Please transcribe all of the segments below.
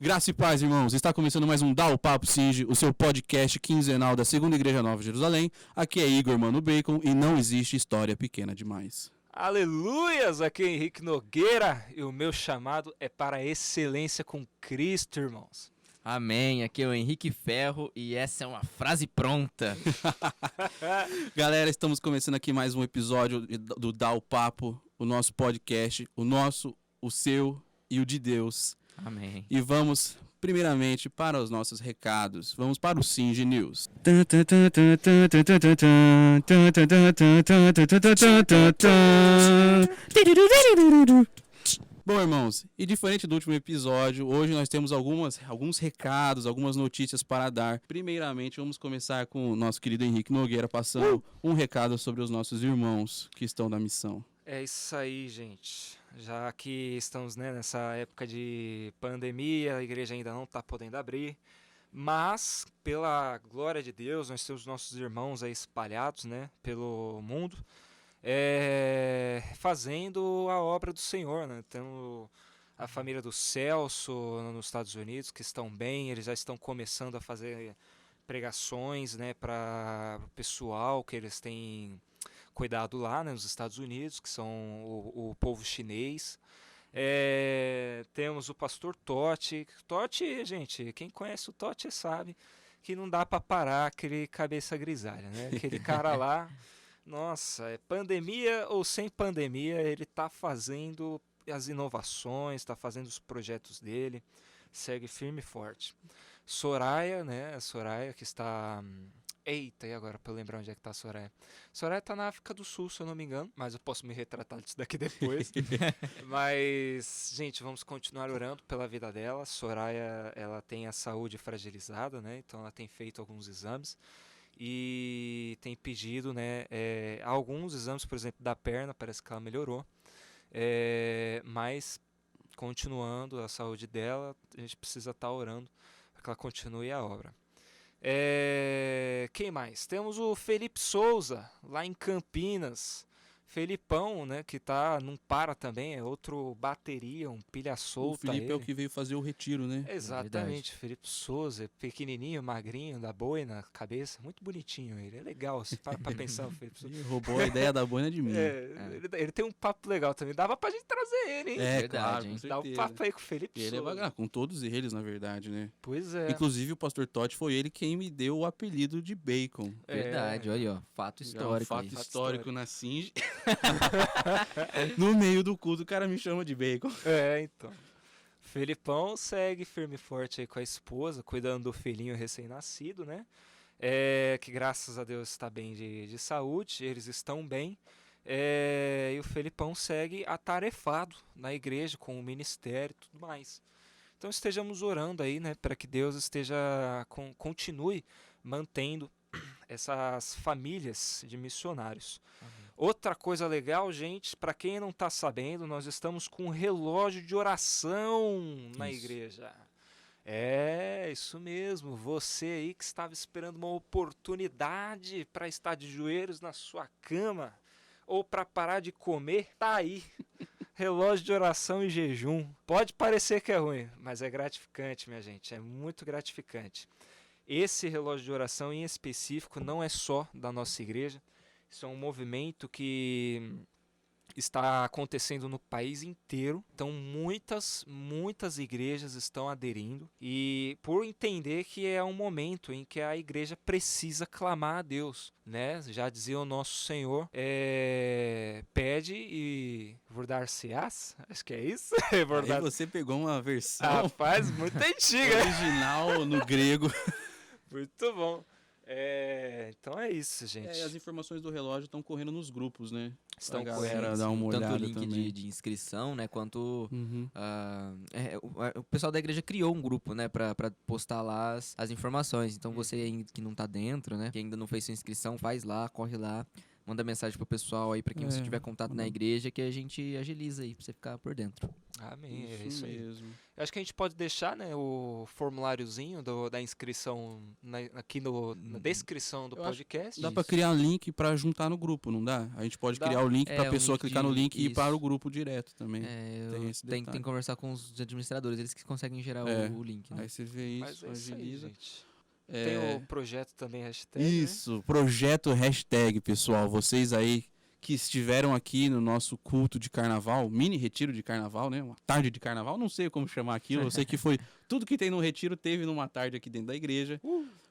Graça e paz, irmãos. Está começando mais um Dá o Papo Singe, o seu podcast quinzenal da Segunda Igreja Nova de Jerusalém. Aqui é Igor Mano Bacon e não existe história pequena demais. Aleluias! Aqui é Henrique Nogueira e o meu chamado é para a excelência com Cristo, irmãos. Amém, aqui é o Henrique Ferro e essa é uma frase pronta. Galera, estamos começando aqui mais um episódio do Dá o Papo, o nosso podcast, o nosso, o seu e o de Deus. Amém. E vamos, primeiramente, para os nossos recados. Vamos para o Singe News. Bom, irmãos, e diferente do último episódio, hoje nós temos alguns recados, algumas notícias para dar. Primeiramente, vamos começar com o nosso querido Henrique Nogueira passando um recado sobre os nossos irmãos que estão na missão. É isso aí, gente. Já que estamos nessa época de pandemia, a igreja ainda não está podendo abrir, mas, pela glória de Deus, nós temos nossos irmãos aí espalhados pelo mundo, fazendo a obra do Senhor, né? Temos a família do Celso nos Estados Unidos, que estão bem, eles já estão começando a fazer pregações, para o pessoal que eles têm cuidado lá, nos Estados Unidos, que são o povo chinês. Temos o pastor Totti. Totti, gente, quem conhece o Totti sabe que não dá para parar aquele cabeça grisalha, né? Aquele cara lá, nossa, pandemia ou sem pandemia, ele tá fazendo as inovações, tá fazendo os projetos dele, segue firme e forte. Soraya, né? A Soraya que está... Eita, e agora pra eu lembrar onde é que tá a Soraya? Soraya tá na África do Sul, se eu não me engano, mas eu posso me retratar disso daqui depois. Mas, gente, vamos continuar orando pela vida dela. Soraya, ela tem a saúde fragilizada, né? Então ela tem feito alguns exames e tem pedido, alguns exames, por exemplo, da perna, parece que ela melhorou. Mas, continuando a saúde dela, a gente precisa estar orando para que ela continue a obra. Quem mais? Temos o Felipe Souza, lá em Campinas. Felipão, né, que não para também, é outro bateria, um pilha solta. O Felipe é o que veio fazer o retiro, né? Exatamente, Felipe Souza, pequenininho, magrinho, da boina na cabeça, muito bonitinho ele, é legal, se para pra pensar o Felipe Souza. Ele roubou a ideia da boina de mim. Ele tem um papo legal também, dava pra gente trazer ele, hein? Verdade, claro, hein? com Dá um papo aí com o Felipe Ele Souza. com todos eles, na verdade, né? Pois é. Inclusive, o pastor Totti foi ele quem me deu o apelido de Bacon. Verdade, olha aí, ó, fato histórico. Fato aí. histórico na Singe. No meio do culto, o cara me chama de Bacon. Então. Felipão segue firme e forte aí com a esposa, cuidando do filhinho recém-nascido, né? Que graças a Deus está bem de saúde, eles estão bem. E o Felipão segue atarefado na igreja, com o ministério e tudo mais. Então estejamos orando aí, né, para que Deus continue mantendo essas famílias de missionários. Amém. Outra coisa legal, gente, para quem não está sabendo, nós estamos com um relógio de oração na igreja. Isso mesmo. Você aí que estava esperando uma oportunidade para estar de joelhos na sua cama ou para parar de comer, tá aí. Relógio de oração e jejum. Pode parecer que é ruim, mas é gratificante, minha gente. É muito gratificante. Esse relógio de oração em específico não é só da nossa igreja. Isso é um movimento que está acontecendo no país inteiro. Então muitas igrejas estão aderindo. E por entender que é um momento em que a igreja precisa clamar a Deus, né? Já dizia o nosso Senhor, pede e dar-se-ás. Acho que é isso. Aí você pegou uma versão Rapaz, muito antiga. original no grego. Muito bom. Então é isso, gente. E as informações do relógio estão correndo nos grupos, né? Estão pra galera correndo, dar uma olhada Tanto o link também. de inscrição, né, quanto o pessoal da igreja criou um grupo, né, pra postar lá as informações. Então você aí que não tá dentro, né, que ainda não fez sua inscrição, faz lá, corre lá, manda mensagem pro pessoal aí, pra quem você tiver contato na igreja, que a gente agiliza aí, pra você ficar por dentro. Amém, é isso aí. mesmo. Eu acho que a gente pode deixar, né, o formuláriozinho da inscrição aqui na descrição do Eu acho podcast. Dá pra Isso. criar um link pra juntar no grupo, não dá? A gente pode Dá. criar o link pra Um pessoa link clicar no link e ir para isso. o grupo direto também. Tem esse tem detalhe. que conversar com os administradores, eles que conseguem gerar É. o link, né? Aí você vê Mas isso, é isso aí, agiliza. gente. É, Tem o projeto também, hashtag, né? Isso, projeto hashtag, pessoal. Vocês aí que estiveram aqui no nosso culto de carnaval, mini retiro de carnaval, né? Uma tarde de carnaval, não sei como chamar aquilo. Eu sei que foi tudo que tem no retiro teve numa tarde aqui dentro da igreja.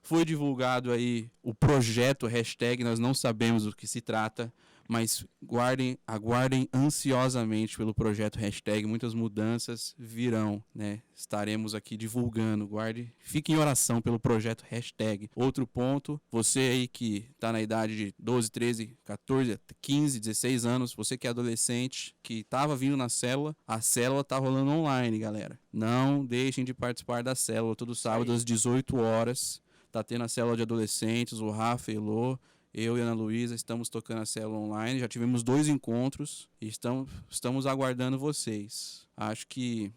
Foi divulgado aí o projeto hashtag, nós não sabemos do que se trata, mas aguardem ansiosamente pelo projeto hashtag, muitas mudanças virão, né? Estaremos aqui divulgando, fique em oração pelo projeto hashtag. Outro ponto, você aí que está na idade de 12, 13, 14, 15, 16 anos, você que é adolescente, que estava vindo na célula, a célula tá rolando online, galera. Não deixem de participar da célula, todo sábado às 18 horas. Tá tendo a célula de adolescentes, o Rafa, Elô, eu e a Ana Luísa estamos tocando a célula online. Já tivemos 2 encontros e estamos aguardando vocês. Acho que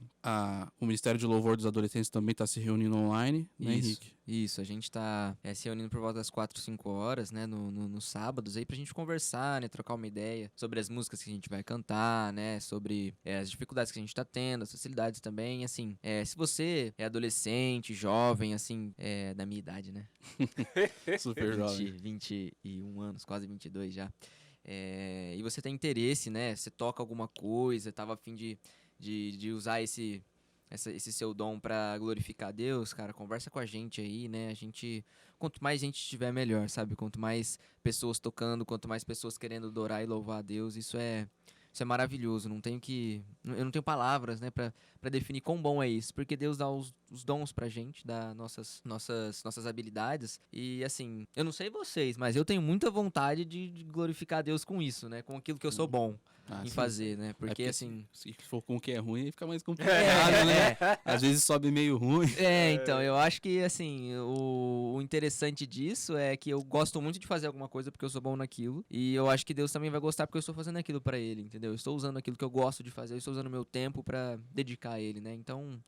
o Ministério de Louvor dos Adolescentes também está se reunindo online, né, Henrique? Isso, a gente tá se reunindo por volta das 4, 5 horas, né, nos sábados aí pra gente conversar, né, trocar uma ideia sobre as músicas que a gente vai cantar, né, sobre as dificuldades que a gente tá tendo, as facilidades também, assim, se você é adolescente, jovem, assim, da minha idade, né, Super jovem. 21 anos, quase 22 já, e você tem interesse, né, você toca alguma coisa, tava a fim de usar esse seu dom pra glorificar a Deus, cara, conversa com a gente aí, né? Quanto mais gente tiver, melhor, sabe? Quanto mais pessoas tocando, quanto mais pessoas querendo adorar e louvar a Deus, isso é maravilhoso. Eu não tenho palavras, né, pra definir quão bom é isso, porque Deus dá os dons pra gente, dá nossas habilidades, e assim, eu não sei vocês, mas eu tenho muita vontade de glorificar a Deus com isso, né? Com aquilo que eu sou bom em Sim. fazer, né? Porque Porque assim... se for com o que é ruim, aí fica mais complicado, né? Às vezes sobe meio ruim. Então, eu acho que, assim, o interessante disso é que eu gosto muito de fazer alguma coisa porque eu sou bom naquilo. E eu acho que Deus também vai gostar porque eu estou fazendo aquilo pra Ele, entendeu? Eu estou usando aquilo que eu gosto de fazer, eu estou usando meu tempo pra dedicar a Ele, né? Então,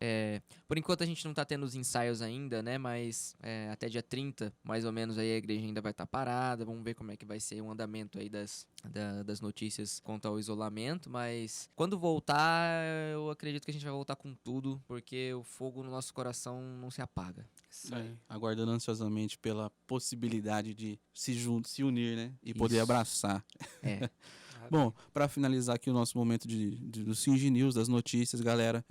por enquanto a gente não tá tendo os ensaios ainda, né? Mas até dia 30, mais ou menos, aí a igreja ainda vai estar parada. Vamos ver como é que vai ser o andamento aí das notícias quanto ao isolamento. Mas quando voltar, eu acredito que a gente vai voltar com tudo, porque o fogo no nosso coração não se apaga. Isso aí. Aguardando ansiosamente pela possibilidade de se unir, né? E poder Isso. abraçar. É. Bom, para finalizar aqui o nosso momento do Singe News, das notícias, galera,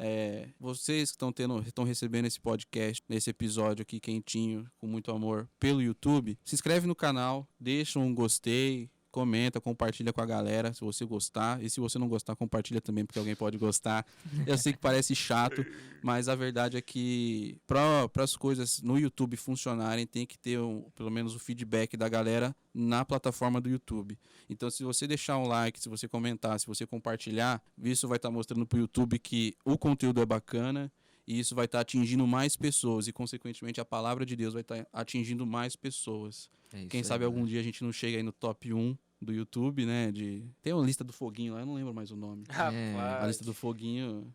vocês que estão recebendo esse podcast, esse episódio aqui quentinho, com muito amor, pelo YouTube, se inscreve no canal, deixa um gostei, comenta, compartilha com a galera se você gostar. E se você não gostar, compartilha também, porque alguém pode gostar. Eu sei que parece chato, mas a verdade é que para as coisas no YouTube funcionarem, tem que ter pelo menos o feedback da galera na plataforma do YouTube. Então, se você deixar um like, se você comentar, se você compartilhar, isso vai estar mostrando para o YouTube que o conteúdo é bacana. E isso vai estar atingindo mais pessoas. E, consequentemente, a palavra de Deus vai estar atingindo mais pessoas. Quem sabe algum dia a gente não chega aí no top 1 do YouTube, né? Tem uma lista do foguinho lá, eu não lembro mais o nome. A lista do foguinho.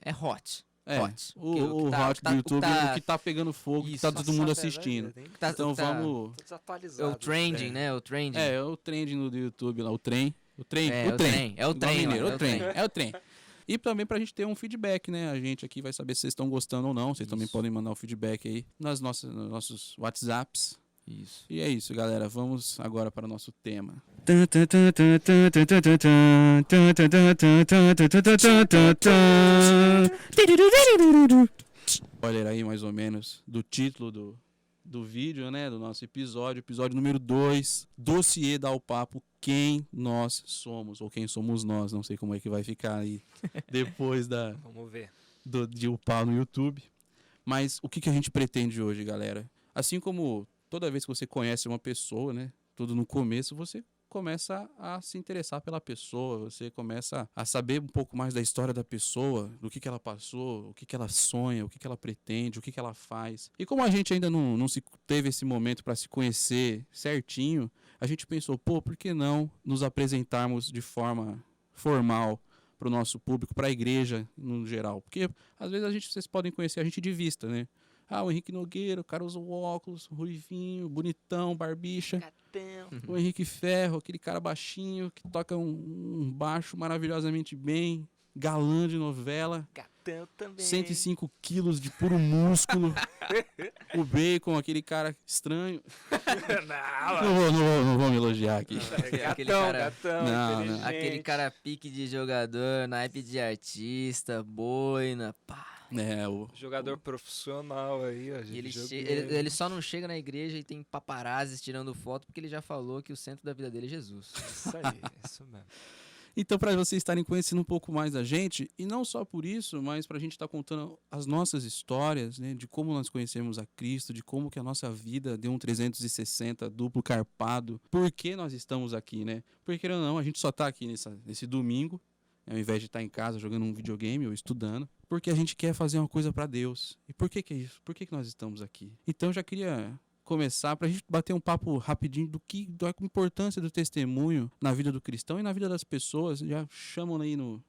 É hot. Hot. O hot do YouTube, o que tá pegando fogo, que tá todo mundo assistindo. Então vamos... Tô desatualizado. É o trending, né? O trending. É o trending do YouTube lá, o trem. É o trem. É o trem. E também pra gente ter um feedback, né? A gente aqui vai saber se vocês estão gostando ou não. Vocês também podem mandar o feedback aí nos nossos WhatsApps. Isso. E é isso, galera. Vamos agora para o nosso tema. Spoiler aí, mais ou menos, do título do vídeo, né? Do nosso episódio número 2, Dossiê Dá o Papo, quem nós somos, ou quem somos nós, não sei como é que vai ficar aí depois Vamos ver. de upar no YouTube. Mas o que a gente pretende hoje, galera? Assim como toda vez que você conhece uma pessoa, né? Tudo no começo, você começa a se interessar pela pessoa, você começa a saber um pouco mais da história da pessoa, do que ela passou, o que ela sonha, o que ela pretende, o que ela faz. E como a gente ainda não teve esse momento para se conhecer certinho, a gente pensou, por que não nos apresentarmos de forma formal pro nosso público, pra igreja no geral? Porque às vezes vocês podem conhecer a gente de vista, né? Ah, o Henrique Nogueira, o cara usa o óculos, ruivinho, bonitão, barbicha. Gatão. O Henrique Ferro, aquele cara baixinho que toca um baixo maravilhosamente bem, galã de novela. Gatão também. 105 quilos de puro músculo. O Bacon, aquele cara estranho. Não vou me elogiar aqui. Aquele cara- gatão, Não, inteligente. Aquele cara pique de jogador, naipe de artista, boina, pá. É, Jogador profissional aí, ó. E ele, videogame. ele só não chega na igreja e tem paparazzis tirando foto porque ele já falou que o centro da vida dele é Jesus. Isso aí, isso mesmo. Então, para vocês estarem conhecendo um pouco mais da gente, e não só por isso, mas para a gente estar contando as nossas histórias, né, de como nós conhecemos a Cristo, de como que a nossa vida deu um 360 duplo carpado, por que nós estamos aqui, né? Porque ou não, a gente só está aqui nesse domingo, ao invés de estar em casa jogando um videogame ou estudando, porque a gente quer fazer uma coisa para Deus. E por que é isso? Por que nós estamos aqui? Então, eu já queria começar pra gente bater um papo rapidinho da importância do testemunho na vida do cristão e na vida das pessoas. Já chamam aí no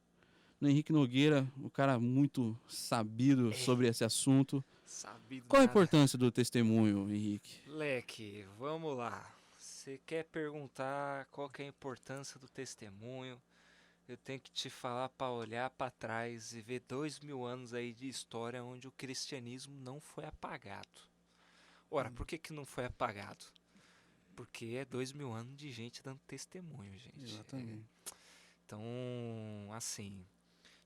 Henrique Nogueira, um cara muito sabido sobre esse assunto. Sabido Qual a nada. importância do testemunho, Henrique? Leque, vamos lá. Você quer perguntar qual que é a importância do testemunho? Eu tenho que te falar para olhar para trás e ver 2000 anos aí de história onde o cristianismo não foi apagado. Ora, por que não foi apagado? Porque é 2000 anos de gente dando testemunho, gente. Então, assim,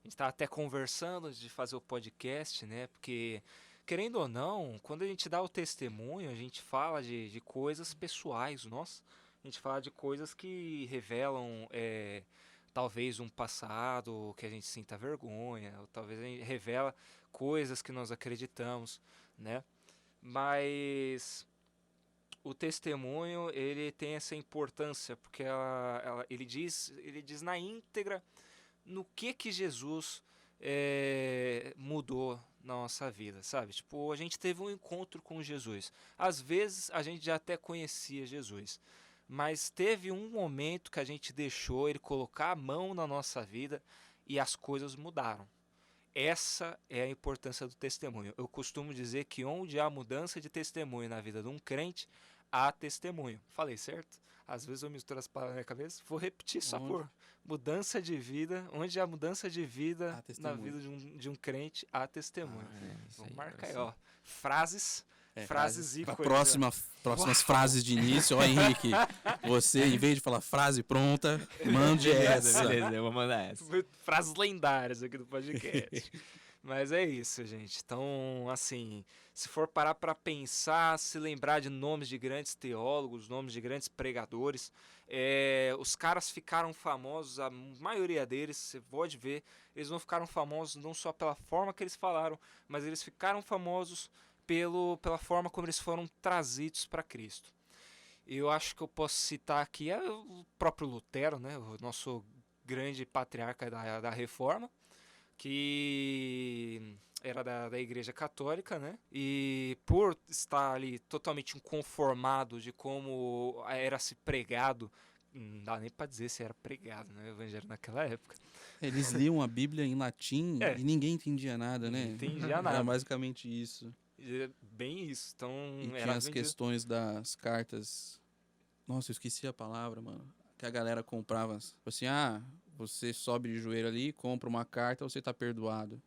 a gente tá até conversando antes de fazer o podcast, né? Porque, querendo ou não, quando a gente dá o testemunho, a gente fala de coisas pessoais, nossa. A gente fala de coisas que revelam, talvez um passado que a gente sinta vergonha, ou talvez a gente revela coisas que nós acreditamos, né? Mas o testemunho, ele tem essa importância, porque ele diz na íntegra no que Jesus mudou na nossa vida, sabe? Tipo, a gente teve um encontro com Jesus. Às vezes a gente já até conhecia Jesus, mas teve um momento que a gente deixou ele colocar a mão na nossa vida e as coisas mudaram. Essa é a importância do testemunho. Eu costumo dizer que onde há mudança de testemunho na vida de um crente, há testemunho. Falei certo? Às vezes eu misturo as palavras na minha cabeça. Vou repetir só por mudança de vida. Onde há mudança de vida na vida de um crente, há testemunho. Vamos marcar aí, ó. Frases ícones. Próximas frases de início. Ó, Henrique, você, em vez de falar frase pronta, mande essa. Beleza, eu vou mandar essa. Frases lendárias aqui do podcast. Mas é isso, gente. Então, assim, se for parar para pensar, se lembrar de nomes de grandes teólogos, nomes de grandes pregadores, os caras ficaram famosos, a maioria deles, você pode ver, eles não ficaram famosos não só pela forma que eles falaram, mas eles ficaram famosos pela forma como eles foram trazidos para Cristo. Eu acho que eu posso citar aqui o próprio Lutero, né, o nosso grande patriarca da Reforma, que era da Igreja Católica, né? E por estar ali totalmente inconformado de como era se pregado, não dá nem para dizer se era pregado, né, o evangelho naquela época. Eles liam a Bíblia em latim e ninguém entendia nada, né? Não entendia nada. Era basicamente isso. Bem isso. Então, E tinha as questões das cartas. Nossa, eu esqueci a palavra, mano. Que a galera comprava. Assim, você sobe de joelho ali, compra uma carta, você tá perdoado.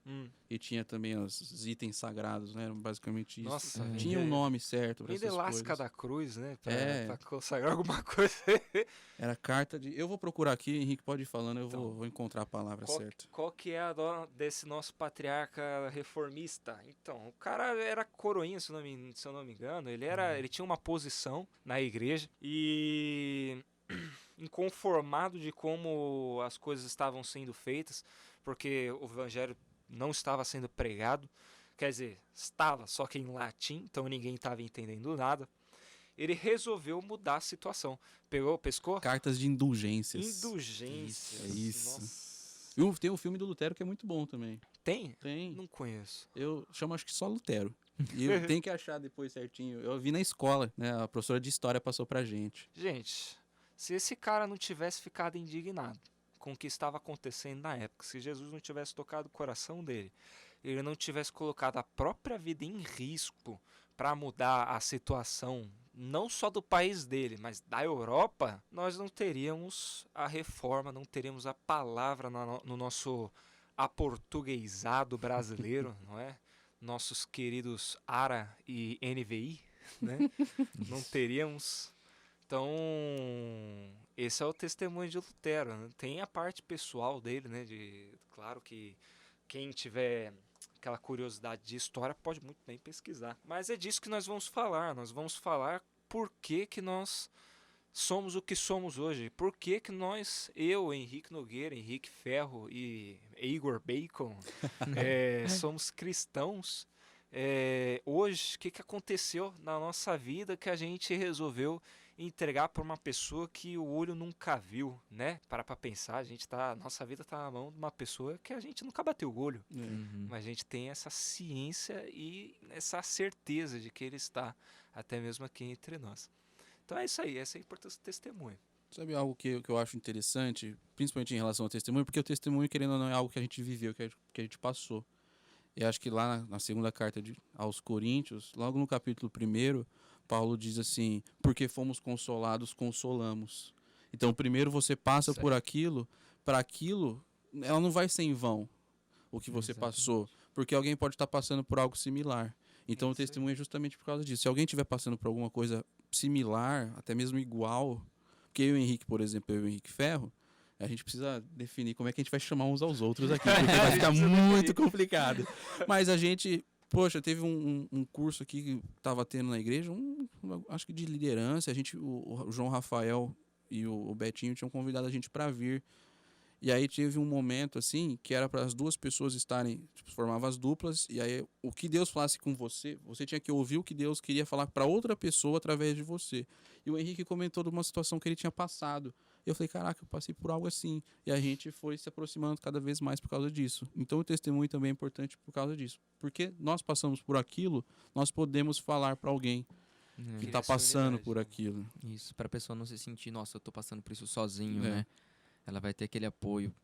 E tinha também os itens sagrados, né? Basicamente isso. Nossa, tinha um nome certo pra essas coisas. lasca da cruz, né? Pra consagrar alguma coisa. Era carta de... Eu vou procurar aqui, Henrique, pode ir falando, eu vou encontrar a palavra certa. Qual que é a desse nosso patriarca reformista? Então, o cara era coroinha, se eu não me engano. Ele tinha uma posição na igreja e... inconformado de como as coisas estavam sendo feitas, porque o evangelho não estava sendo pregado, quer dizer, estava, só que em latim, então ninguém estava entendendo nada. Ele resolveu mudar a situação. Pescou? Cartas de indulgências. Indulgências. É isso. Nossa. Tem um filme do Lutero que é muito bom também. Tem? Tem. Não conheço. Eu chamo, acho que só Lutero. E eu tenho que achar depois certinho. Eu vi na escola, né? A professora de história passou pra gente. Gente, se esse cara não tivesse ficado indignado com o que estava acontecendo na época. Se Jesus não tivesse tocado o coração dele, ele não tivesse colocado a própria vida em risco para mudar a situação, não só do país dele, mas da Europa, nós não teríamos a reforma, não teríamos a palavra no nosso aportuguesado brasileiro, não é? Nossos queridos ARA e NVI, né? Não teríamos. Então, esse é o testemunho de Lutero, né? Tem a parte pessoal dele, né? Claro que quem tiver aquela curiosidade de história pode muito bem pesquisar. Mas é disso que nós vamos falar. Nós vamos falar por que nós somos o que somos hoje. Por que nós, eu, Henrique Nogueira, Henrique Ferro e Igor Bacon, somos cristãos. Hoje, o que aconteceu na nossa vida que a gente resolveu entregar para uma pessoa que o olho nunca viu, né? Para pensar, nossa vida está na mão de uma pessoa que a gente nunca bateu o olho, mas a gente tem essa ciência e essa certeza de que ele está até mesmo aqui entre nós. Então é isso aí, essa é a importância do testemunho. Sabe algo que eu acho interessante, principalmente em relação ao testemunho, porque o testemunho, querendo ou não, é algo que a gente viveu, que a gente passou. E acho que lá na segunda carta aos Coríntios, logo no capítulo 1, Paulo diz assim: porque fomos consolados, consolamos. Então, primeiro você passa por aquilo, para aquilo, ela não vai ser em vão, o que você passou, porque alguém pode estar passando por algo similar. Então, o testemunho é justamente por causa disso. Se alguém estiver passando por alguma coisa similar, até mesmo igual, porque eu e o Henrique, por exemplo, eu e o Henrique Ferro, a gente precisa definir como é que a gente vai chamar uns aos outros aqui, porque vai ficar muito complicado. Mas a gente, poxa, teve um curso aqui que estava tendo na igreja, acho que de liderança. O João Rafael e o Betinho tinham convidado a gente para vir. E aí teve um momento assim que era para as duas pessoas estarem, tipo, formavam as duplas, e aí o que Deus falasse com você, você tinha que ouvir o que Deus queria falar para outra pessoa através de você. E o Henrique comentou de uma situação que ele tinha passado. Eu falei, caraca, eu passei por algo assim. E a gente foi se aproximando cada vez mais por causa disso. Então o testemunho também é importante por causa disso. Porque nós passamos por aquilo, nós podemos falar para alguém que está passando por aquilo. Isso, para a pessoa não se sentir, nossa, eu tô passando por isso sozinho, né? Ela vai ter aquele apoio.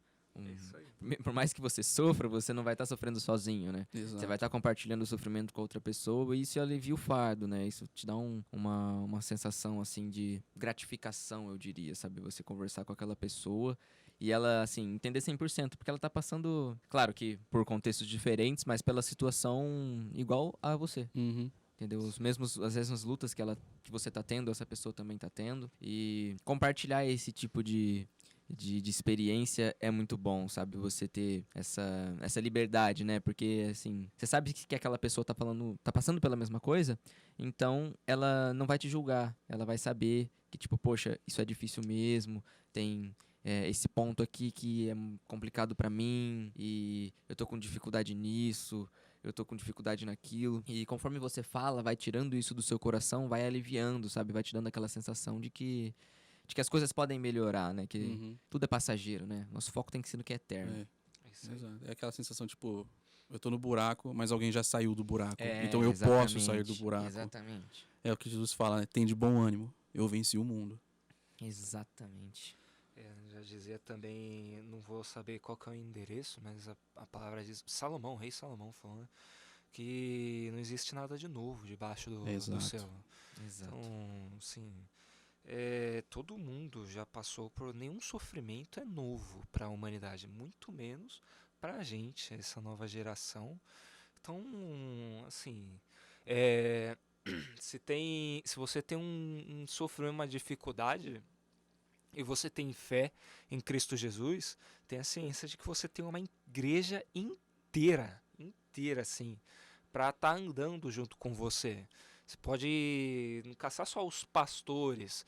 Por mais que você sofra, você não vai estar sofrendo sozinho, né? Exato. Você vai estar compartilhando o sofrimento com outra pessoa e isso alivia o fardo, né? Isso te dá uma sensação, assim, de gratificação, eu diria, sabe? Você conversar com aquela pessoa e ela, assim, entender 100%, porque ela tá passando, claro que por contextos diferentes, mas pela situação igual a você. Entendeu? As mesmas lutas que você tá tendo, essa pessoa também tá tendo. E compartilhar esse tipo de experiência é muito bom, sabe? Você ter essa liberdade, né? Porque, assim, você sabe que aquela pessoa tá passando pela mesma coisa, então ela não vai te julgar. Ela vai saber que, tipo, poxa, isso é difícil mesmo, tem esse ponto aqui que é complicado pra mim e eu tô com dificuldade nisso, eu tô com dificuldade naquilo. E conforme você fala, vai tirando isso do seu coração, vai aliviando, sabe? Vai te dando aquela sensação de que as coisas podem melhorar, né? Que tudo é passageiro, né? Nosso foco tem que ser no que é eterno. É aquela sensação, tipo, eu tô no buraco, mas alguém já saiu do buraco. Então eu posso sair do buraco. Exatamente. É o que Jesus fala, né? Tem de bom ânimo. Eu venci o mundo. Exatamente. Já dizia também, não vou saber qual que é o endereço, mas a palavra diz, Salomão, rei Salomão falou, né? Que não existe nada de novo debaixo do céu. Exato. Então, assim... todo mundo já passou por nenhum sofrimento é novo para a humanidade, muito menos para a gente, essa nova geração. Então, assim, se você tem um sofrimento, uma dificuldade e você tem fé em Cristo Jesus, tenha ciência de que você tem uma igreja inteira assim, para estar andando junto com você. Você pode não caçar só os pastores.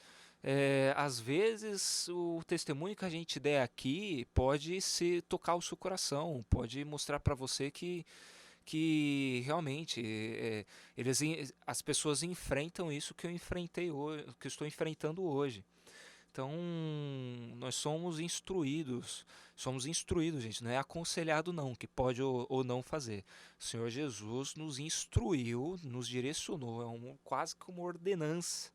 Às vezes o testemunho que a gente der aqui pode tocar o seu coração, pode mostrar para você que realmente as pessoas enfrentam isso que eu enfrentei hoje, que eu estou enfrentando hoje. Então, nós somos instruídos, gente, não é aconselhado não, que pode ou não fazer. O Senhor Jesus nos instruiu, nos direcionou, quase que uma ordenança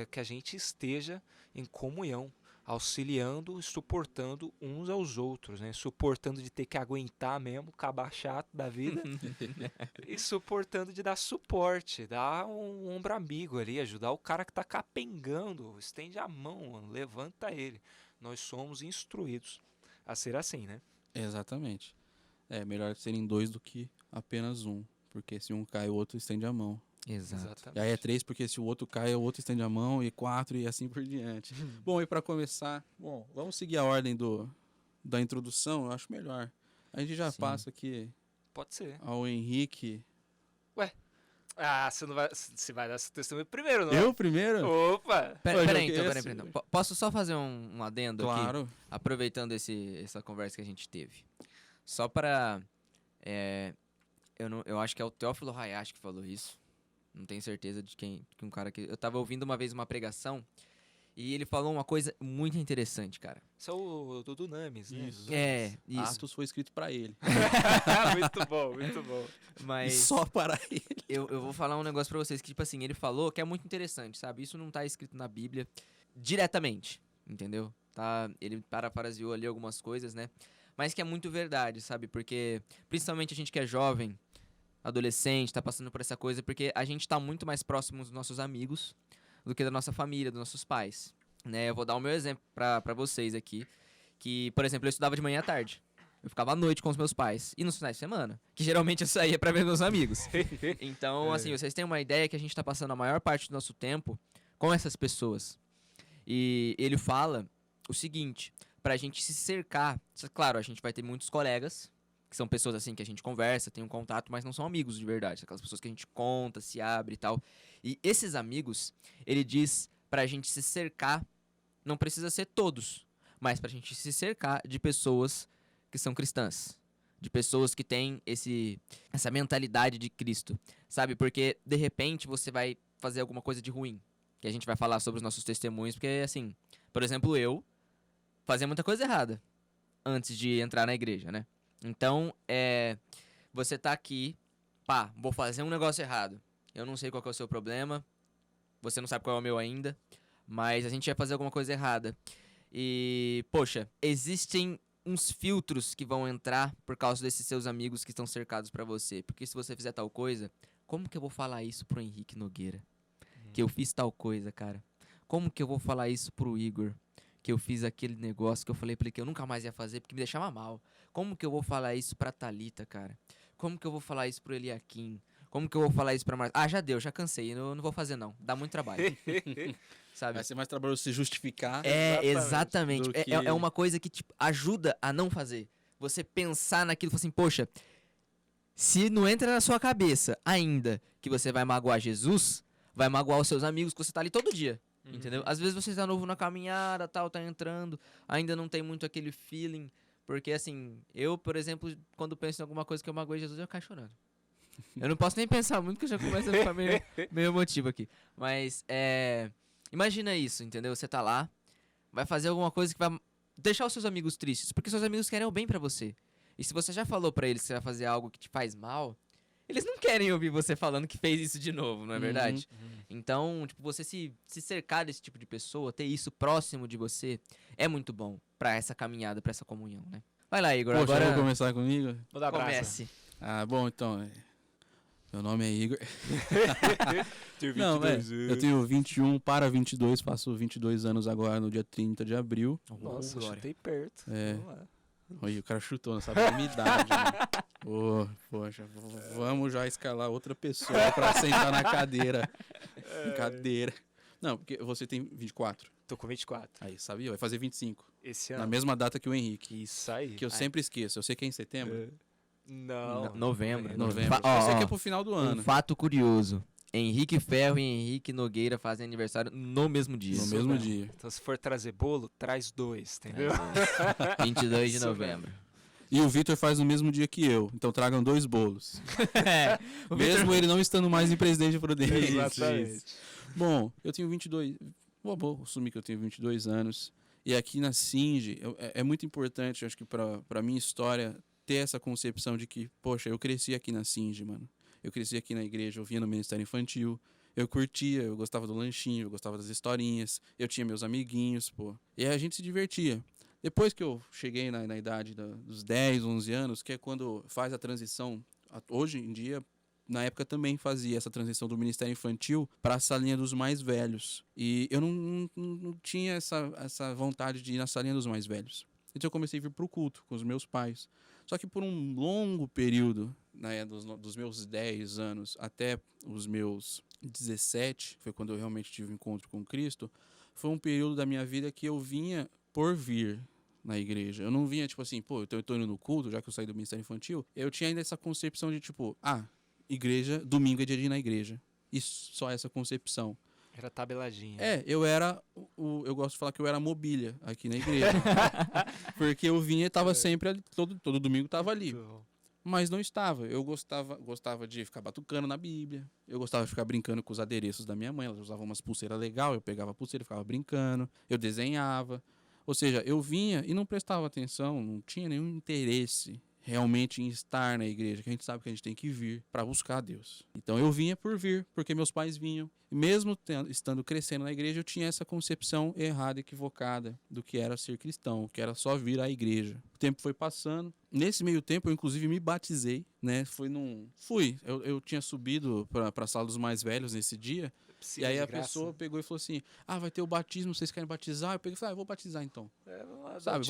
que a gente esteja em comunhão auxiliando e suportando uns aos outros, né? Suportando de ter que aguentar mesmo, acabar chato da vida, e suportando de dar suporte, dar um ombro amigo ali, ajudar o cara que tá capengando, estende a mão, mano, levanta ele. Nós somos instruídos a ser assim, né? Exatamente. É melhor serem dois do que apenas um. Porque se um cai, o outro estende a mão. Exato. E aí é 3, porque se o outro cai, o outro estende a mão. E 4 e assim por diante. Bom, e para começar, vamos seguir a ordem da introdução, eu acho melhor. A gente já Sim. passa aqui Pode ser. ao Henrique. Ah, você vai dar seu testemunho primeiro, não? Eu primeiro? Opa! Hoje Peraí, eu então, quero peraí. Posso só fazer um adendo aqui? Claro. Aproveitando essa conversa que a gente teve. Só para... eu acho que é o Teófilo Hayashi que falou isso. Não tenho certeza de que um cara que... Eu tava ouvindo uma vez uma pregação e ele falou uma coisa muito interessante, cara. Isso é o do Dunamis, né? Isso. Isso. Atos foi escrito para ele. Muito bom, muito bom. Mas E só para ele. eu vou falar um negócio pra vocês que, tipo assim, ele falou que é muito interessante, sabe? Isso não tá escrito na Bíblia diretamente, entendeu? Tá? Ele parafraseou ali algumas coisas, né? Mas que é muito verdade, sabe? Porque, principalmente a gente que é jovem, adolescente, tá passando por essa coisa, porque a gente tá muito mais próximo dos nossos amigos do que da nossa família, dos nossos pais, né? Eu vou dar o meu exemplo pra vocês aqui, que, por exemplo, eu estudava de manhã à tarde. Eu ficava à noite com os meus pais e nos finais de semana, que geralmente eu saía pra ver meus amigos. Então, assim, vocês têm uma ideia que a gente tá passando a maior parte do nosso tempo com essas pessoas. E ele fala o seguinte, pra gente se cercar, claro, a gente vai ter muitos colegas, que são pessoas assim que a gente conversa, tem um contato, mas não são amigos de verdade, aquelas pessoas que a gente conta, se abre e tal. E esses amigos, ele diz pra gente se cercar, não precisa ser todos, mas pra gente se cercar de pessoas que são cristãs, de pessoas que têm essa mentalidade de Cristo, sabe? Porque, de repente, você vai fazer alguma coisa de ruim, que a gente vai falar sobre os nossos testemunhos, porque, assim, por exemplo, eu fazia muita coisa errada antes de entrar na igreja, né? Então, você tá aqui, pá, vou fazer um negócio errado. Eu não sei qual que é o seu problema, você não sabe qual é o meu ainda, mas a gente vai fazer alguma coisa errada. E, poxa, existem uns filtros que vão entrar por causa desses seus amigos que estão cercados pra você. Porque se você fizer tal coisa, como que eu vou falar isso pro Henrique Nogueira? Que eu fiz tal coisa, cara. Como que eu vou falar isso pro Igor? Que eu fiz aquele negócio que eu falei pra ele que eu nunca mais ia fazer porque me deixava mal. Como que eu vou falar isso pra Thalita, cara? Como que eu vou falar isso pro Eliakim? Como que eu vou falar isso pra Marta? Ah, já deu, já cansei. Eu não vou fazer, não. Dá muito trabalho. Sabe? Vai ser mais trabalhoso se justificar. Exatamente. Do que- É uma coisa que tipo, ajuda a não fazer. Você pensar naquilo e falar assim, poxa, se não entra na sua cabeça ainda que você vai magoar Jesus, vai magoar os seus amigos que você tá ali todo dia. Entendeu? Às vezes você tá novo na caminhada, tal, tá entrando, ainda não tem muito aquele feeling. Porque assim, eu, por exemplo, quando penso em alguma coisa que eu magoei Jesus, eu caio chorando. Eu não posso nem pensar muito, que eu já começo a ficar meio emotivo aqui. Mas, imagina isso, entendeu? Você tá lá, vai fazer alguma coisa que vai deixar os seus amigos tristes, porque seus amigos querem o bem pra você. E se você já falou pra eles que você vai fazer algo que te faz mal, eles não querem ouvir você falando que fez isso de novo, não é verdade? Então, tipo, você se cercar desse tipo de pessoa, ter isso próximo de você, é muito bom pra essa caminhada, pra essa comunhão, né? Vai lá, Igor, Poxa, agora vou começar comigo? Vou dar brasa. comece. Ah, bom, então. Meu nome é Igor. Ter Não, 22 eu tenho 21 para 22, faço 22 anos agora no dia 30 de abril. Nossa, glória. chutei perto. É. Vamos lá. Olha, o cara chutou, não sabe a minha idade. Né? Poxa, vamos já escalar outra pessoa pra sentar na cadeira. Brincadeira. Não, porque você tem 24. Tô com 24. Aí, sabia? Vai fazer 25. Esse Na ano. mesma data que o Henrique. Isso aí. Que eu sempre esqueço. Eu sei que é em setembro. Não. Novembro. Novembro. Ó, Eu sei ó, que é pro final do ano. Um fato curioso. Henrique Ferro e Henrique Nogueira fazem aniversário no mesmo dia. No mesmo dia. Então, se for trazer bolo, traz 2, entendeu? 22 de Isso novembro. E o Vitor faz no mesmo dia que eu. Então tragam 2 bolos. O Mesmo ele não estando mais em Presidente Prudente. Exatamente. Bom, eu tenho 22. Vou assumir que eu tenho 22 anos. E aqui na Singe, é muito importante, acho que pra minha história, ter essa concepção de que, poxa, eu cresci aqui na Singe, mano. Eu cresci aqui na igreja, eu vinha no Ministério Infantil. Eu curtia, eu gostava do lanchinho, eu gostava das historinhas, eu tinha meus amiguinhos, pô. E aí a gente se divertia. Depois que eu cheguei na idade dos 10, 11 anos, que é quando faz a transição, hoje em dia, na época também fazia essa transição do Ministério Infantil para a salinha dos mais velhos. E eu não tinha essa vontade de ir na salinha dos mais velhos. Então eu comecei a vir para o culto com os meus pais. Só que por um longo período, né, dos meus 10 anos até os meus 17, foi quando eu realmente tive um encontro com Cristo, foi um período da minha vida que eu vinha por vir na igreja. Eu não vinha, tipo assim, pô, eu tô indo no culto, já que eu saí do Ministério Infantil. Eu tinha ainda essa concepção de, tipo, igreja, domingo é dia de ir na igreja. E só essa concepção. Era tabeladinha. Eu era, eu gosto de falar que eu era mobília aqui na igreja. Porque eu vinha e tava sempre ali, todo domingo tava ali. Mas não estava. Eu gostava de ficar batucando na Bíblia. Eu gostava de ficar brincando com os adereços da minha mãe. Ela usava umas pulseiras legais, eu pegava a pulseira, ficava brincando. Eu desenhava. Ou seja, eu vinha e não prestava atenção, não tinha nenhum interesse realmente em estar na igreja, que a gente sabe que a gente tem que vir para buscar Deus. Então eu vinha por vir, porque meus pais vinham. E mesmo estando crescendo na igreja, eu tinha essa concepção errada, equivocada do que era ser cristão, que era só vir à igreja. O tempo foi passando. Nesse meio tempo, eu inclusive me batizei, né? Eu tinha subido para a sala dos mais velhos nesse dia. E aí a pessoa pegou e falou assim: vai ter o batismo, vocês querem batizar? Eu peguei e falei: eu vou batizar então. Sabe,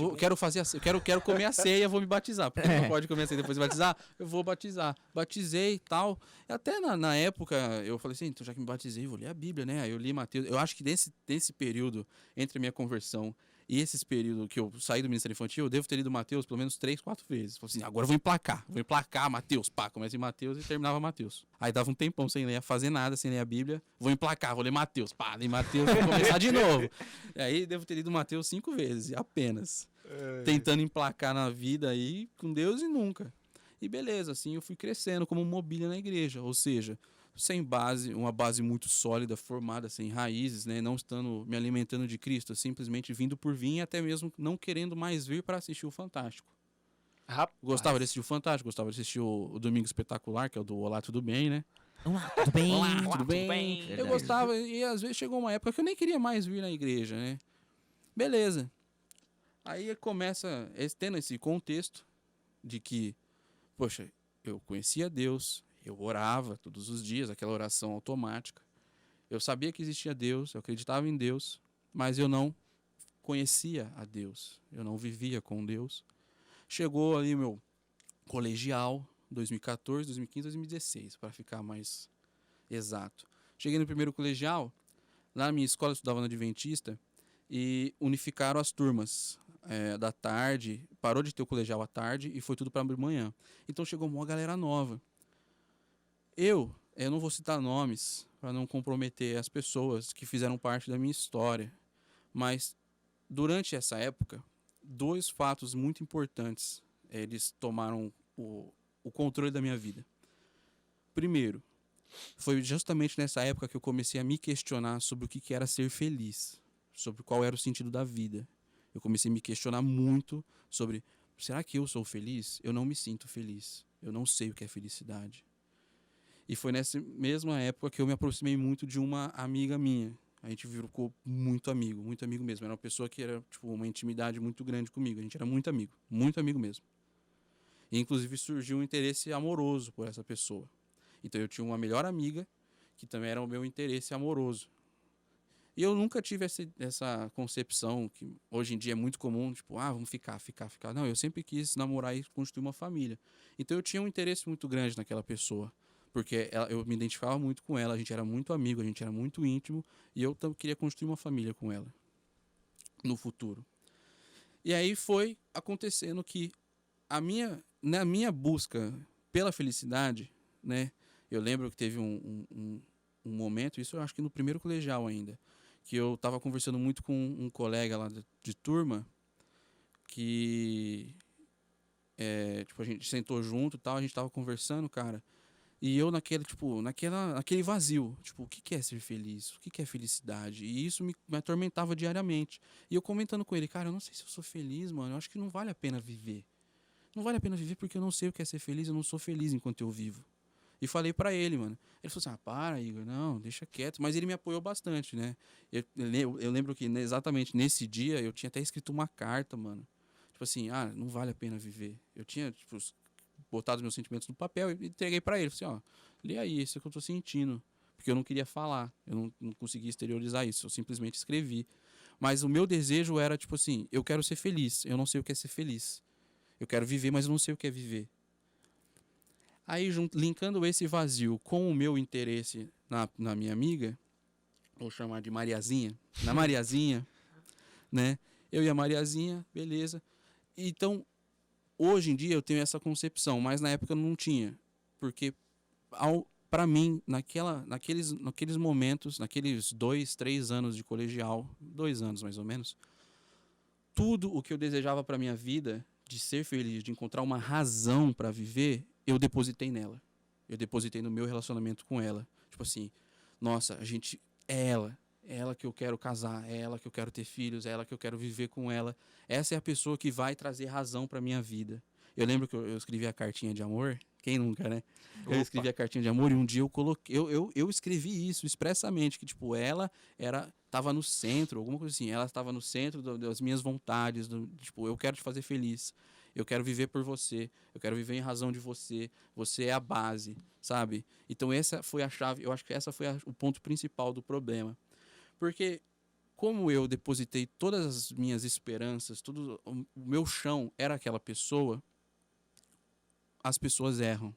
quero comer a ceia, vou me batizar. Porque não pode comer a ceia depois de batizar, eu vou batizar. Batizei e tal. E até na época eu falei assim: então já que me batizei, vou ler a Bíblia, né? Aí eu li Mateus. Eu acho que nesse período entre a minha conversão e esses períodos que eu saí do Ministério Infantil, eu devo ter lido Mateus pelo menos 3, 4 vezes. Falei assim, agora eu vou emplacar Mateus. Pá, começa em Mateus e terminava Mateus. Aí dava um tempão sem fazer nada, sem ler a Bíblia. Vou emplacar, vou ler Mateus. Pá, li Mateus, vou começar de novo. E aí devo ter lido Mateus 5 vezes, apenas. Tentando emplacar na vida aí com Deus e nunca. E beleza, assim eu fui crescendo como mobília na igreja. Ou seja, sem base, uma base muito sólida, formada, sem raízes, né? Não estando me alimentando de Cristo, simplesmente vindo por vir e até mesmo não querendo mais vir para assistir o Fantástico. Rapaz. Gostava de assistir o Fantástico, gostava de assistir o Domingo Espetacular, que é o do Olá, tudo bem, né? Olá, tudo bem? Olá, tudo bem? Verdade. Eu gostava e às vezes chegou uma época que eu nem queria mais vir na igreja, né? Beleza. Aí começa tendo esse contexto de que, poxa, eu conhecia Deus, eu orava todos os dias, aquela oração automática. Eu sabia que existia Deus, eu acreditava em Deus, mas eu não conhecia a Deus. Eu não vivia com Deus. Chegou ali meu colegial, 2014, 2015, 2016, para ficar mais exato. Cheguei no primeiro colegial, lá na minha escola eu estudava na Adventista, e unificaram as turmas da tarde, parou de ter o colegial à tarde e foi tudo para manhã. Então chegou uma galera nova. Eu não vou citar nomes para não comprometer as pessoas que fizeram parte da minha história, mas durante essa época, 2 fatos muito importantes eles tomaram o controle da minha vida. Primeiro, foi justamente nessa época que eu comecei a me questionar sobre o que era ser feliz, sobre qual era o sentido da vida. Eu comecei a me questionar muito sobre, será que eu sou feliz? Eu não me sinto feliz, eu não sei o que é felicidade. E foi nessa mesma época que eu me aproximei muito de uma amiga minha. A gente ficou muito amigo mesmo. Era uma pessoa que era tipo uma intimidade muito grande comigo. A gente era muito amigo mesmo. E inclusive surgiu um interesse amoroso por essa pessoa. Então eu tinha uma melhor amiga que também era o meu interesse amoroso. E eu nunca tive essa concepção que hoje em dia é muito comum, tipo, vamos ficar. Não, eu sempre quis namorar e construir uma família. Então eu tinha um interesse muito grande naquela pessoa. Porque eu me identificava muito com ela, a gente era muito amigo, a gente era muito íntimo, e eu queria construir uma família com ela no futuro. E aí foi acontecendo que na minha busca pela felicidade, né, eu lembro que teve um momento, isso eu acho que no primeiro colegial ainda, que eu estava conversando muito com um colega lá de turma, que tipo, a gente sentou junto e tal, a gente estava conversando, cara. E eu naquele vazio, tipo, o que é ser feliz? O que é felicidade? E isso me atormentava diariamente. E eu comentando com ele, cara, eu não sei se eu sou feliz, mano, eu acho que não vale a pena viver. Não vale a pena viver porque eu não sei o que é ser feliz, eu não sou feliz enquanto eu vivo. E falei pra ele, mano. Ele falou assim, para, Igor, não, deixa quieto. Mas ele me apoiou bastante, né? Eu lembro que exatamente nesse dia eu tinha até escrito uma carta, mano. Tipo assim, não vale a pena viver. Eu tinha, tipo, botado meus sentimentos no papel e entreguei pra ele. Falei assim, lê aí, isso é o que eu tô sentindo. Porque eu não queria falar, eu não conseguia exteriorizar isso, eu simplesmente escrevi. Mas o meu desejo era, tipo assim, eu quero ser feliz, eu não sei o que é ser feliz. Eu quero viver, mas eu não sei o que é viver. Aí, linkando esse vazio com o meu interesse na minha amiga, vou chamar de Mariazinha, na Mariazinha, né? Eu e a Mariazinha, beleza. Então, hoje em dia eu tenho essa concepção, mas na época eu não tinha. Porque, pra mim, naqueles momentos, naqueles 2, 3 anos de colegial, 2 anos mais ou menos, tudo o que eu desejava pra minha vida, de ser feliz, de encontrar uma razão pra viver, eu depositei nela. Eu depositei no meu relacionamento com ela. Tipo assim, nossa, é ela que eu quero casar, é ela que eu quero ter filhos, é ela que eu quero viver com ela. Essa é a pessoa que vai trazer razão pra minha vida. Eu lembro que eu escrevi a cartinha de amor, quem nunca, né? Eu escrevi a cartinha de amor e um dia eu coloquei, eu escrevi isso expressamente, que tipo, ela tava no centro, alguma coisa assim, ela estava no centro das minhas vontades, tipo, eu quero te fazer feliz, eu quero viver por você, eu quero viver em razão de você, você é a base, sabe? Então essa foi a chave, eu acho que essa foi o ponto principal do problema. Porque como eu depositei todas as minhas esperanças, todo o meu chão era aquela pessoa, as pessoas erram,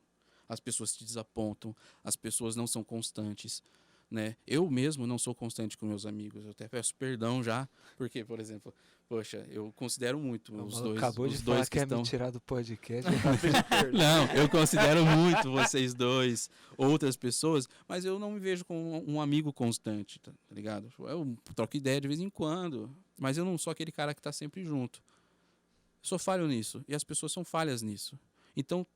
as pessoas te desapontam, as pessoas não são constantes, né? Eu mesmo não sou constante com meus amigos, eu até peço perdão já, porque, por exemplo, poxa, eu considero muito os dois, acabou os de dois falar que que estão... me tirar do podcast. Eu tava pedindo perdão. Não, eu considero muito vocês dois, outras pessoas, mas eu não me vejo como um amigo constante, tá ligado? Eu troco ideia de vez em quando, mas eu não sou aquele cara que tá sempre junto. Sou falho nisso, e as pessoas são falhas nisso. Então,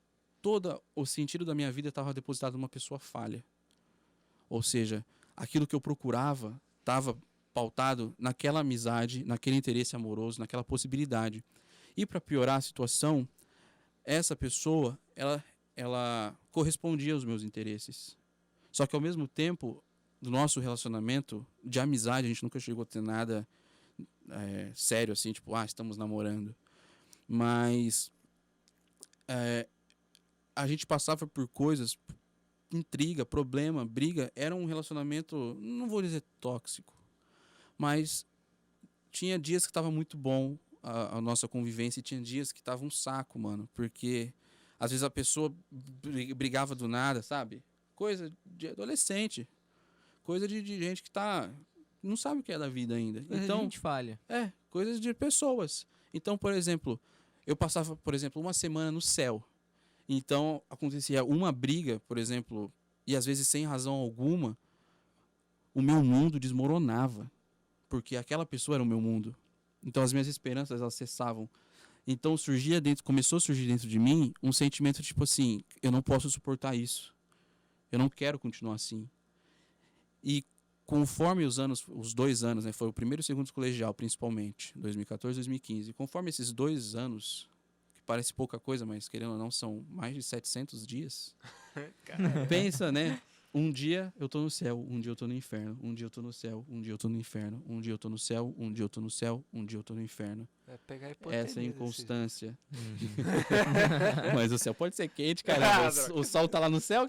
todo o sentido da minha vida estava depositado numa pessoa falha. Ou seja, aquilo que eu procurava estava pautado naquela amizade, naquele interesse amoroso, naquela possibilidade. E para piorar a situação, essa pessoa, ela correspondia aos meus interesses. Só que ao mesmo tempo, do nosso relacionamento de amizade, a gente nunca chegou a ter nada sério assim, tipo, estamos namorando. Mas a gente passava por coisas, intriga, problema, briga. Era um relacionamento, não vou dizer tóxico, mas tinha dias que estava muito bom a nossa convivência e tinha dias que estava um saco, mano. Porque às vezes a pessoa brigava do nada, sabe? Coisa de adolescente. Coisa de gente que não sabe o que é da vida ainda. Então, a gente falha. Coisas de pessoas. Então, por exemplo, eu passava, uma semana no céu. Então, acontecia uma briga, por exemplo, e às vezes sem razão alguma, o meu mundo desmoronava. Porque aquela pessoa era o meu mundo. Então, as minhas esperanças, elas cessavam. Então, começou a surgir dentro de mim um sentimento tipo assim, eu não posso suportar isso. Eu não quero continuar assim. E conforme os 2 anos, né, foi o primeiro e o segundo colegial, principalmente, 2014 e 2015, conforme esses 2 anos, que parece pouca coisa, mas querendo ou não, são mais de 700 dias. Pensa, né? Um dia eu tô no céu, um dia eu tô no inferno, um dia eu tô no céu, um dia eu tô no inferno, um dia eu tô no céu, um dia eu tô no céu, um dia eu tô no inferno. Essa é a inconstância. Mas o céu pode ser quente, cara. O sol tá lá no céu.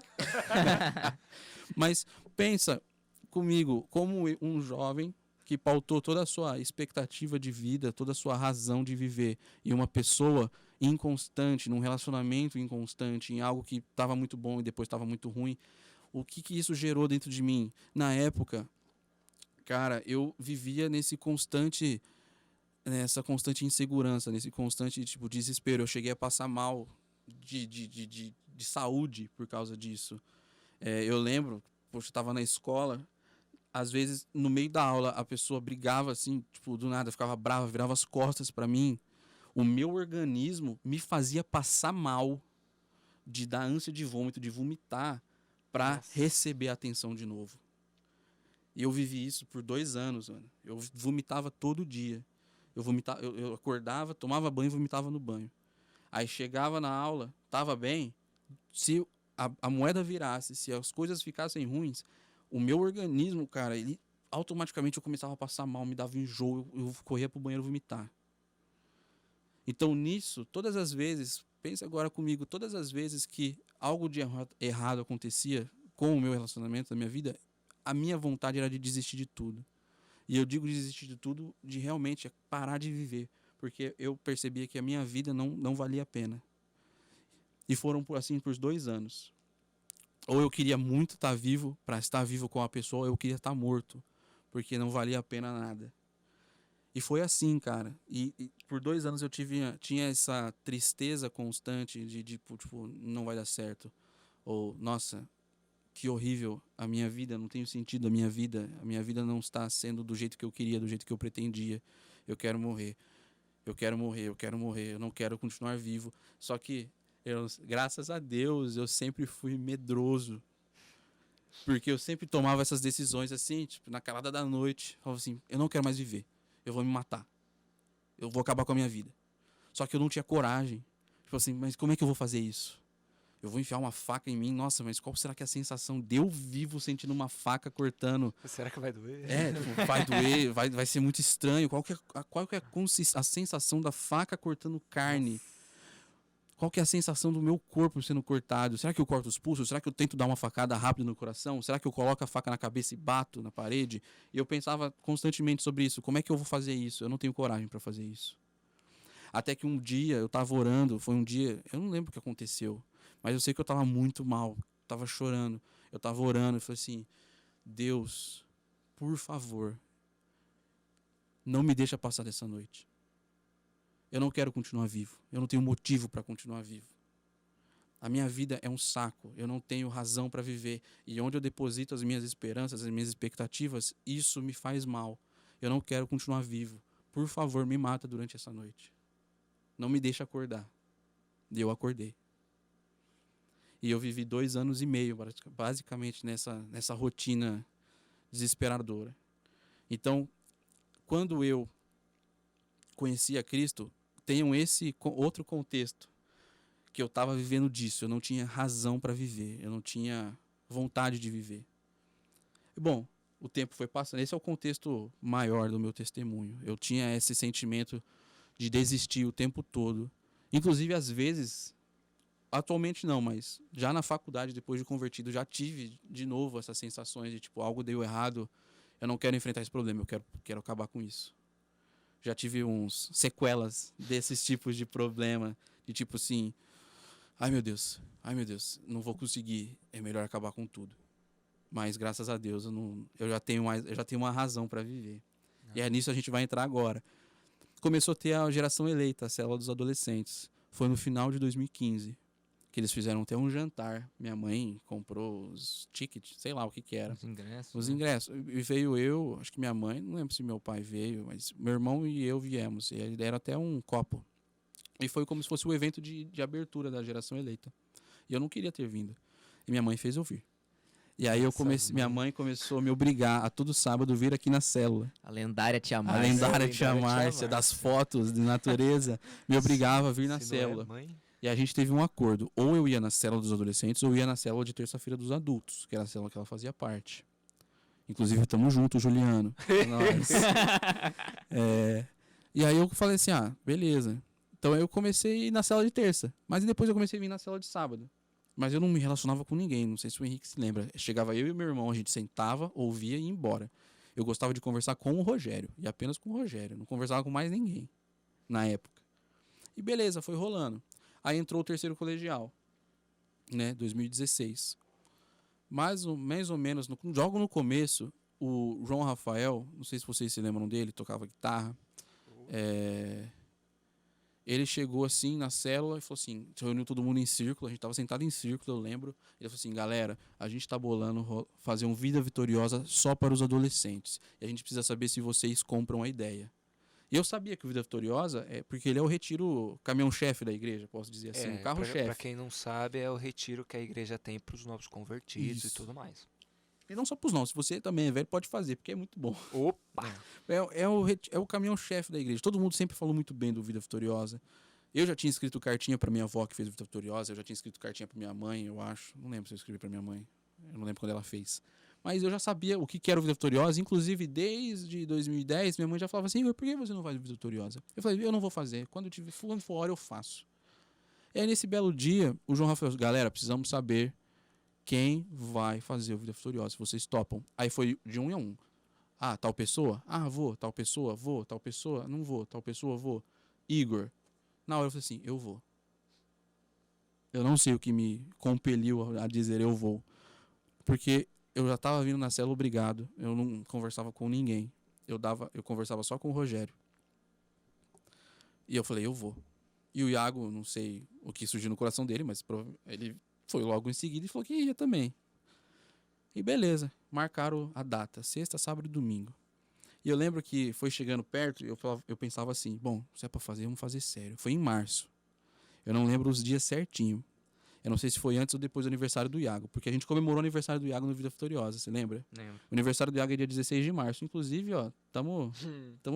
Mas pensa comigo, como um jovem que pautou toda a sua expectativa de vida, toda a sua razão de viver, e uma pessoa inconstante, num relacionamento inconstante, em algo que estava muito bom e depois estava muito ruim. O que isso gerou dentro de mim? Na época, cara, eu vivia nessa constante insegurança, nesse constante tipo desespero. Eu cheguei a passar mal de saúde por causa disso. Eu lembro, poxa, eu estava na escola, às vezes no meio da aula a pessoa brigava assim, tipo, do nada, ficava brava, virava as costas para mim. O meu organismo me fazia passar mal, de dar ânsia de vômito, de vomitar, para receber atenção de novo. E eu vivi isso por 2 anos, mano. Eu vomitava todo dia. Eu acordava, tomava banho e vomitava no banho. Aí chegava na aula, tava bem. Se a moeda virasse, se as coisas ficassem ruins, o meu organismo, cara, ele automaticamente eu começava a passar mal, me dava enjoo, eu corria pro banheiro vomitar. Então, nisso, todas as vezes, pensa agora comigo, todas as vezes que algo de errado acontecia com o meu relacionamento, na minha vida, a minha vontade era de desistir de tudo. E eu digo desistir de tudo, de realmente parar de viver, porque eu percebia que a minha vida não valia a pena. E foram assim por 2 anos. Ou eu queria muito estar vivo, para estar vivo com a pessoa, ou eu queria estar morto, porque não valia a pena nada. E foi assim, cara. E por 2 anos eu tinha essa tristeza constante de tipo, não vai dar certo. Ou, nossa, que horrível a minha vida, não tenho sentido a minha vida não está sendo do jeito que eu queria, do jeito que eu pretendia. Eu quero morrer, eu quero morrer, eu quero morrer, eu não quero continuar vivo. Só que, graças a Deus, eu sempre fui medroso. Porque eu sempre tomava essas decisões assim, tipo, na calada da noite. Falava assim, eu não quero mais viver. Eu vou me matar. Eu vou acabar com a minha vida. Só que eu não tinha coragem. Tipo assim, mas como é que eu vou fazer isso? Eu vou enfiar uma faca em mim? Nossa, mas qual será que é a sensação de eu vivo sentindo uma faca cortando? Será que vai doer? Tipo, vai doer, vai ser muito estranho. Qual que é a sensação da faca cortando carne? Nossa. Qual que é a sensação do meu corpo sendo cortado? Será que eu corto os pulsos? Será que eu tento dar uma facada rápida no coração? Será que eu coloco a faca na cabeça e bato na parede? E eu pensava constantemente sobre isso. Como é que eu vou fazer isso? Eu não tenho coragem para fazer isso. Até que um dia eu estava orando, foi um dia, eu não lembro o que aconteceu, mas eu sei que eu estava muito mal, estava chorando. Eu estava orando e falei assim, Deus, por favor, não me deixa passar dessa noite. Eu não quero continuar vivo. Eu não tenho motivo para continuar vivo. A minha vida é um saco. Eu não tenho razão para viver. E onde eu deposito as minhas esperanças, as minhas expectativas, isso me faz mal. Eu não quero continuar vivo. Por favor, me mata durante essa noite. Não me deixa acordar. E eu acordei. E eu vivi 2 anos e meio, basicamente, nessa rotina desesperadora. Então, quando eu conheci a Cristo, tenham esse outro contexto, que eu estava vivendo disso, eu não tinha razão para viver, eu não tinha vontade de viver. E, bom, o tempo foi passando, esse é o contexto maior do meu testemunho. Eu tinha esse sentimento de desistir o tempo todo, inclusive às vezes, atualmente não, mas já na faculdade, depois de convertido, já tive de novo essas sensações de tipo, algo deu errado, eu não quero enfrentar esse problema, eu quero acabar com isso. Já tive uns sequelas desses tipos de problema, de tipo assim, ai meu Deus, não vou conseguir, é melhor acabar com tudo. Mas graças a Deus eu já tenho uma razão para viver. E é nisso a gente vai entrar agora. Começou a ter a geração eleita, a célula dos adolescentes. Foi no final de 2015 que eles fizeram até um jantar. Minha mãe comprou os tickets, sei lá o que era. Os ingressos. E veio eu, acho que minha mãe, não lembro se meu pai veio, mas meu irmão e eu viemos. E eles deram até um copo. E foi como se fosse o evento de abertura da geração eleita. E eu não queria ter vindo. E minha mãe fez eu vir. E aí minha mãe começou a me obrigar a todo sábado vir aqui na célula. A lendária tia Márcia. A lendária tia Márcia, das fotos de natureza, me obrigava a vir na célula. E a gente teve um acordo. Ou eu ia na célula dos adolescentes, ou eu ia na célula de terça-feira dos adultos, que era a célula que ela fazia parte. Inclusive, tamo junto, Juliano. É nóis. E aí eu falei assim, beleza. Então eu comecei a ir na célula de terça. Mas depois eu comecei a vir na célula de sábado. Mas eu não me relacionava com ninguém. Não sei se o Henrique se lembra. Chegava eu e meu irmão, a gente sentava, ouvia e ia embora. Eu gostava de conversar com o Rogério. E apenas com o Rogério. Não conversava com mais ninguém. Na época. E beleza, foi rolando. Aí entrou o terceiro colegial. Né? 2016. Mais ou menos, logo no começo, o João Rafael, não sei se vocês se lembram dele, tocava guitarra. Ele chegou assim na célula e falou assim, reuniu todo mundo em círculo, a gente estava sentado em círculo, eu lembro. Ele falou assim, galera, a gente está bolando fazer um Vida Vitoriosa só para os adolescentes. E a gente precisa saber se vocês compram a ideia. E eu sabia que o Vida Vitoriosa é porque ele é o retiro caminhão-chefe da igreja, posso dizer assim, o carro-chefe. Para quem não sabe, é o retiro que a igreja tem para os novos convertidos e tudo mais. E não só para os novos, se você também é velho, pode fazer, porque é muito bom. Opa! É o caminhão-chefe da igreja. Todo mundo sempre falou muito bem do Vida Vitoriosa. Eu já tinha escrito cartinha pra minha avó que fez Vida Vitoriosa, eu já tinha escrito cartinha pra minha mãe, eu acho. Não lembro se eu escrevi pra minha mãe. Eu não lembro quando ela fez. Mas eu já sabia o que era o Vida Vitoriosa. Inclusive, desde 2010, minha mãe já falava assim: Igor, por que você não faz Vida Vitoriosa? Eu falei: eu não vou fazer. Quando for hora, eu faço. E aí, nesse belo dia, o João Rafael falou: galera, precisamos saber quem vai fazer o Vida Vitoriosa. Vocês topam. Aí foi de um em um. Ah, tal pessoa? Ah, vou. Tal pessoa? Vou. Tal pessoa? Não vou. Tal pessoa? Vou. Igor. Na hora eu falei assim: eu vou. Eu não sei o que me compeliu a dizer eu vou. Porque eu já tava vindo na célula obrigado. Eu não conversava com ninguém. Eu conversava só com o Rogério. E eu falei: eu vou. E o Iago, não sei o que surgiu no coração dele, mas ele foi logo em seguida e falou que ia também. E beleza, marcaram a data, sexta, sábado e domingo. E eu lembro que foi chegando perto, eu pensava assim: bom, se é pra fazer, vamos fazer sério. Foi em março. Eu não lembro os dias certinho. Eu não sei se foi antes ou depois do aniversário do Iago, porque a gente comemorou o aniversário do Iago no Vida Vitoriosa, você lembra? Lembro. O aniversário do Iago é dia 16 de março. Inclusive, ó, tamo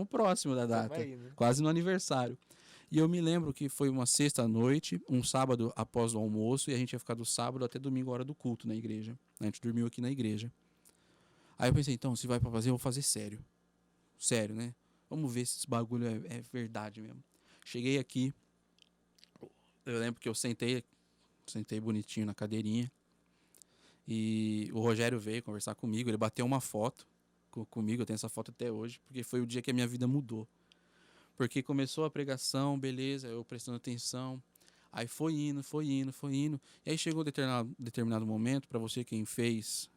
próximo da data. Tamo aí, né? Quase no aniversário. E eu me lembro que foi uma sexta à noite, um sábado após o almoço, e a gente ia ficar do sábado até domingo, a hora do culto na igreja. A gente dormiu aqui na igreja. Aí eu pensei: então, se vai pra fazer, eu vou fazer sério. Sério, né? Vamos ver se esse bagulho é verdade mesmo. Cheguei aqui, eu lembro que eu sentei bonitinho na cadeirinha, e o Rogério veio conversar comigo, ele bateu uma foto comigo, eu tenho essa foto até hoje, porque foi o dia que a minha vida mudou. Porque começou a pregação, beleza, eu prestando atenção, aí foi indo, e aí chegou determinado momento, para você quem fez,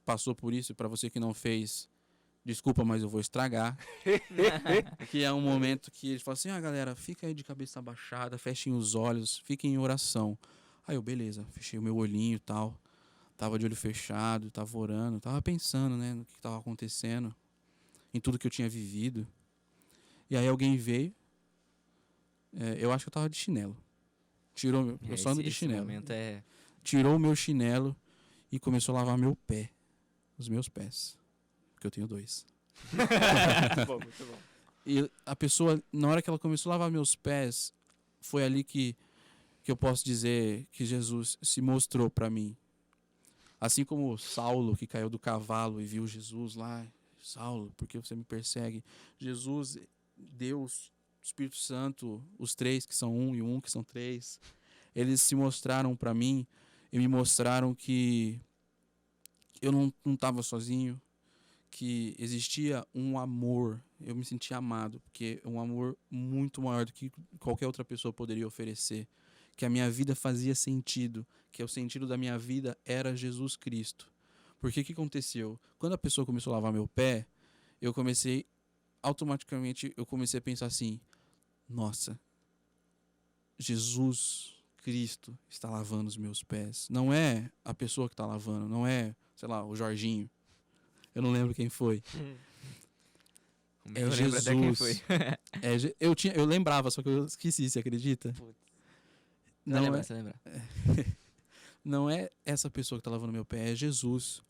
passou por isso, e para você que não fez, desculpa, mas eu vou estragar. Que é um momento que eles falam assim: ah, galera, fica aí de cabeça abaixada, fechem os olhos, fiquem em oração. Aí eu, beleza, fechei o meu olhinho e tal, tava de olho fechado, tava orando, tava pensando, né, no que tava acontecendo, em tudo que eu tinha vivido. E aí alguém veio, eu acho que eu tava de chinelo. Eu só ando de chinelo. Momento Tirou o meu chinelo e começou a lavar meu pé, os meus pés, porque eu tenho 2. Muito bom, muito bom. E a pessoa, na hora que ela começou a lavar meus pés, foi ali que eu posso dizer que Jesus se mostrou para mim. Assim como Saulo, que caiu do cavalo e viu Jesus lá: Saulo, por que você me persegue? Jesus, Deus, Espírito Santo, os três que são um e um que são três, eles se mostraram para mim e me mostraram que eu não estava sozinho, que existia um amor, eu me sentia amado, porque é um amor muito maior do que qualquer outra pessoa poderia oferecer, que a minha vida fazia sentido, que o sentido da minha vida era Jesus Cristo. Porque o que aconteceu? Quando a pessoa começou a lavar meu pé, automaticamente eu comecei a pensar assim: nossa, Jesus Cristo está lavando os meus pés. Não é a pessoa que está lavando, não é, sei lá, o Jorginho. Eu não lembro quem foi. Eu lembro até quem foi. Eu lembrava, só que eu esqueci, você acredita? Você lembra? Não é essa pessoa que está lavando meu pé, é Jesus.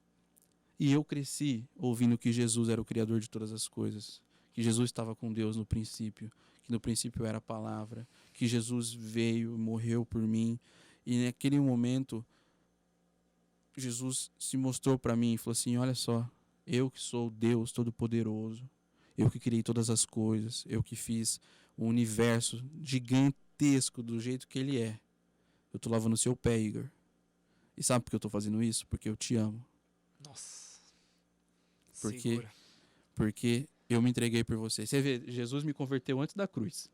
E eu cresci ouvindo que Jesus era o Criador de todas as coisas, que Jesus estava com Deus no princípio, que no princípio era a palavra, que Jesus veio, morreu por mim. E naquele momento, Jesus se mostrou para mim e falou assim: olha só, eu que sou Deus Todo-Poderoso, eu que criei todas as coisas, eu que fiz o universo gigantesco do jeito que ele é. Eu tô lavando o seu pé, Igor. E sabe por que eu tô fazendo isso? Porque eu te amo. Nossa. Porque eu me entreguei por você. Você vê, Jesus me converteu antes da cruz.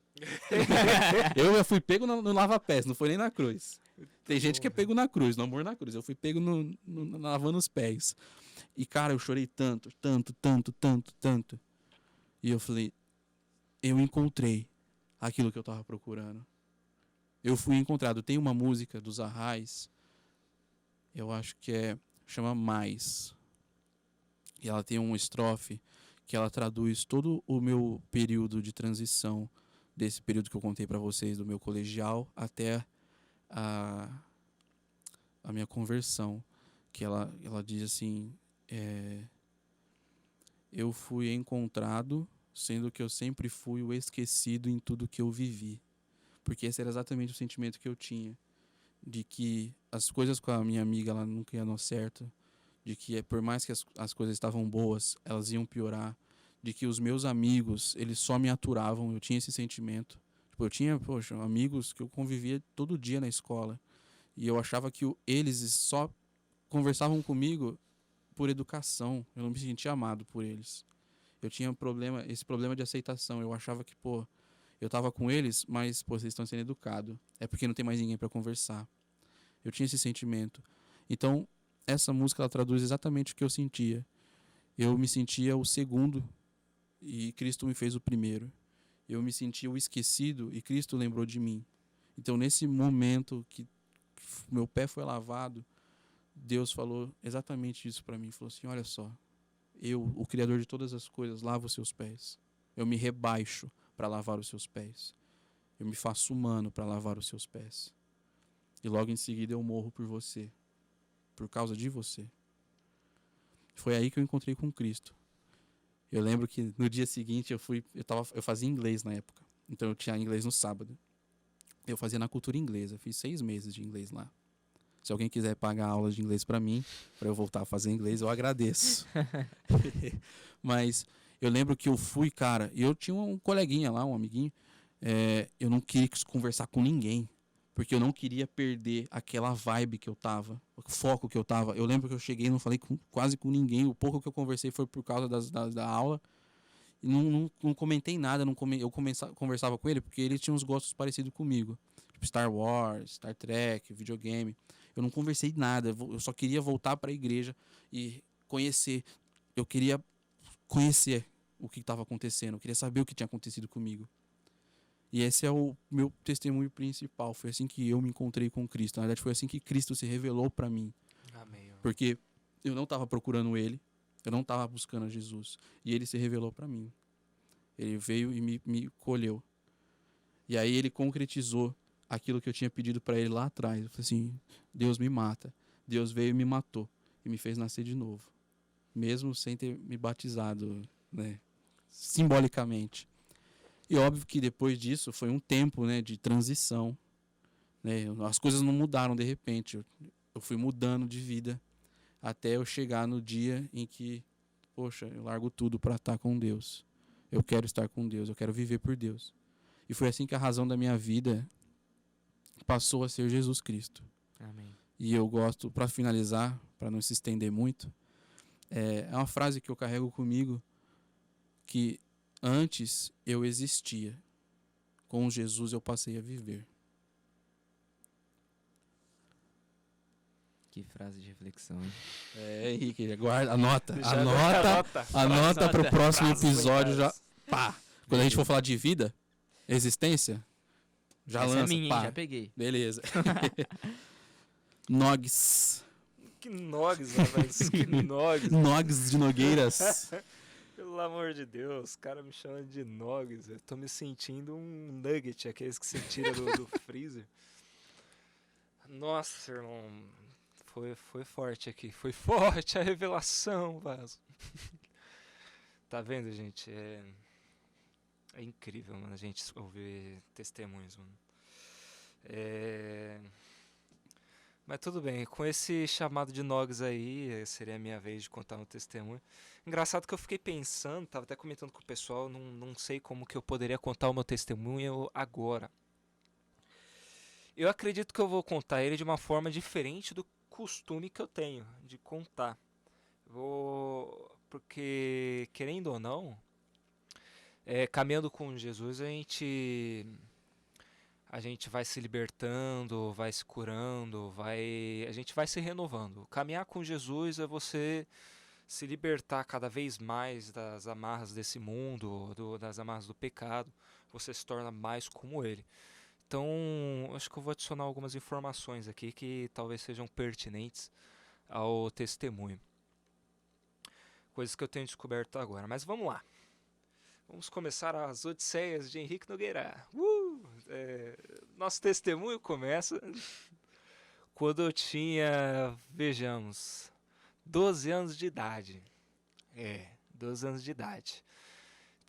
Eu já fui pego no lava-pés, não foi nem na cruz. Tem gente que é pego na cruz, no amor na cruz. Eu fui pego no lavando os pés. E, cara, eu chorei tanto. E eu falei: eu encontrei aquilo que eu tava procurando. Eu fui encontrado. Tem uma música dos Arrais, eu acho que chama Mais. E ela tem uma estrofe que ela traduz todo o meu período de transição, desse período que eu contei para vocês, do meu colegial até a minha conversão. Que ela diz assim: eu fui encontrado, sendo que eu sempre fui o esquecido em tudo que eu vivi. Porque esse era exatamente o sentimento que eu tinha. De que as coisas com a minha amiga ela nunca iam dar certo. De que por mais que as coisas estavam boas, elas iam piorar. De que os meus amigos, eles só me aturavam. Eu tinha esse sentimento. Tipo, eu tinha, poxa, amigos que eu convivia todo dia na escola. E eu achava que eles só conversavam comigo por educação. Eu não me sentia amado por eles. Eu tinha esse problema de aceitação. Eu achava que, eu tava com eles, mas, vocês estão sendo educados. É porque não tem mais ninguém para conversar. Eu tinha esse sentimento. Então, essa música, ela traduz exatamente o que eu sentia. Eu me sentia o segundo e Cristo me fez o primeiro. Eu me sentia o esquecido e Cristo lembrou de mim. Então, nesse momento que meu pé foi lavado, Deus falou exatamente isso para mim. Falou assim, olha só, eu, o Criador de todas as coisas, lavo os seus pés. Eu me rebaixo para lavar os seus pés. Eu me faço humano para lavar os seus pés. E logo em seguida eu morro por você. Por causa de você. Foi aí que eu encontrei com Cristo. Eu lembro que no dia seguinte eu fazia inglês na época. Então eu tinha inglês no sábado. Eu fazia na cultura inglesa. Fiz 6 meses de inglês lá. Se alguém quiser pagar aulas de inglês para mim, para eu voltar a fazer inglês, eu agradeço. Mas eu lembro que eu fui, cara, e eu tinha um coleguinha lá, um amiguinho. Eu não queria conversar com ninguém. Porque eu não queria perder aquela vibe que eu tava, o foco que eu tava. Eu lembro que eu cheguei e não falei quase com ninguém. O pouco que eu conversei foi por causa da aula. E não comentei nada. Eu conversava com ele porque ele tinha uns gostos parecidos comigo. Tipo Star Wars, Star Trek, videogame. Eu não conversei nada. Eu só queria voltar para a igreja e conhecer. Eu queria conhecer o que estava acontecendo. Eu queria saber o que tinha acontecido comigo. E esse é o meu testemunho principal. Foi assim que eu me encontrei com Cristo. Na verdade, foi assim que Cristo se revelou para mim. Amém. Porque eu não estava procurando Ele. Eu não estava buscando Jesus. E Ele se revelou para mim. Ele veio e me colheu. E aí Ele concretizou aquilo que eu tinha pedido para Ele lá atrás. Eu falei assim, Deus me mata. Deus veio e me matou. E me fez nascer de novo. Mesmo sem ter me batizado, né? Simbolicamente. E óbvio que depois disso foi um tempo, né, de transição. Né? As coisas não mudaram de repente. Eu fui mudando de vida até eu chegar no dia em que, poxa, eu largo tudo para estar com Deus. Eu quero estar com Deus, eu quero viver por Deus. E foi assim que a razão da minha vida passou a ser Jesus Cristo. Amém. E eu gosto, para finalizar, para não se estender muito, é uma frase que eu carrego comigo, que antes eu existia, com Jesus eu passei a viver. Que frase de reflexão, hein? Henrique, aguarda, anota Anota para o próximo frases episódio já. lendárias. Pá! Quando a gente for falar de vida, existência, já Essa lança. é minha, hein? Pá. Já peguei. Beleza. Nogs. Que nogs, rapaz. Que nogs. Nogs de Nogueiras. Pelo amor de Deus, o cara me chama de nogs. Eu tô me sentindo um nugget, aqueles que você tira do freezer. Nossa, irmão. Foi forte aqui. Foi forte a revelação, Vaso. Tá vendo, gente? É incrível, mano, a gente ouvir testemunhos, mano. Mas tudo bem, com esse chamado de Nogs aí, seria a minha vez de contar um testemunho. Engraçado que eu fiquei pensando, tava até comentando com o pessoal, não sei como que eu poderia contar o meu testemunho agora. Eu acredito que eu vou contar ele de uma forma diferente do costume que eu tenho de contar. Porque, querendo ou não, caminhando com Jesus, a gente vai se libertando, vai se curando, a gente vai se renovando. Caminhar com Jesus é você se libertar cada vez mais das amarras desse mundo, das amarras do pecado. Você se torna mais como Ele. Então, acho que eu vou adicionar algumas informações aqui que talvez sejam pertinentes ao testemunho. Coisas que eu tenho descoberto agora. Mas vamos lá. Vamos começar as Odisseias de Henrique Nogueira. Nosso testemunho começa quando eu tinha, vejamos, 12 anos de idade. 12 anos de idade.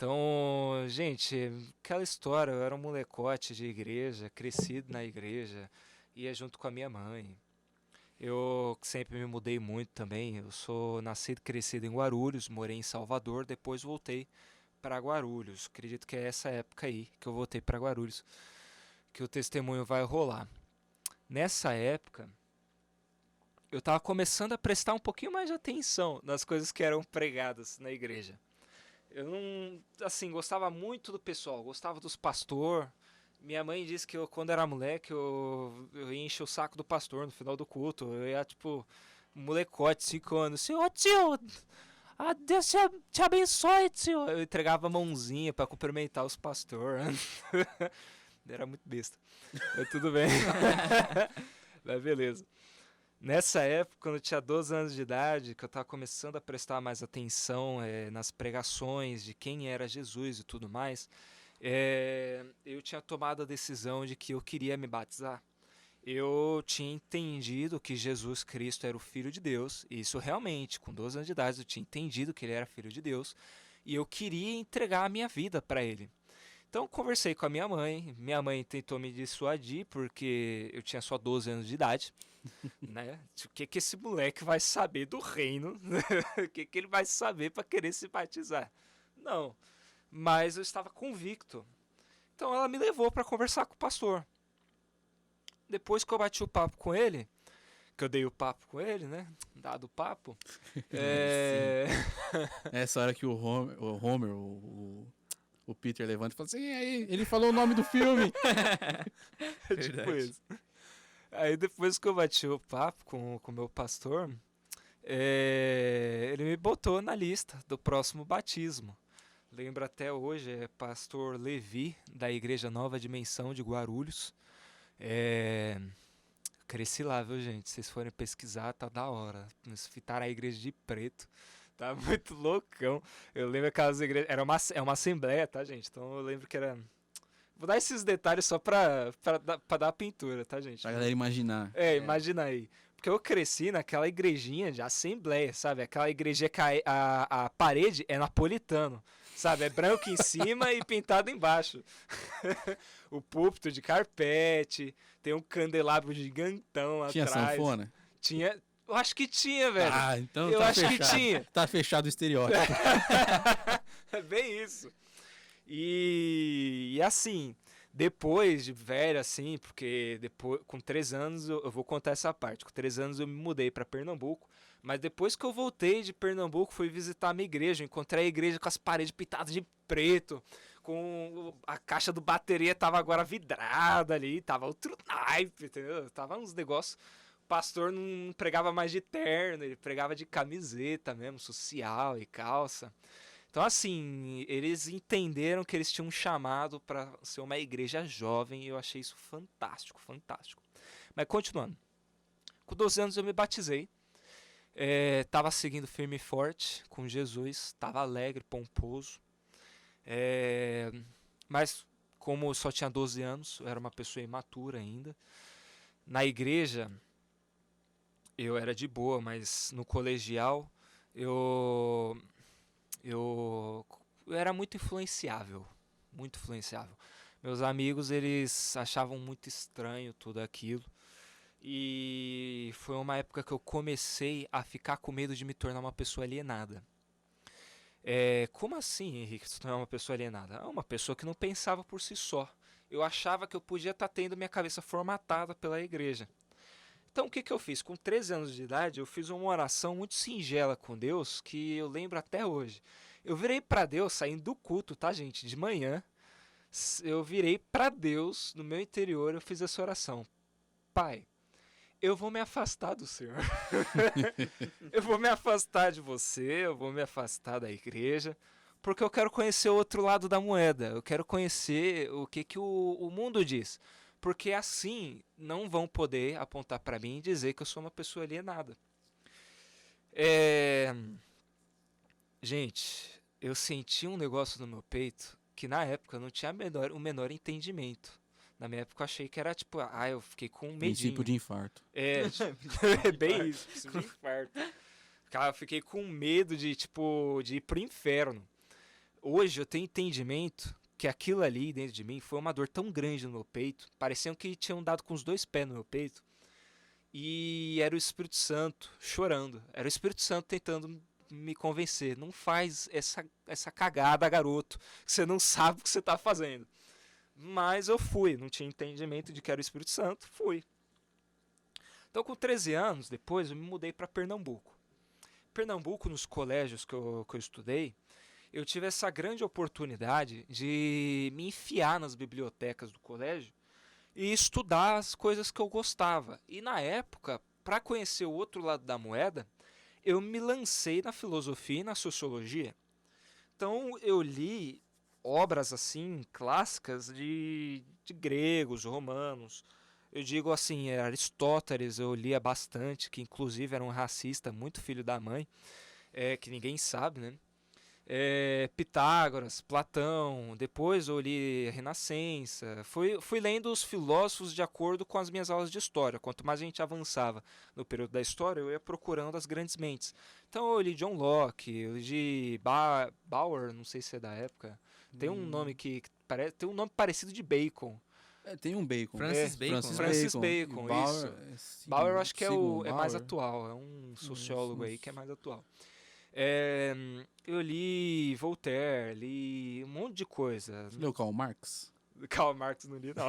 Então, gente, aquela história, eu era um molecote de igreja, crescido na igreja, ia junto com a minha mãe. Eu sempre me mudei muito também. Eu sou nascido e crescido em Guarulhos, morei em Salvador, depois voltei para Guarulhos. Acredito que é essa época aí que eu voltei para Guarulhos que o testemunho vai rolar. Nessa época, eu estava começando a prestar um pouquinho mais de atenção nas coisas que eram pregadas na igreja. Eu não, assim, gostava muito do pessoal, gostava dos pastores. Minha mãe disse que quando era moleque, eu ia encher o saco do pastor no final do culto. Eu ia, tipo, molecote, 5 anos. Assim, ô tio, Deus te abençoe, tio. Eu entregava a mãozinha pra cumprimentar os pastores. Era muito besta. Mas tudo bem. Mas beleza. Nessa época, quando eu tinha 12 anos de idade, que eu estava começando a prestar mais atenção nas pregações de quem era Jesus e tudo mais, eu tinha tomado a decisão de que eu queria me batizar. Eu tinha entendido que Jesus Cristo era o Filho de Deus, e isso realmente, com 12 anos de idade, eu tinha entendido que ele era Filho de Deus, e eu queria entregar a minha vida para ele. Então, conversei com a minha mãe tentou me dissuadir, porque eu tinha só 12 anos de idade, né? O que esse moleque vai saber do reino? O que ele vai saber para querer se batizar? Não, mas eu estava convicto. Então ela me levou para conversar com o pastor. Depois que eu bati o papo com ele, que eu dei o papo com ele, né? Dado o papo. Essa hora que o Homer, o Peter levanta e fala assim, aí, ele falou o nome do filme. Tipo isso. Aí depois que eu bati o papo com o meu pastor, ele me botou na lista do próximo batismo. Lembro até hoje, é pastor Levi, da Igreja Nova Dimensão de Guarulhos. Cresci lá, viu, gente? Se vocês forem pesquisar, tá da hora. Nos fitaram a igreja de preto. Tá muito loucão. Eu lembro aquelas igrejas... É uma assembleia, tá, gente? Então eu lembro que era... Vou dar esses detalhes só pra dar a pintura, tá, gente? Pra galera imaginar. Imagina aí. Porque eu cresci naquela igrejinha de assembleia, sabe? Aquela igreja que a parede é napolitano, sabe? É branco em cima e pintado embaixo. O púlpito de carpete, tem um candelabro gigantão atrás. Tinha sanfona? Tinha... Eu acho que tinha, velho. Ah, então eu tá acho fechado. que tinha. Tá fechado o estereótipo. É bem isso. E assim, depois de velho, assim, porque depois, com 3 anos, eu vou contar essa parte. Com 3 anos eu me mudei para Pernambuco. Mas depois que eu voltei de Pernambuco, fui visitar a minha igreja. Encontrei a igreja com as paredes pintadas de preto. Com a caixa do bateria tava agora vidrada ali. Tava outro naipe, entendeu? Tava uns negócios... O pastor não pregava mais de terno, ele pregava de camiseta mesmo, social e calça. Então, assim, eles entenderam que eles tinham um chamado para ser uma igreja jovem e eu achei isso fantástico, fantástico. Mas continuando. Com 12 anos eu me batizei. Estava seguindo firme e forte com Jesus, estava alegre, pomposo. Mas, como eu só tinha 12 anos, eu era uma pessoa imatura ainda. Na igreja... eu era de boa, mas no colegial eu era muito influenciável, muito influenciável. Meus amigos, eles achavam muito estranho tudo aquilo. E foi uma época que eu comecei a ficar com medo de me tornar uma pessoa alienada. Como assim, Henrique, se tornar uma pessoa alienada? Uma pessoa que não pensava por si só. Eu achava que eu podia estar tendo minha cabeça formatada pela igreja. Então, o que eu fiz? Com 13 anos de idade, eu fiz uma oração muito singela com Deus, que eu lembro até hoje. Eu virei para Deus, saindo do culto, tá, gente? De manhã, eu virei para Deus, no meu interior, eu fiz essa oração. Pai, eu vou me afastar do Senhor. Eu vou me afastar de você, eu vou me afastar da igreja, porque eu quero conhecer o outro lado da moeda. Eu quero conhecer o que o mundo diz. Porque assim não vão poder apontar para mim e dizer que eu sou uma pessoa alienada. Gente, eu senti um negócio no meu peito que na época eu não tinha o menor entendimento. Na minha época eu achei que era tipo, eu fiquei com medinho. Princípio de infarto. É bem isso, princípio de infarto. Cara, eu fiquei com medo de ir pro inferno. hoje eu tenho entendimento que aquilo ali dentro de mim foi uma dor tão grande no meu peito, parecia que tinham dado com os 2 pés no meu peito, e era o Espírito Santo chorando, era o Espírito Santo tentando me convencer, não faz essa cagada, garoto, você não sabe o que você está fazendo. Mas eu fui, não tinha entendimento de que era o Espírito Santo, fui. Então, com 13 anos, depois, eu me mudei para Pernambuco. Pernambuco, nos colégios que eu estudei, eu tive essa grande oportunidade de me enfiar nas bibliotecas do colégio e estudar as coisas que eu gostava. E, na época, para conhecer o outro lado da moeda, eu me lancei na filosofia e na sociologia. Então, eu li obras assim clássicas de gregos, romanos. Eu digo assim, Aristóteles eu lia bastante, que inclusive era um racista, muito filho da mãe, que ninguém sabe, né? Pitágoras, Platão, depois eu li Renascença, fui lendo os filósofos de acordo com as minhas aulas de história. Quanto mais a gente avançava no período da história, eu ia procurando as grandes mentes. Então eu li John Locke, eu li Bauer, não sei se é da época, tem um nome tem um nome parecido de Bacon. Tem um Bacon. Francis Bacon. Francis Bacon, Bauer, isso. Bauer eu acho que é Sigmund mais Bauer. atual, é um sociólogo aí que é mais atual. Eu li Voltaire, li um monte de coisa. Você leu Karl Marx? Karl Marx não li, não.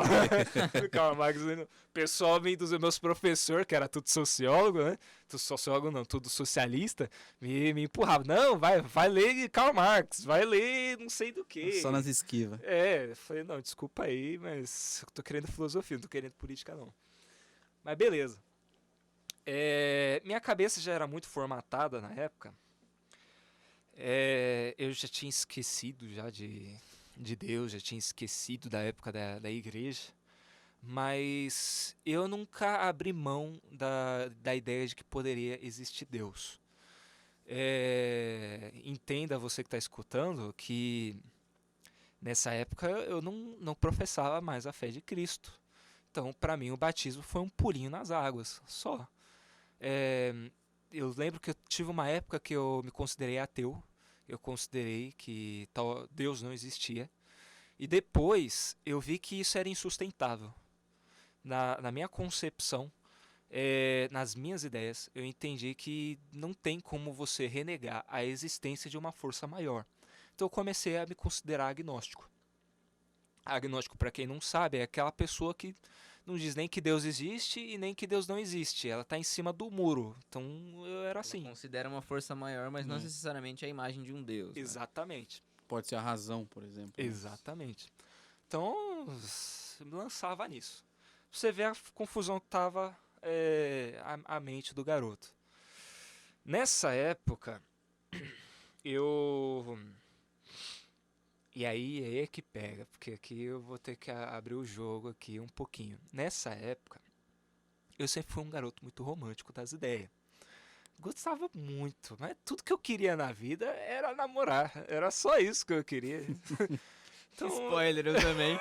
Karl Marx não li, não. O pessoal vem dos meus professores, que era tudo sociólogo, né? Tudo sociólogo não, tudo socialista, me empurrava. Não, vai ler Karl Marx, vai ler não sei do que. Só nas esquivas. Eu falei, não, desculpa aí, mas eu tô querendo filosofia, não tô querendo política, não. Mas beleza. Minha cabeça já era muito formatada na época. Eu já tinha esquecido já de Deus, já tinha esquecido da época da igreja, mas eu nunca abri mão da ideia de que poderia existir Deus. Entenda você que está escutando que nessa época eu não professava mais a fé de Cristo. Então, para mim, o batismo foi um pulinho nas águas, só. Eu lembro que eu tive uma época que eu me considerei ateu. Eu considerei que Deus não existia. E depois eu vi que isso era insustentável. Na minha concepção, nas minhas ideias, eu entendi que não tem como você renegar a existência de uma força maior. Então eu comecei a me considerar agnóstico. Agnóstico, para quem não sabe, é aquela pessoa que não diz nem que Deus existe e nem que Deus não existe. Ela está em cima do muro. Então eu era assim. Ela considera uma força maior, mas não necessariamente a imagem de um Deus. Exatamente. Né? Pode ser a razão, por exemplo. Exatamente. Então eu me lançava nisso. Você vê a confusão que estava a mente do garoto. Nessa época, E aí é que pega, porque aqui eu vou ter que abrir o jogo aqui um pouquinho. Nessa época, eu sempre fui um garoto muito romântico das ideias. Gostava muito, mas tudo que eu queria na vida era namorar. Era só isso que eu queria. Então, spoiler, eu também.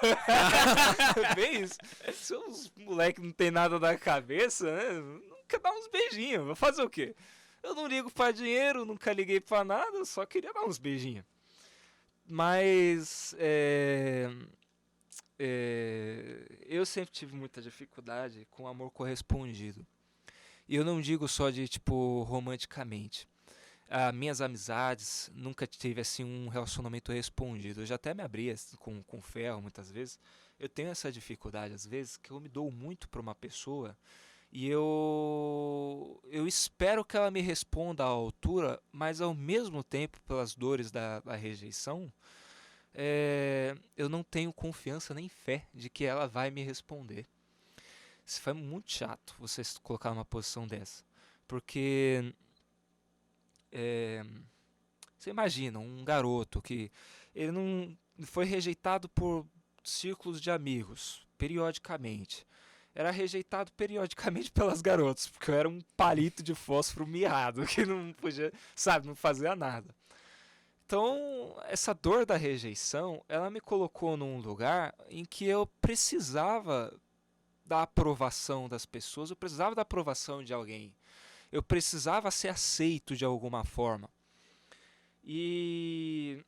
Bem isso. Se os moleques não tem nada na cabeça, né? Nunca dá uns beijinhos. Vou fazer o quê? Eu não ligo pra dinheiro, nunca liguei pra nada, só queria dar uns beijinhos. Mas eu sempre tive muita dificuldade com amor correspondido. E eu não digo só de tipo romanticamente. Minhas amizades nunca tive assim um relacionamento respondido. Eu já até me abri com ferro muitas vezes. Eu tenho essa dificuldade às vezes que eu me dou muito para uma pessoa e eu espero que ela me responda à altura, mas ao mesmo tempo, pelas dores da rejeição, eu não tenho confiança nem fé de que ela vai me responder. Isso foi muito chato, você se colocar numa posição dessa. Porque você imagina um garoto que ele não foi rejeitado por círculos de amigos, periodicamente. Era rejeitado periodicamente pelas garotas, porque eu era um palito de fósforo mirrado, que não podia, não fazia nada. Então, essa dor da rejeição, ela me colocou num lugar em que eu precisava da aprovação das pessoas, eu precisava da aprovação de alguém. Eu precisava ser aceito de alguma forma. E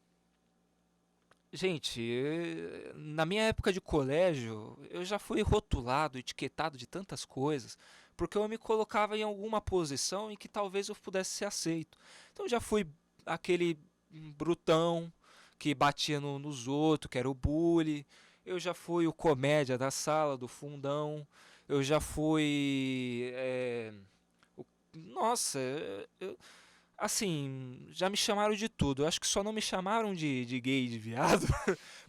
Gente, na minha época de colégio, eu já fui rotulado, etiquetado de tantas coisas, porque eu me colocava em alguma posição em que talvez eu pudesse ser aceito. Então eu já fui aquele brutão que batia nos outros, que era o bully. Eu já fui o comédia da sala, do fundão. Eu já fui. Nossa, assim, já me chamaram de tudo. Eu acho que só não me chamaram de gay, de viado,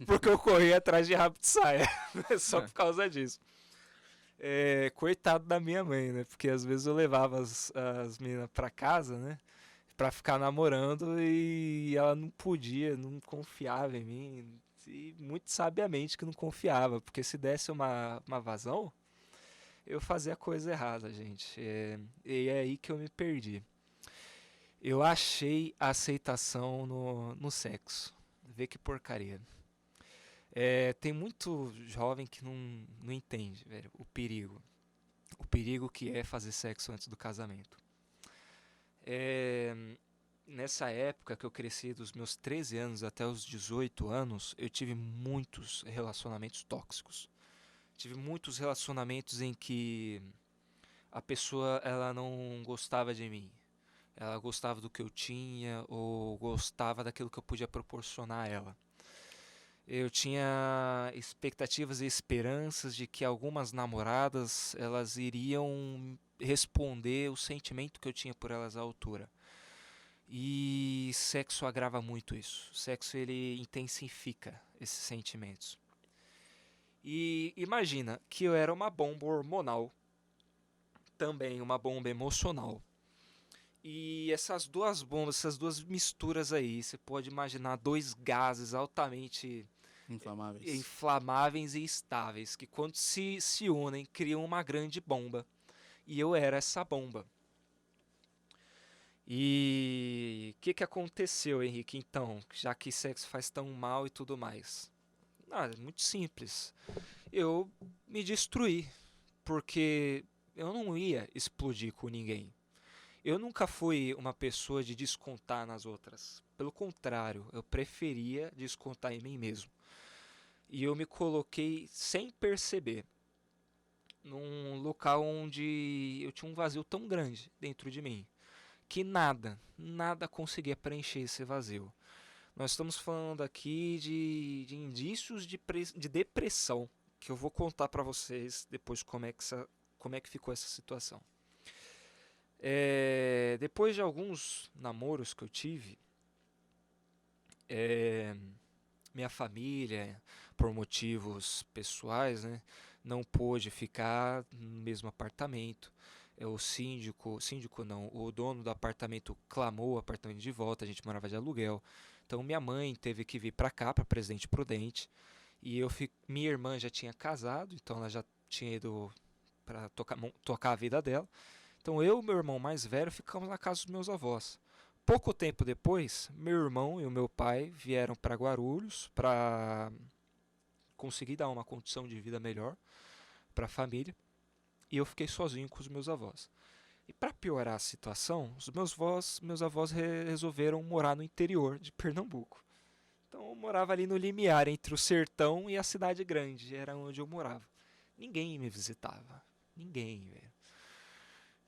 porque eu corri atrás de rabo de saia. Só por causa disso. Coitado da minha mãe, né? Porque às vezes eu levava as meninas pra casa, né? Pra ficar namorando e ela não podia, não confiava em mim. E muito sabiamente que não confiava, porque se desse uma vazão, eu fazia a coisa errada, gente. E é aí que eu me perdi. Eu achei a aceitação no sexo. Vê que porcaria. Tem muito jovem que não entende, velho, o perigo. O perigo que é fazer sexo antes do casamento. Nessa época que eu cresci, dos meus 13 anos até os 18 anos, eu tive muitos relacionamentos tóxicos. Tive muitos relacionamentos em que a pessoa ela não gostava de mim. Ela gostava do que eu tinha ou gostava daquilo que eu podia proporcionar a ela. Eu tinha expectativas e esperanças de que algumas namoradas elas iriam responder o sentimento que eu tinha por elas à altura. E sexo agrava muito isso. O sexo ele intensifica esses sentimentos. E imagina que eu era uma bomba hormonal, também uma bomba emocional. E essas duas bombas, essas duas misturas aí, você pode imaginar dois gases altamente inflamáveis e estáveis, que quando se unem, criam uma grande bomba. E eu era essa bomba. E o que aconteceu, Henrique, então, já que sexo faz tão mal e tudo mais? É muito simples. Eu me destruí, porque eu não ia explodir com ninguém. Eu nunca fui uma pessoa de descontar nas outras. Pelo contrário, eu preferia descontar em mim mesmo. E eu me coloquei sem perceber num local onde eu tinha um vazio tão grande dentro de mim que nada conseguia preencher esse vazio. Nós estamos falando aqui de indícios de depressão, que eu vou contar para vocês depois como é que ficou essa situação. Depois de alguns namoros que eu tive, minha família, por motivos pessoais, né, não pôde ficar no mesmo apartamento. O dono do apartamento clamou o apartamento de volta, a gente morava de aluguel. Então minha mãe teve que vir para cá, para Presidente Prudente, e minha irmã já tinha casado, então ela já tinha ido para tocar a vida dela. Então eu e meu irmão mais velho ficamos na casa dos meus avós. Pouco tempo depois, meu irmão e o meu pai vieram para Guarulhos para conseguir dar uma condição de vida melhor para a família. E eu fiquei sozinho com os meus avós. E para piorar a situação, os meus avós resolveram morar no interior de Pernambuco. Então eu morava ali no limiar entre o sertão e a cidade grande, era onde eu morava. Ninguém me visitava, ninguém, velho.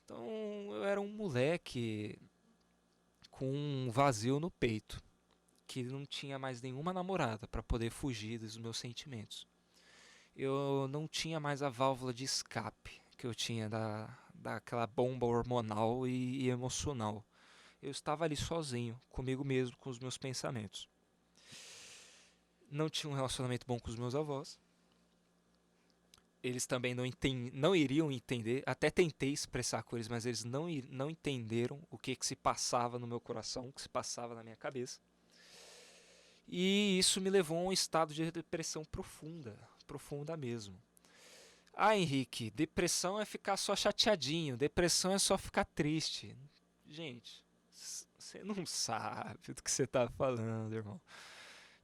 Então eu era um moleque com um vazio no peito, que não tinha mais nenhuma namorada para poder fugir dos meus sentimentos. Eu não tinha mais a válvula de escape que eu tinha daquela bomba hormonal e emocional. Eu estava ali sozinho, comigo mesmo, com os meus pensamentos. Não tinha um relacionamento bom com os meus avós. Eles também não iriam entender. Até tentei expressar com eles, mas eles não entenderam o que se passava no meu coração, o que se passava na minha cabeça. E isso me levou a um estado de depressão profunda, profunda mesmo. Ah, Henrique, depressão é ficar só chateadinho, depressão é só ficar triste. Gente, você não sabe do que você está falando, irmão.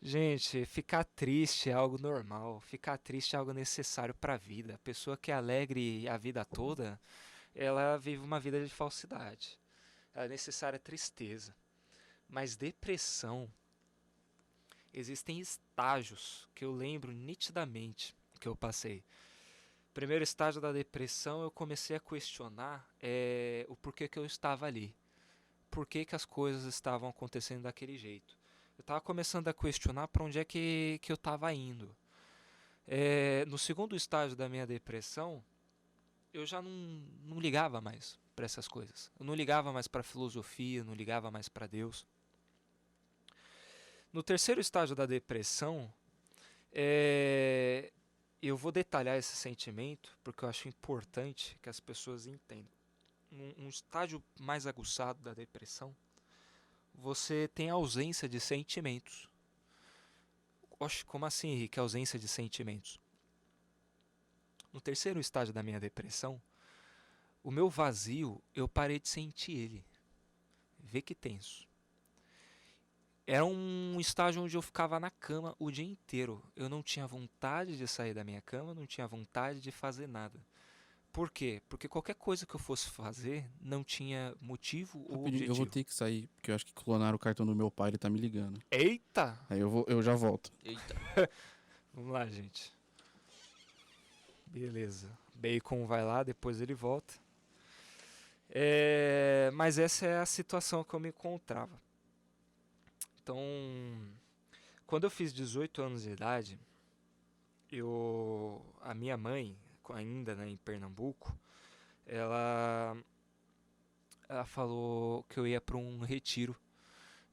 Gente, ficar triste é algo normal, ficar triste é algo necessário para a vida. A pessoa que é alegre a vida toda, ela vive uma vida de falsidade. É necessária tristeza. Mas depressão, existem estágios que eu lembro nitidamente que eu passei. Primeiro estágio da depressão, eu comecei a questionar o porquê que eu estava ali. Por que as coisas estavam acontecendo daquele jeito. Eu estava começando a questionar para onde é que eu estava indo. No segundo estágio da minha depressão, eu já não ligava mais para essas coisas. Eu não ligava mais para a filosofia, não ligava mais para Deus. No terceiro estágio da depressão, eu vou detalhar esse sentimento porque eu acho importante que as pessoas entendam. Um estágio mais aguçado da depressão, você tem ausência de sentimentos. Oxe, como assim, Henrique, ausência de sentimentos? No terceiro estágio da minha depressão, o meu vazio, eu parei de sentir ele. Vê que tenso. Era um estágio onde eu ficava na cama o dia inteiro. Eu não tinha vontade de sair da minha cama, não tinha vontade de fazer nada. Por quê? Porque qualquer coisa que eu fosse fazer não tinha motivo ou objetivo. Eu vou ter que sair, porque eu acho que clonaram o cartão do meu pai, ele tá me ligando. Eita! Aí eu já volto. Eita. Vamos lá, gente. Beleza. Bacon vai lá, depois ele volta. Mas essa é a situação que eu me encontrava. Então, quando eu fiz 18 anos de idade, a minha mãe, ainda, né, em Pernambuco, ela falou que eu ia para um retiro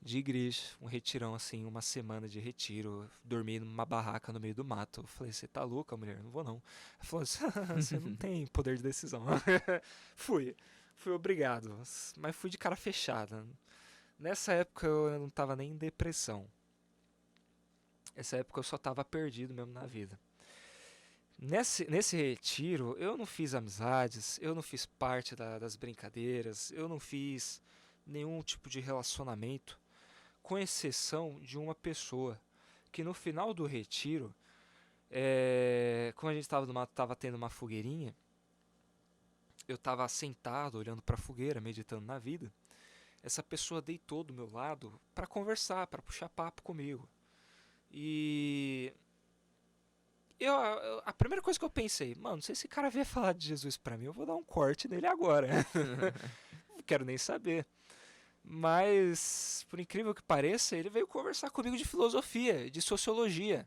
de igreja, um retirão assim, uma semana de retiro, dormir numa barraca no meio do mato. Eu falei, você tá louca, mulher? Não vou não. Ela falou, você não tem poder de decisão. Fui obrigado, mas fui de cara fechada. Nessa época eu não tava nem em depressão. Nessa época eu só tava perdido mesmo na vida. Nesse retiro, eu não fiz amizades, eu não fiz parte das brincadeiras, eu não fiz nenhum tipo de relacionamento, com exceção de uma pessoa que no final do retiro, como a gente estava no mato, estava tendo uma fogueirinha, eu estava sentado olhando para a fogueira, meditando na vida. Essa pessoa deitou do meu lado para conversar, para puxar papo comigo. E a primeira coisa que eu pensei, mano, se esse cara vier falar de Jesus pra mim, eu vou dar um corte nele agora. Não quero nem saber. Mas, por incrível que pareça, ele veio conversar comigo de filosofia, de sociologia.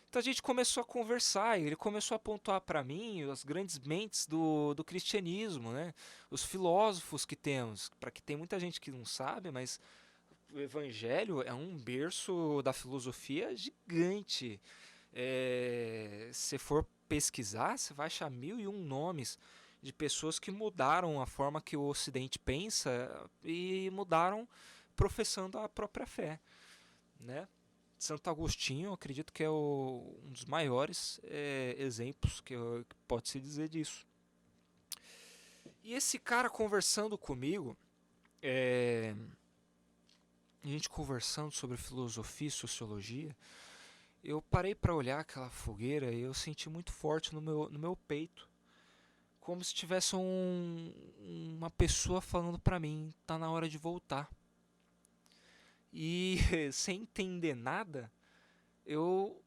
Então a gente começou a conversar e ele começou a pontuar para mim as grandes mentes do cristianismo, né? Os filósofos que temos. Para que tem muita gente que não sabe, mas o evangelho é um berço da filosofia gigante. Se for pesquisar, você vai achar 1001 nomes de pessoas que mudaram a forma que o Ocidente pensa e mudaram professando a própria fé, né? Santo Agostinho, eu acredito que é um dos maiores exemplos que pode-se dizer disso. E esse cara conversando comigo, a gente conversando sobre filosofia e sociologia, eu parei para olhar aquela fogueira e eu senti muito forte no meu peito, como se tivesse uma pessoa falando para mim, tá na hora de voltar. E sem entender nada, eu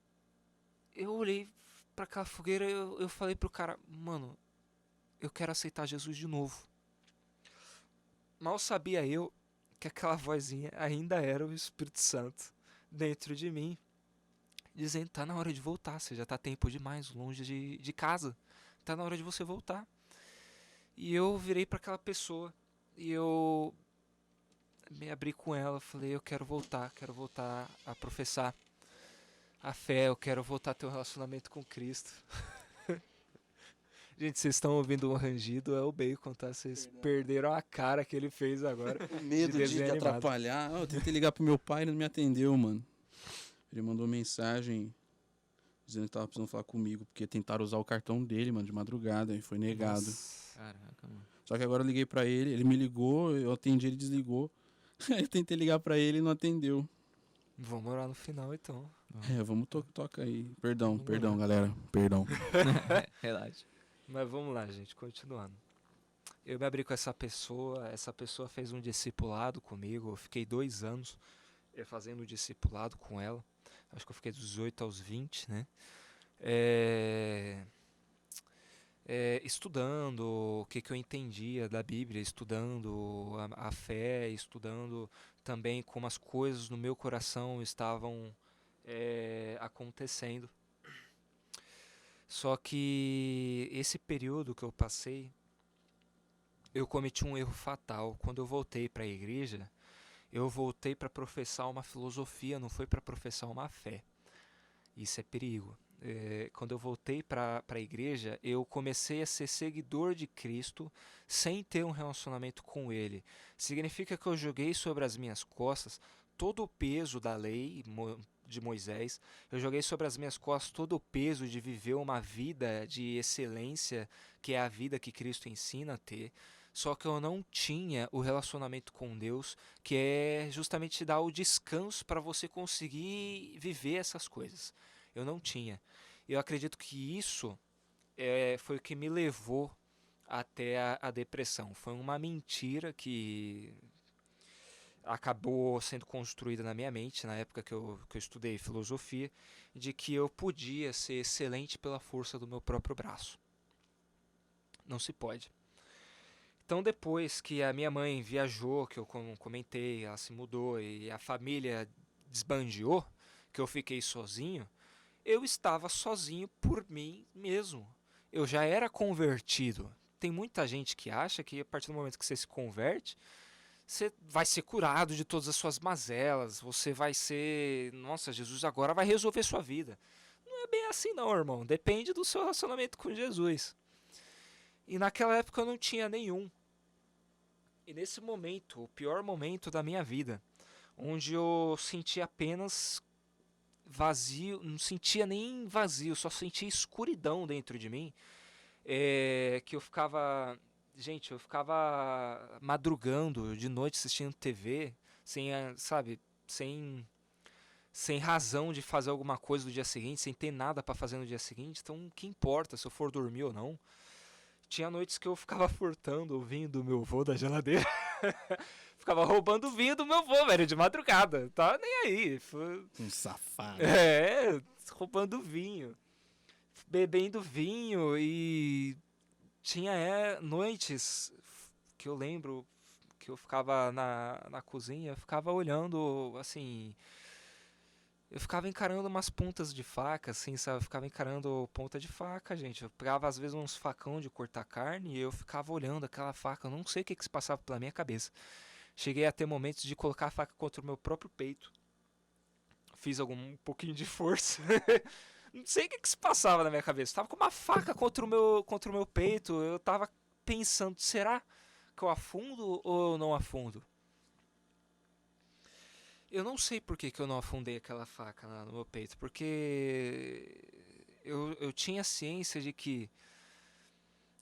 olhei para aquela fogueira e eu falei pro cara, mano, eu quero aceitar Jesus de novo. Mal sabia eu que aquela vozinha ainda era o Espírito Santo dentro de mim, dizendo, tá na hora de voltar, você já tá tempo demais longe de casa, tá na hora de você voltar. E eu virei para aquela pessoa e eu me abri com ela, falei, eu quero voltar a professar a fé, eu quero voltar a ter um relacionamento com Cristo. Gente, vocês estão ouvindo um rangido, é o Bacon, tá? Vocês perderam a cara que ele fez agora. O medo de atrapalhar. Eu tentei ligar pro meu pai e ele não me atendeu, mano. Ele mandou mensagem dizendo que tava precisando falar comigo, porque tentaram usar o cartão dele, mano, de madrugada, e foi negado. Nossa. Caraca, mano. Só que agora eu liguei pra ele me ligou, eu atendi, ele desligou. Aí eu tentei ligar pra ele e não atendeu. Vamos orar no final, então. Vamos toca aí. Perdão, galera. Perdão. Relaxa. Mas vamos lá, gente, continuando. Eu me abri com essa pessoa fez um discipulado comigo, eu fiquei 2 anos fazendo discipulado com ela. Acho que eu fiquei dos 18 aos 20, né? Estudando o que eu entendia da Bíblia, estudando a fé, estudando também como as coisas no meu coração estavam acontecendo. Só que esse período que eu passei, eu cometi um erro fatal. Quando eu voltei para a igreja, eu voltei para professar uma filosofia, não foi para professar uma fé. Isso é perigo. Quando eu voltei para a igreja, eu comecei a ser seguidor de Cristo sem ter um relacionamento com Ele. Significa que eu joguei sobre as minhas costas todo o peso da lei de Moisés, eu joguei sobre as minhas costas todo o peso de viver uma vida de excelência, que é a vida que Cristo ensina a ter. Só que eu não tinha o relacionamento com Deus, que é justamente dar o descanso para você conseguir viver essas coisas. Eu não tinha. Eu acredito que isso foi o que me levou até a depressão. Foi uma mentira que acabou sendo construída na minha mente, na época que eu estudei filosofia, de que eu podia ser excelente pela força do meu próprio braço. Não se pode. Então, depois que a minha mãe viajou, que eu comentei, ela se mudou e a família desbandeou, que eu fiquei sozinho, eu estava sozinho por mim mesmo. Eu já era convertido. Tem muita gente que acha que a partir do momento que você se converte, você vai ser curado de todas as suas mazelas, você vai ser... Nossa, Jesus agora vai resolver sua vida. Não é bem assim não, irmão. Depende do seu relacionamento com Jesus. E naquela época eu não tinha nenhum. E nesse momento, o pior momento da minha vida, onde eu senti apenas vazio, não sentia nem vazio, só sentia escuridão dentro de mim, que eu ficava... Gente, eu ficava madrugando de noite assistindo TV, sem razão de fazer alguma coisa no dia seguinte, sem ter nada para fazer no dia seguinte. Então, o que importa se eu for dormir ou não? Tinha noites que eu ficava furtando o vinho do meu avô da geladeira. Ficava roubando o vinho do meu avô, velho, de madrugada. Tava nem aí. Um safado. Roubando vinho. Bebendo vinho e... Tinha noites que eu lembro que eu ficava na cozinha, eu ficava olhando, assim... Eu ficava encarando umas pontas de faca, assim, sabe? Eu ficava encarando ponta de faca, gente. Eu pegava, às vezes, uns facão de cortar carne e eu ficava olhando aquela faca. Eu não sei o que se passava pela minha cabeça. Cheguei a ter momentos de colocar a faca contra o meu próprio peito. Fiz um pouquinho de força. Não sei o que se passava na minha cabeça. Eu tava com uma faca contra o meu peito. Eu tava pensando, será que eu afundo ou eu não afundo? Eu não sei por que eu não afundei aquela faca no meu peito. Porque eu tinha ciência de que,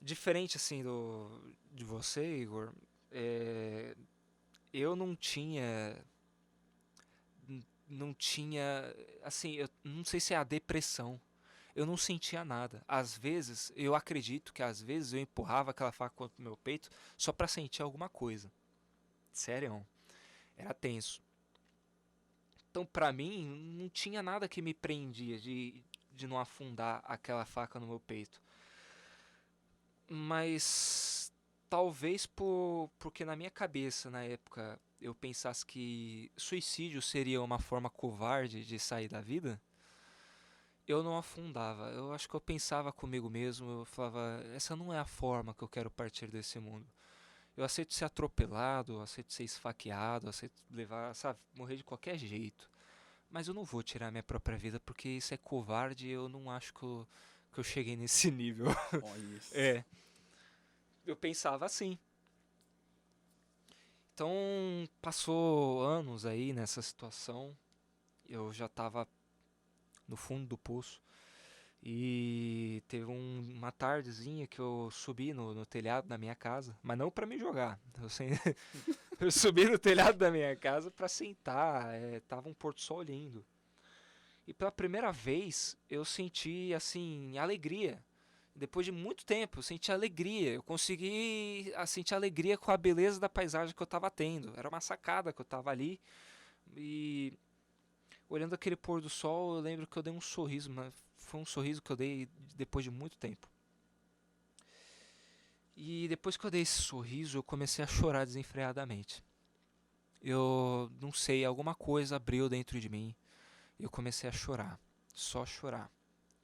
diferente assim de você, Igor, eu não tinha, assim, eu não sei se é a depressão. Eu não sentia nada. Às vezes, eu acredito que às vezes eu empurrava aquela faca contra o meu peito só pra sentir alguma coisa. Sério, era tenso. Então, pra mim, não tinha nada que me prendia de não afundar aquela faca no meu peito. Mas talvez porque na minha cabeça, na época, eu pensasse que suicídio seria uma forma covarde de sair da vida, eu não afundava. Eu acho que eu pensava comigo mesmo, eu falava, essa não é a forma que eu quero partir desse mundo. Eu aceito ser atropelado, eu aceito ser esfaqueado, eu aceito morrer de qualquer jeito. Mas eu não vou tirar minha própria vida porque isso é covarde e eu não acho que eu cheguei nesse nível. Isso. Eu pensava assim. Então, passou anos aí nessa situação. Eu já estava no fundo do poço. E teve uma tardezinha que eu subi no telhado da minha casa. Mas não para me jogar. Eu subi no telhado da minha casa para sentar. Tava um pôr do sol lindo. E pela primeira vez eu senti, assim, alegria. Depois de muito tempo, eu senti alegria. Eu consegui sentir alegria com a beleza da paisagem que eu estava tendo. Era uma sacada que eu estava ali. E olhando aquele pôr do sol, eu lembro que eu dei um sorriso, mas foi um sorriso que eu dei depois de muito tempo. E depois que eu dei esse sorriso, eu comecei a chorar desenfreadamente. Eu não sei, alguma coisa abriu dentro de mim. Eu comecei a chorar, só chorar.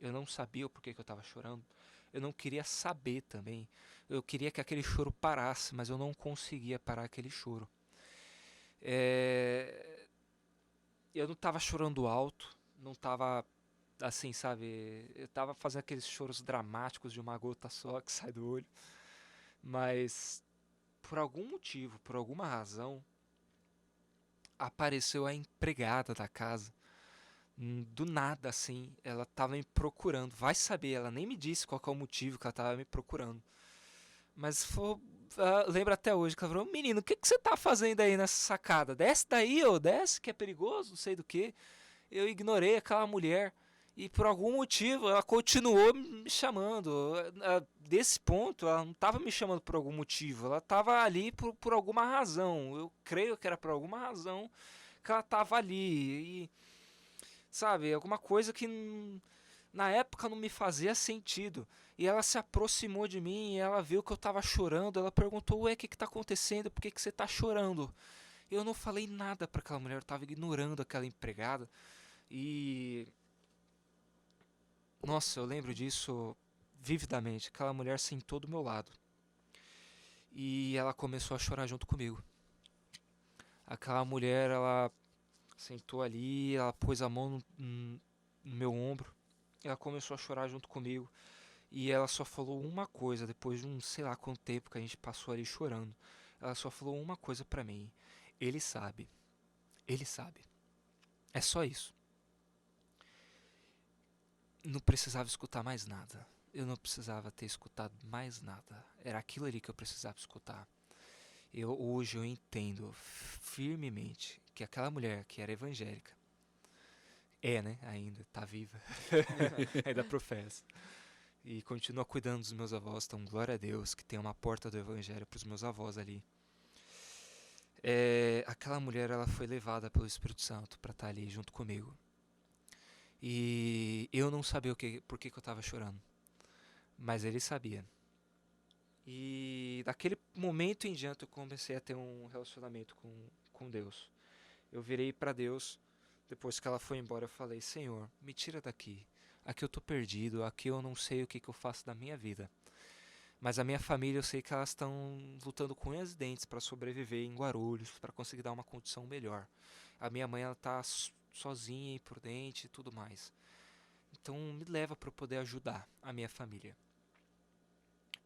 Eu não sabia o porquê que eu estava chorando. Eu não queria saber também. Eu queria que aquele choro parasse, mas eu não conseguia parar aquele choro. Eu não estava chorando alto, não estava assim, sabe? Eu estava fazendo aqueles choros dramáticos de uma gota só que sai do olho. Mas por algum motivo, por alguma razão, apareceu a empregada da casa. Do nada, assim, ela tava me procurando. Vai saber, ela nem me disse qual que é o motivo que ela tava me procurando. Mas foi, lembro até hoje que ela falou: menino, o que, que você tá fazendo aí nessa sacada? Desce daí, ô, desce, que é perigoso, não sei do que. Eu ignorei aquela mulher. E por algum motivo ela continuou me chamando. Desse ponto, ela não estava me chamando por algum motivo. Ela estava ali por alguma razão. Eu creio que era por alguma razão que ela estava ali. E, sabe, alguma coisa que na época não me fazia sentido. E ela se aproximou de mim e ela viu que eu estava chorando. Ela perguntou: ué, o que está acontecendo? Por que, que você está chorando? Eu não falei nada para aquela mulher. Eu estava ignorando aquela empregada. E nossa, eu lembro disso vividamente. Aquela mulher sentou do meu lado e ela começou a chorar junto comigo. Aquela mulher, ela sentou ali, ela pôs a mão no meu ombro, ela começou a chorar junto comigo e ela só falou uma coisa depois de um sei lá quanto tempo que a gente passou ali chorando. Ela só falou uma coisa pra mim: ele sabe, ele sabe. É só isso. Não precisava escutar mais nada. Eu não precisava ter escutado mais nada. Era aquilo ali que eu precisava escutar. Hoje eu entendo firmemente que aquela mulher que era evangélica né? Ainda tá viva. Ainda professa. E continua cuidando dos meus avós. Então, glória a Deus que tem uma porta do evangelho para os meus avós ali. Aquela mulher, ela foi levada pelo Espírito Santo para estar ali junto comigo. E eu não sabia por que eu estava chorando. Mas ele sabia. E daquele momento em diante eu comecei a ter um relacionamento com Deus. Eu virei para Deus, depois que ela foi embora, eu falei: Senhor, me tira daqui. Aqui eu tô perdido, aqui eu não sei o que eu faço da minha vida. Mas a minha família, eu sei que elas estão lutando com unhas e dentes para sobreviver em Guarulhos, para conseguir dar uma condição melhor. A minha mãe, ela tá sozinha e prudente e tudo mais. Então me leva para eu poder ajudar a minha família.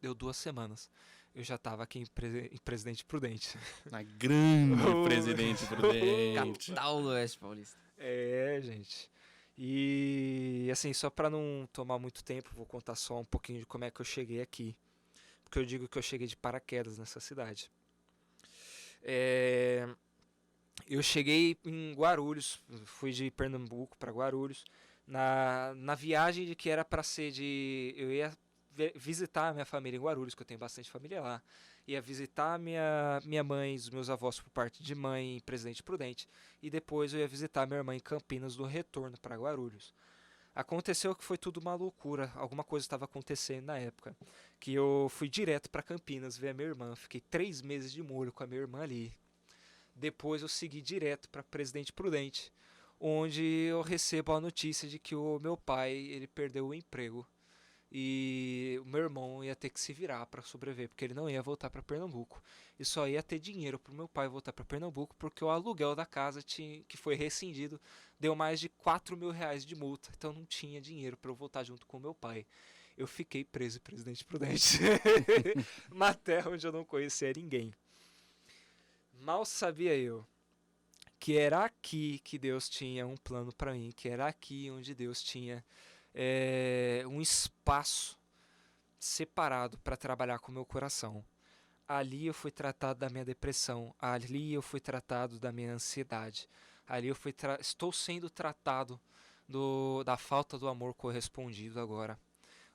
Deu 2 semanas. Eu já estava aqui em Presidente Prudente. A grande Presidente Prudente. Capital do Oeste Paulista. Gente. E assim, só para não tomar muito tempo, vou contar só um pouquinho de como é que eu cheguei aqui. Porque eu digo que eu cheguei de paraquedas nessa cidade. Eu cheguei em Guarulhos, fui de Pernambuco para Guarulhos. Na viagem de que era para ser de... Eu ia visitar a minha família em Guarulhos, que eu tenho bastante família lá. Ia visitar minha mãe, os meus avós por parte de mãe em Presidente Prudente. E depois eu ia visitar minha irmã em Campinas no retorno para Guarulhos. Aconteceu que foi tudo uma loucura. Alguma coisa estava acontecendo na época. Que eu fui direto para Campinas ver a minha irmã. Fiquei 3 meses de molho com a minha irmã ali. Depois eu segui direto para Presidente Prudente, onde eu recebo a notícia de que o meu pai ele perdeu o emprego. E o meu irmão ia ter que se virar para sobreviver, porque ele não ia voltar para Pernambuco. E só ia ter dinheiro para o meu pai voltar para Pernambuco, porque o aluguel da casa que foi rescindido deu mais de 4 mil reais de multa. Então não tinha dinheiro para eu voltar junto com o meu pai. Eu fiquei preso em Presidente Prudente. Uma terra onde eu não conhecia ninguém. Mal sabia eu que era aqui que Deus tinha um plano para mim, que era aqui onde Deus tinha um espaço separado para trabalhar com o meu coração. Ali eu fui tratado da minha depressão, ali eu fui tratado da minha ansiedade, ali eu estou sendo tratado da falta do amor correspondido agora.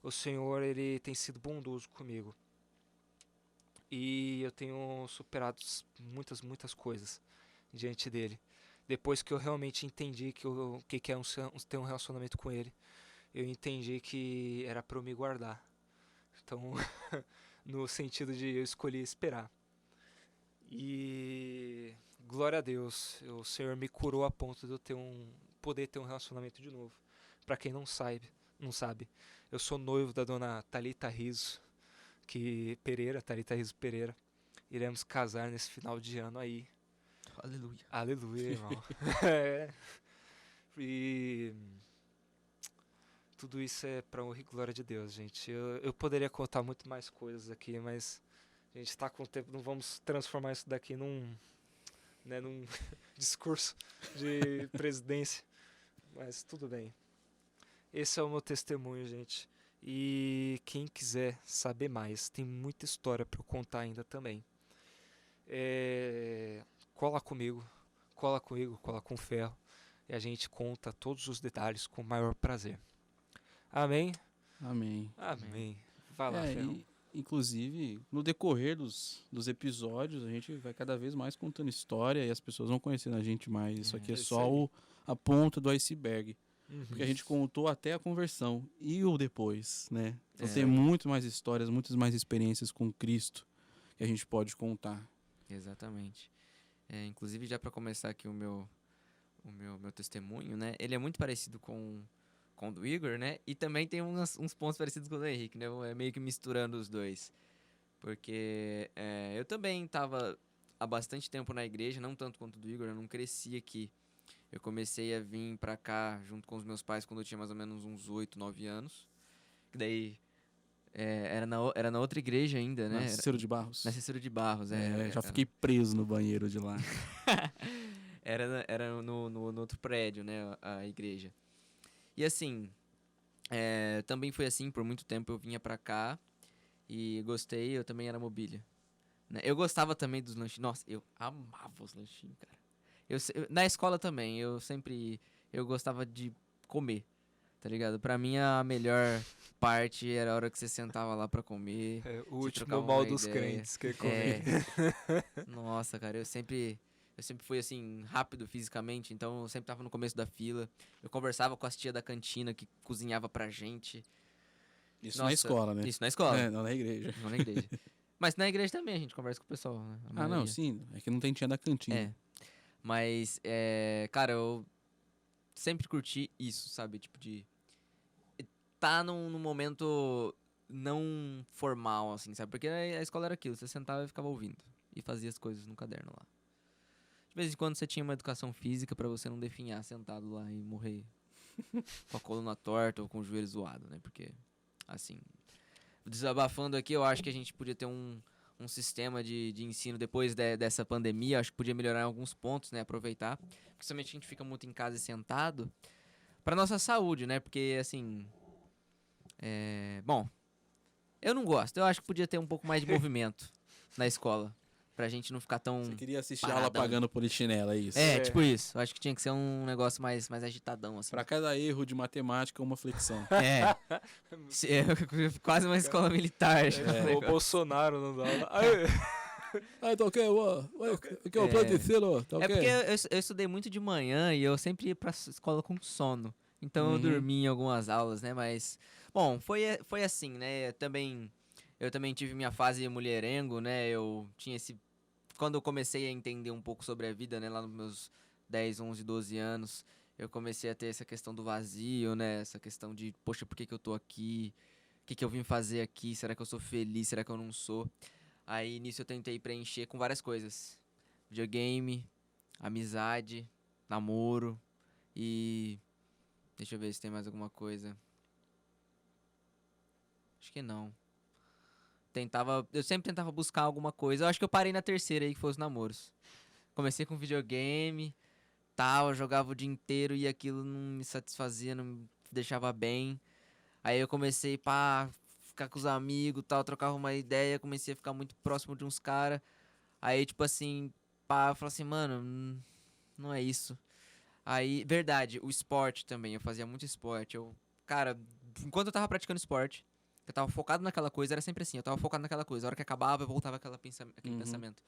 O Senhor, ele tem sido bondoso comigo. E eu tenho superado muitas coisas diante dele. Depois que eu realmente entendi o que é ter um relacionamento com ele, eu entendi que era pra eu me guardar. Então, no sentido de eu escolhi esperar. E glória a Deus, o Senhor me curou a ponto de eu poder ter um relacionamento de novo. Pra quem não sabe, eu sou noivo da dona Thalita Riso, Thalita Riso Pereira. Iremos casar nesse final de ano aí. Aleluia. Aleluia, irmão. É. E tudo isso é pra honra e glória de Deus, gente. Eu poderia contar muito mais coisas aqui, mas a gente tá com o tempo, não vamos transformar isso daqui num discurso de presidência. Mas tudo bem. Esse é o meu testemunho, gente. E quem quiser saber mais, tem muita história pra eu contar ainda também. Cola comigo, cola com o Ferro. E a gente conta todos os detalhes com o maior prazer. Amém? Amém. Amém. Vai lá, Ferro. Inclusive, no decorrer dos episódios, a gente vai cada vez mais contando história e as pessoas vão conhecendo a gente mais. Isso aqui é só a ponta do iceberg. Porque a gente contou até a conversão e o depois, né? Então tem muito mais histórias, muitas mais experiências com Cristo que a gente pode contar. Exatamente. Inclusive, já para começar aqui o meu testemunho, né? Ele é muito parecido com o do Igor, né? E também tem uns pontos parecidos com o do Henrique, né? É meio que misturando os dois. Porque eu também estava há bastante tempo na igreja, não tanto quanto o do Igor, eu não cresci aqui. Eu comecei a vir pra cá junto com os meus pais quando eu tinha mais ou menos uns 8, 9 anos. Que daí era na outra igreja ainda, né? Na Cícero de Barros. Na Cícero de Barros, já fiquei preso no banheiro de lá. Era no outro prédio, né? A igreja. E assim, também foi assim, por muito tempo eu vinha pra cá e gostei, eu também era mobília. Né? Eu gostava também dos lanchinhos. Nossa, eu amava os lanchinhos, cara. Na escola também, eu gostava de comer, tá ligado? Pra mim, a melhor parte era a hora que você sentava lá pra comer. O último mal dos crentes que comer. Nossa, cara, eu sempre fui, assim, rápido fisicamente, então eu sempre tava no começo da fila. Eu conversava com as tias da cantina que cozinhava pra gente. Isso na escola, né? Isso na escola. Não na igreja. Não na igreja. Mas na igreja também a gente conversa com o pessoal, né? Não, sim. É que não tem tia da cantina. Mas, cara, eu sempre curti isso, sabe? Tipo, de tá num momento não formal, assim, sabe? Porque a escola era aquilo, você sentava e ficava ouvindo. E fazia as coisas no caderno lá. De vez em quando você tinha uma educação física pra você não definhar sentado lá e morrer com a coluna torta ou com o joelho zoado, né? Porque, assim, desabafando aqui, eu acho que a gente podia ter um sistema de ensino depois dessa pandemia. Acho que podia melhorar em alguns pontos, né? Aproveitar. Principalmente a gente fica muito em casa e sentado. Pra nossa saúde, né? Porque, assim... Bom, eu não gosto. Eu acho que podia ter um pouco mais de movimento na escola. Pra gente não ficar tão... Você queria assistir paradão. aula pagando polichinela, é isso? Tipo isso. Eu acho que tinha que ser um negócio mais agitadão, assim. Pra cada erro de matemática, uma flexão. Quase uma escola militar. O Bolsonaro não dá aula. Tá ok, aqui é o plano de ensino, tá ok? Porque eu estudei muito de manhã e eu sempre ia pra escola com sono. Então eu dormi em algumas aulas, né? Mas, bom, foi assim, né? Eu também tive minha fase mulherengo, né? Eu tinha quando eu comecei a entender um pouco sobre a vida, né? Lá nos meus 10, 11, 12 anos, eu comecei a ter essa questão do vazio, né? Essa questão de, poxa, por que eu tô aqui? O que eu vim fazer aqui? Será que eu sou feliz? Será que eu não sou? Aí, nisso, eu tentei preencher com várias coisas. Videogame, amizade, namoro e... Deixa eu ver se tem mais alguma coisa. Acho que não. Eu sempre tentava buscar alguma coisa. Eu acho que eu parei na terceira aí, que foi os namoros. Comecei com videogame, tal, eu jogava o dia inteiro e aquilo não me satisfazia, não me deixava bem. Aí eu comecei a ficar com os amigos, tal, trocava uma ideia, comecei a ficar muito próximo de uns caras. Aí, tipo assim, eu falei assim, mano, não é isso. Aí, verdade, o esporte também, eu fazia muito esporte. Cara, enquanto eu tava praticando esporte, eu tava focado naquela coisa, era sempre assim, eu tava focado naquela coisa. A hora que acabava, eu voltava aquele pensamento.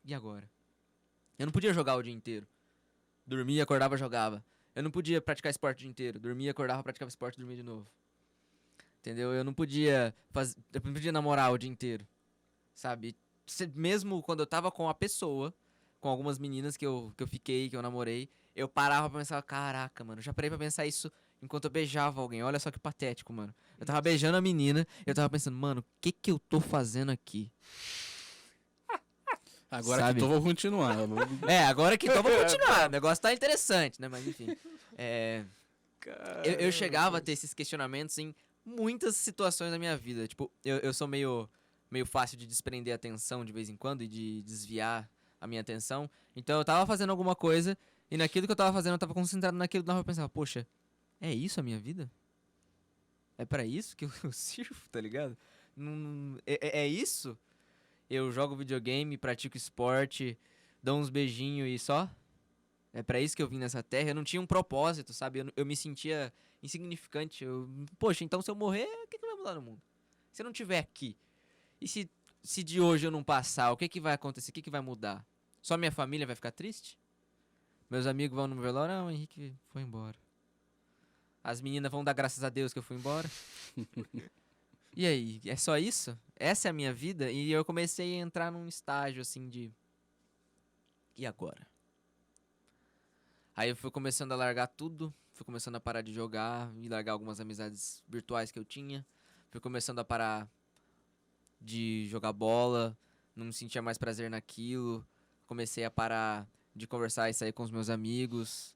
E agora? Eu não podia jogar o dia inteiro. Dormia, acordava, jogava. Eu não podia praticar esporte o dia inteiro. Dormia, acordava, praticava esporte, dormia de novo. Entendeu? Eu não podia namorar o dia inteiro. Sabe? Mesmo quando eu tava com a pessoa, com algumas meninas que eu fiquei, que eu namorei, eu parava pra pensar, caraca, mano, já parei pra pensar isso enquanto eu beijava alguém. Olha só que patético, mano. Eu tava beijando a menina, eu tava pensando, mano, o que eu tô fazendo aqui? Agora Sabe? que tô, vou continuar. Agora que tô, vou continuar. O negócio tá interessante, né? Mas enfim. Eu chegava a ter esses questionamentos em muitas situações da minha vida. Tipo, eu sou meio fácil de desprender a atenção de vez em quando e de desviar a minha atenção. Então eu tava fazendo alguma coisa e naquilo que eu tava fazendo, eu tava concentrado naquilo que eu pensava, poxa, é isso a minha vida? É pra isso que eu sirvo, tá ligado? É isso? Eu jogo videogame, pratico esporte, dou uns beijinhos e só? É pra isso que eu vim nessa terra? Eu não tinha um propósito, sabe? Eu me sentia insignificante. Poxa, então se eu morrer, o que vai mudar no mundo? Se eu não estiver aqui, e se de hoje eu não passar, o que vai acontecer? O que vai mudar? Só minha família vai ficar triste? Meus amigos vão no meu velório? Não, o Henrique foi embora. As meninas vão dar graças a Deus que eu fui embora? E aí, é só isso? Essa é a minha vida? E eu comecei a entrar num estágio assim de... E agora? Aí eu fui começando a largar tudo, fui começando a parar de jogar e largar algumas amizades virtuais que eu tinha. Fui começando a parar de jogar bola, não me sentia mais prazer naquilo. Comecei a parar de conversar e sair com os meus amigos.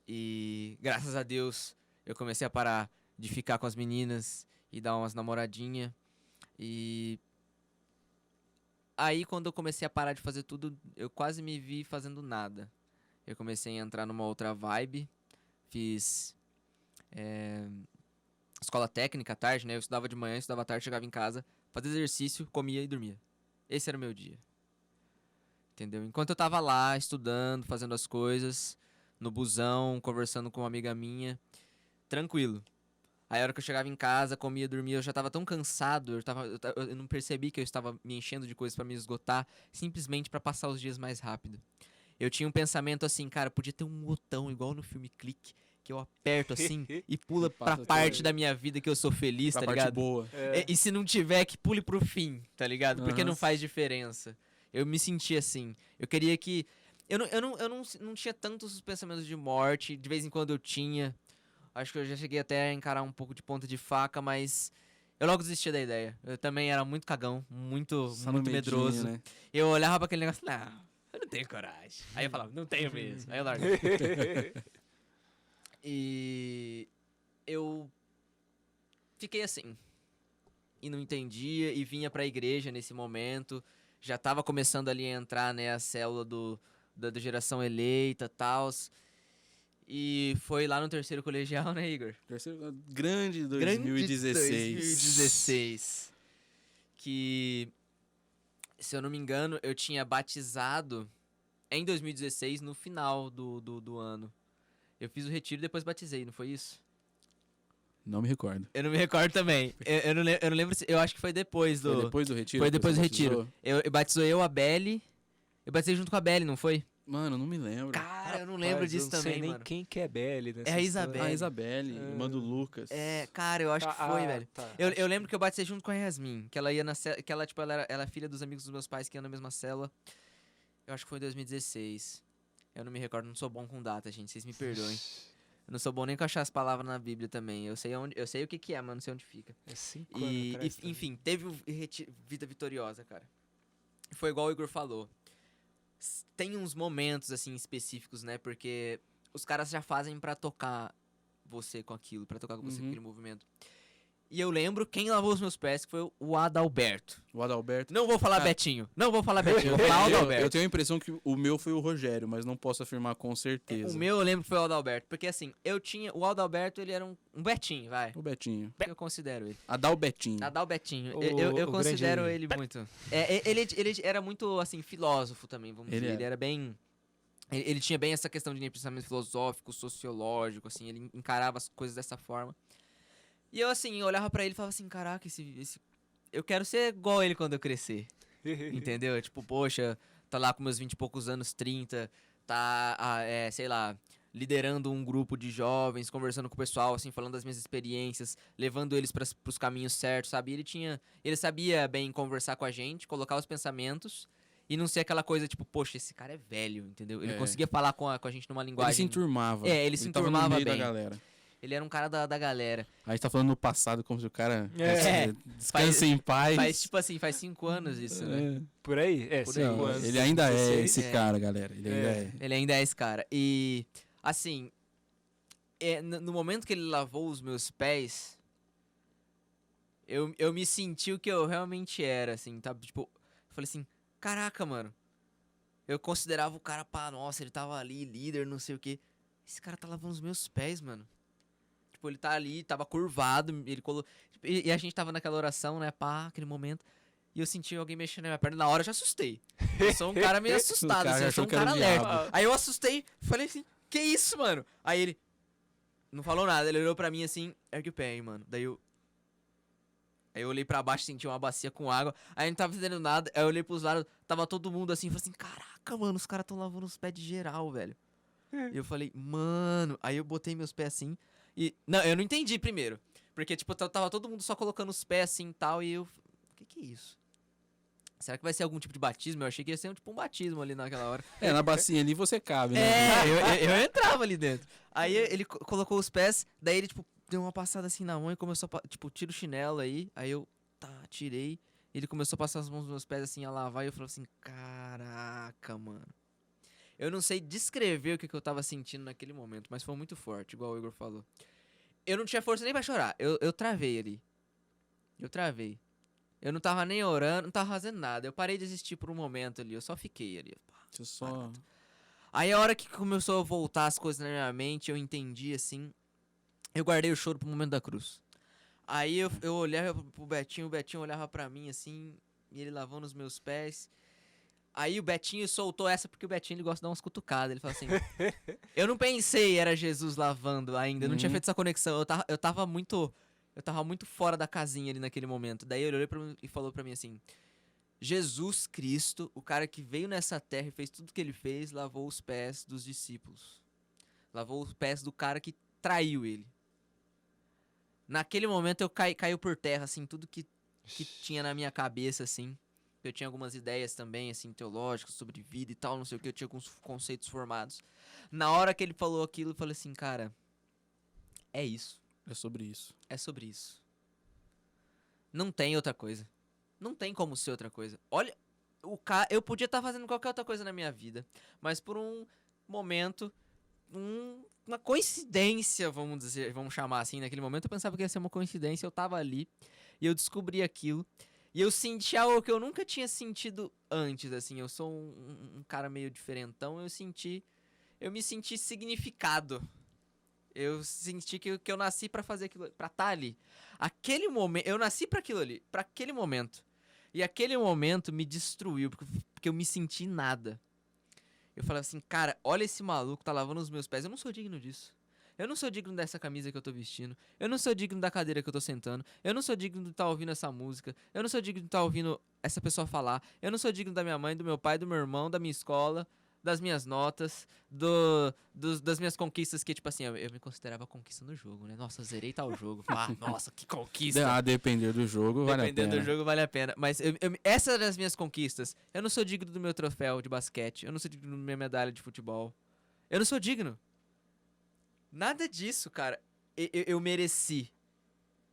E graças a Deus eu comecei a parar de ficar com as meninas e dar umas namoradinhas. E aí quando eu comecei a parar de fazer tudo, eu quase me vi fazendo nada. Eu comecei a entrar numa outra vibe. Fiz escola técnica à tarde, né? Eu estudava de manhã, estudava à tarde, chegava em casa, fazia exercício, comia e dormia. Esse era o meu dia. Entendeu? Enquanto eu tava lá, estudando, fazendo as coisas, no busão, conversando com uma amiga minha, tranquilo. Aí a hora que eu chegava em casa, comia, dormia, eu já tava tão cansado, eu não percebi que eu estava me enchendo de coisas pra me esgotar, simplesmente pra passar os dias mais rápido. Eu tinha um pensamento assim, cara, podia ter um botão igual no filme Clique, que eu aperto assim e pula pra parte da minha vida que eu sou feliz, tá ligado? Boa. E se não tiver, que pule pro fim, tá ligado? Porque não faz diferença. Eu me senti assim. Eu queria que... Eu não tinha tantos pensamentos de morte, de vez em quando eu tinha. Acho que eu já cheguei até a encarar um pouco de ponta de faca, mas eu logo desisti da ideia. Eu também era muito cagão, muito medroso. Né? Eu olhava pra aquele negócio, não, eu não tenho coragem. Aí eu falava, não tenho mesmo. Aí eu larguei. E eu fiquei assim. E não entendia, e vinha pra igreja nesse momento. Já tava começando ali a entrar, né, a célula da geração eleita e tal. E foi lá no terceiro colegial, né, Igor? Grande 2016. 2016. Que, se eu não me engano, eu tinha batizado em 2016, no final do ano. Eu fiz o retiro e depois batizei, não foi isso? Não me recordo. Eu não me recordo também. Eu não lembro se... Eu acho que foi depois do... Foi depois do retiro? Foi depois do retiro. Eu batizou eu, a Belle. Eu batizei junto com a Belle, não foi? Mano, não me lembro. Cara, eu não lembro disso também, mano. Eu não sei nem quem que é Belle nessa É a Isabelle. A Isabelle, irmã do Lucas. Cara, eu acho que foi, velho. Tá. Eu lembro que eu batizei junto com a Yasmin, que ela ia que ela, tipo, ela é filha dos amigos dos meus pais que iam na mesma cela. Eu acho que foi em 2016. Eu não me recordo, não sou bom com data, gente, vocês me perdoem. Eu não sou bom nem com achar as palavras na Bíblia também. Eu sei o que é, mas não sei onde fica. É 5 anos atrás. Enfim, teve vida vitoriosa, cara. Foi igual o Igor falou. Tem uns momentos, assim, específicos, né? Porque os caras já fazem pra tocar você com aquilo, pra tocar com você com aquele movimento. E eu lembro quem lavou os meus pés, que foi o Adalberto. O Adalberto. Não vou falar Betinho. Não vou falar Betinho. Vou falar Adalberto. Eu tenho a impressão que o meu foi o Rogério, mas não posso afirmar com certeza. O meu eu lembro que foi o Adalberto. Porque assim, o Adalberto, ele era um Betinho, vai. O Betinho. Eu considero ele. Adalbetinho. Adalbetinho. Eu considero ele muito. Ele era muito, assim, filósofo também, vamos dizer. Ele era bem... Ele tinha bem essa questão de pensamento filosófico, sociológico, assim. Ele encarava as coisas dessa forma. E eu, assim, olhava pra ele e falava assim, caraca, eu quero ser igual ele quando eu crescer. Entendeu? Tipo, poxa, tá lá com meus 20 e poucos anos, 30, sei lá, liderando um grupo de jovens, conversando com o pessoal, assim, falando das minhas experiências, levando eles pros caminhos certos, sabe? Ele sabia bem conversar com a gente, colocar os pensamentos e não ser aquela coisa tipo, poxa, esse cara é velho, entendeu? Ele conseguia falar com a gente numa Ele se linguagem... enturmava. Ele se tava no enturmava meio bem. da galera. Ele era um cara da galera. A gente tá falando no passado como se o cara descanse Faz- em paz. Faz, tipo assim, faz 5 anos isso, né? Por aí? Por cinco aí. Não, anos, ele ainda é 2016. esse cara, galera. Ele ainda é. Ele ainda é esse cara. E, assim, no momento que ele lavou os meus pés, eu me senti o que eu realmente era, assim, tá? Tipo, eu falei assim, caraca, mano. Eu considerava o cara, pá, nossa, ele tava ali, líder, não sei o quê. Esse cara tá lavando os meus pés, mano. Tipo, ele tá ali, tava curvado, ele colocou... E a gente tava naquela oração, né, pá, aquele momento. E eu senti alguém mexendo na minha perna, na hora eu já assustei. Eu sou um cara meio assustado, cara assim, já eu sou achou um que era cara o lerdo. diabo. Aí eu assustei, falei assim, que isso, mano? Aí ele não falou nada, ele olhou pra mim assim, ergue o pé aí, mano. Aí eu olhei pra baixo, senti uma bacia com água, aí não tava fazendo nada, aí eu olhei pros lados, tava todo mundo assim, falei assim, caraca, mano, os caras tão lavando os pés de geral, velho. E eu falei, mano, aí eu botei meus pés assim, não, eu não entendi primeiro, porque tipo, tava todo mundo só colocando os pés assim e tal, e eu, o que é isso? Será que vai ser algum tipo de batismo? Eu achei que ia ser um batismo ali naquela hora. Na bacinha ali você cabe, né? Eu entrava ali dentro. Aí ele colocou os pés, daí ele, tipo, deu uma passada assim na mão e começou a, tipo, tira o chinelo aí. Aí eu, tirei. Ele começou a passar as mãos nos meus pés assim, a lavar. E eu falei assim, caraca, mano. Eu não sei descrever o que eu tava sentindo naquele momento, mas foi muito forte, igual o Igor falou. Eu não tinha força nem pra chorar. Eu travei ali. Eu travei. Eu não tava nem orando, não tava fazendo nada. Eu parei de existir por um momento ali. Eu só fiquei ali. Você só... Aí a hora que começou a voltar as coisas na minha mente, eu entendi assim. Eu guardei o choro pro momento da cruz. Aí eu olhava pro Betinho, o Betinho olhava pra mim assim, e ele lavando os meus pés. Aí o Betinho soltou essa porque o Betinho ele gosta de dar umas cutucadas. Ele falou assim: eu não pensei era Jesus lavando ainda, eu não tinha feito essa conexão. Eu tava muito fora da casinha ali naquele momento. Daí ele olhou pra mim e falou pra mim assim: Jesus Cristo, o cara que veio nessa terra e fez tudo que ele fez, lavou os pés dos discípulos. Lavou os pés do cara que traiu ele. Naquele momento eu caiu por terra, assim, tudo que tinha na minha cabeça, assim. Eu tinha algumas ideias também, assim, teológicas, sobre vida e tal, não sei o que, eu tinha alguns conceitos formados. Na hora que ele falou aquilo, eu falei assim, cara, é isso. É sobre isso. É sobre isso. Não tem outra coisa. Não tem como ser outra coisa. Olha, eu podia estar fazendo qualquer outra coisa na minha vida, mas por um momento, uma coincidência, vamos chamar assim, naquele momento eu pensava que ia ser uma coincidência, eu tava ali e eu descobri aquilo. E eu senti algo que eu nunca tinha sentido antes, assim. Eu sou um cara meio diferentão, eu me senti significado. Eu senti que eu nasci pra fazer aquilo, pra estar ali. Aquele momento, eu nasci pra aquilo ali, pra aquele momento. E aquele momento me destruiu, porque eu me senti nada. Eu falei assim, cara, olha esse maluco, tá lavando os meus pés, eu não sou digno disso. Eu não sou digno dessa camisa que eu tô vestindo. Eu não sou digno da cadeira que eu tô sentando. Eu não sou digno de estar ouvindo essa música. Eu não sou digno de estar ouvindo essa pessoa falar. Eu não sou digno da minha mãe, do meu pai, do meu irmão, da minha escola, das minhas notas, das minhas conquistas, que, tipo assim, eu me considerava conquista no jogo, né? Nossa, zerei tal jogo. Ah, nossa, que conquista. A depender do jogo, vale a pena. Dependendo do jogo, vale a pena. Mas essas eram as minhas conquistas. Eu não sou digno do meu troféu de basquete. Eu não sou digno da minha medalha de futebol. Eu não sou digno. Nada disso, cara, eu mereci.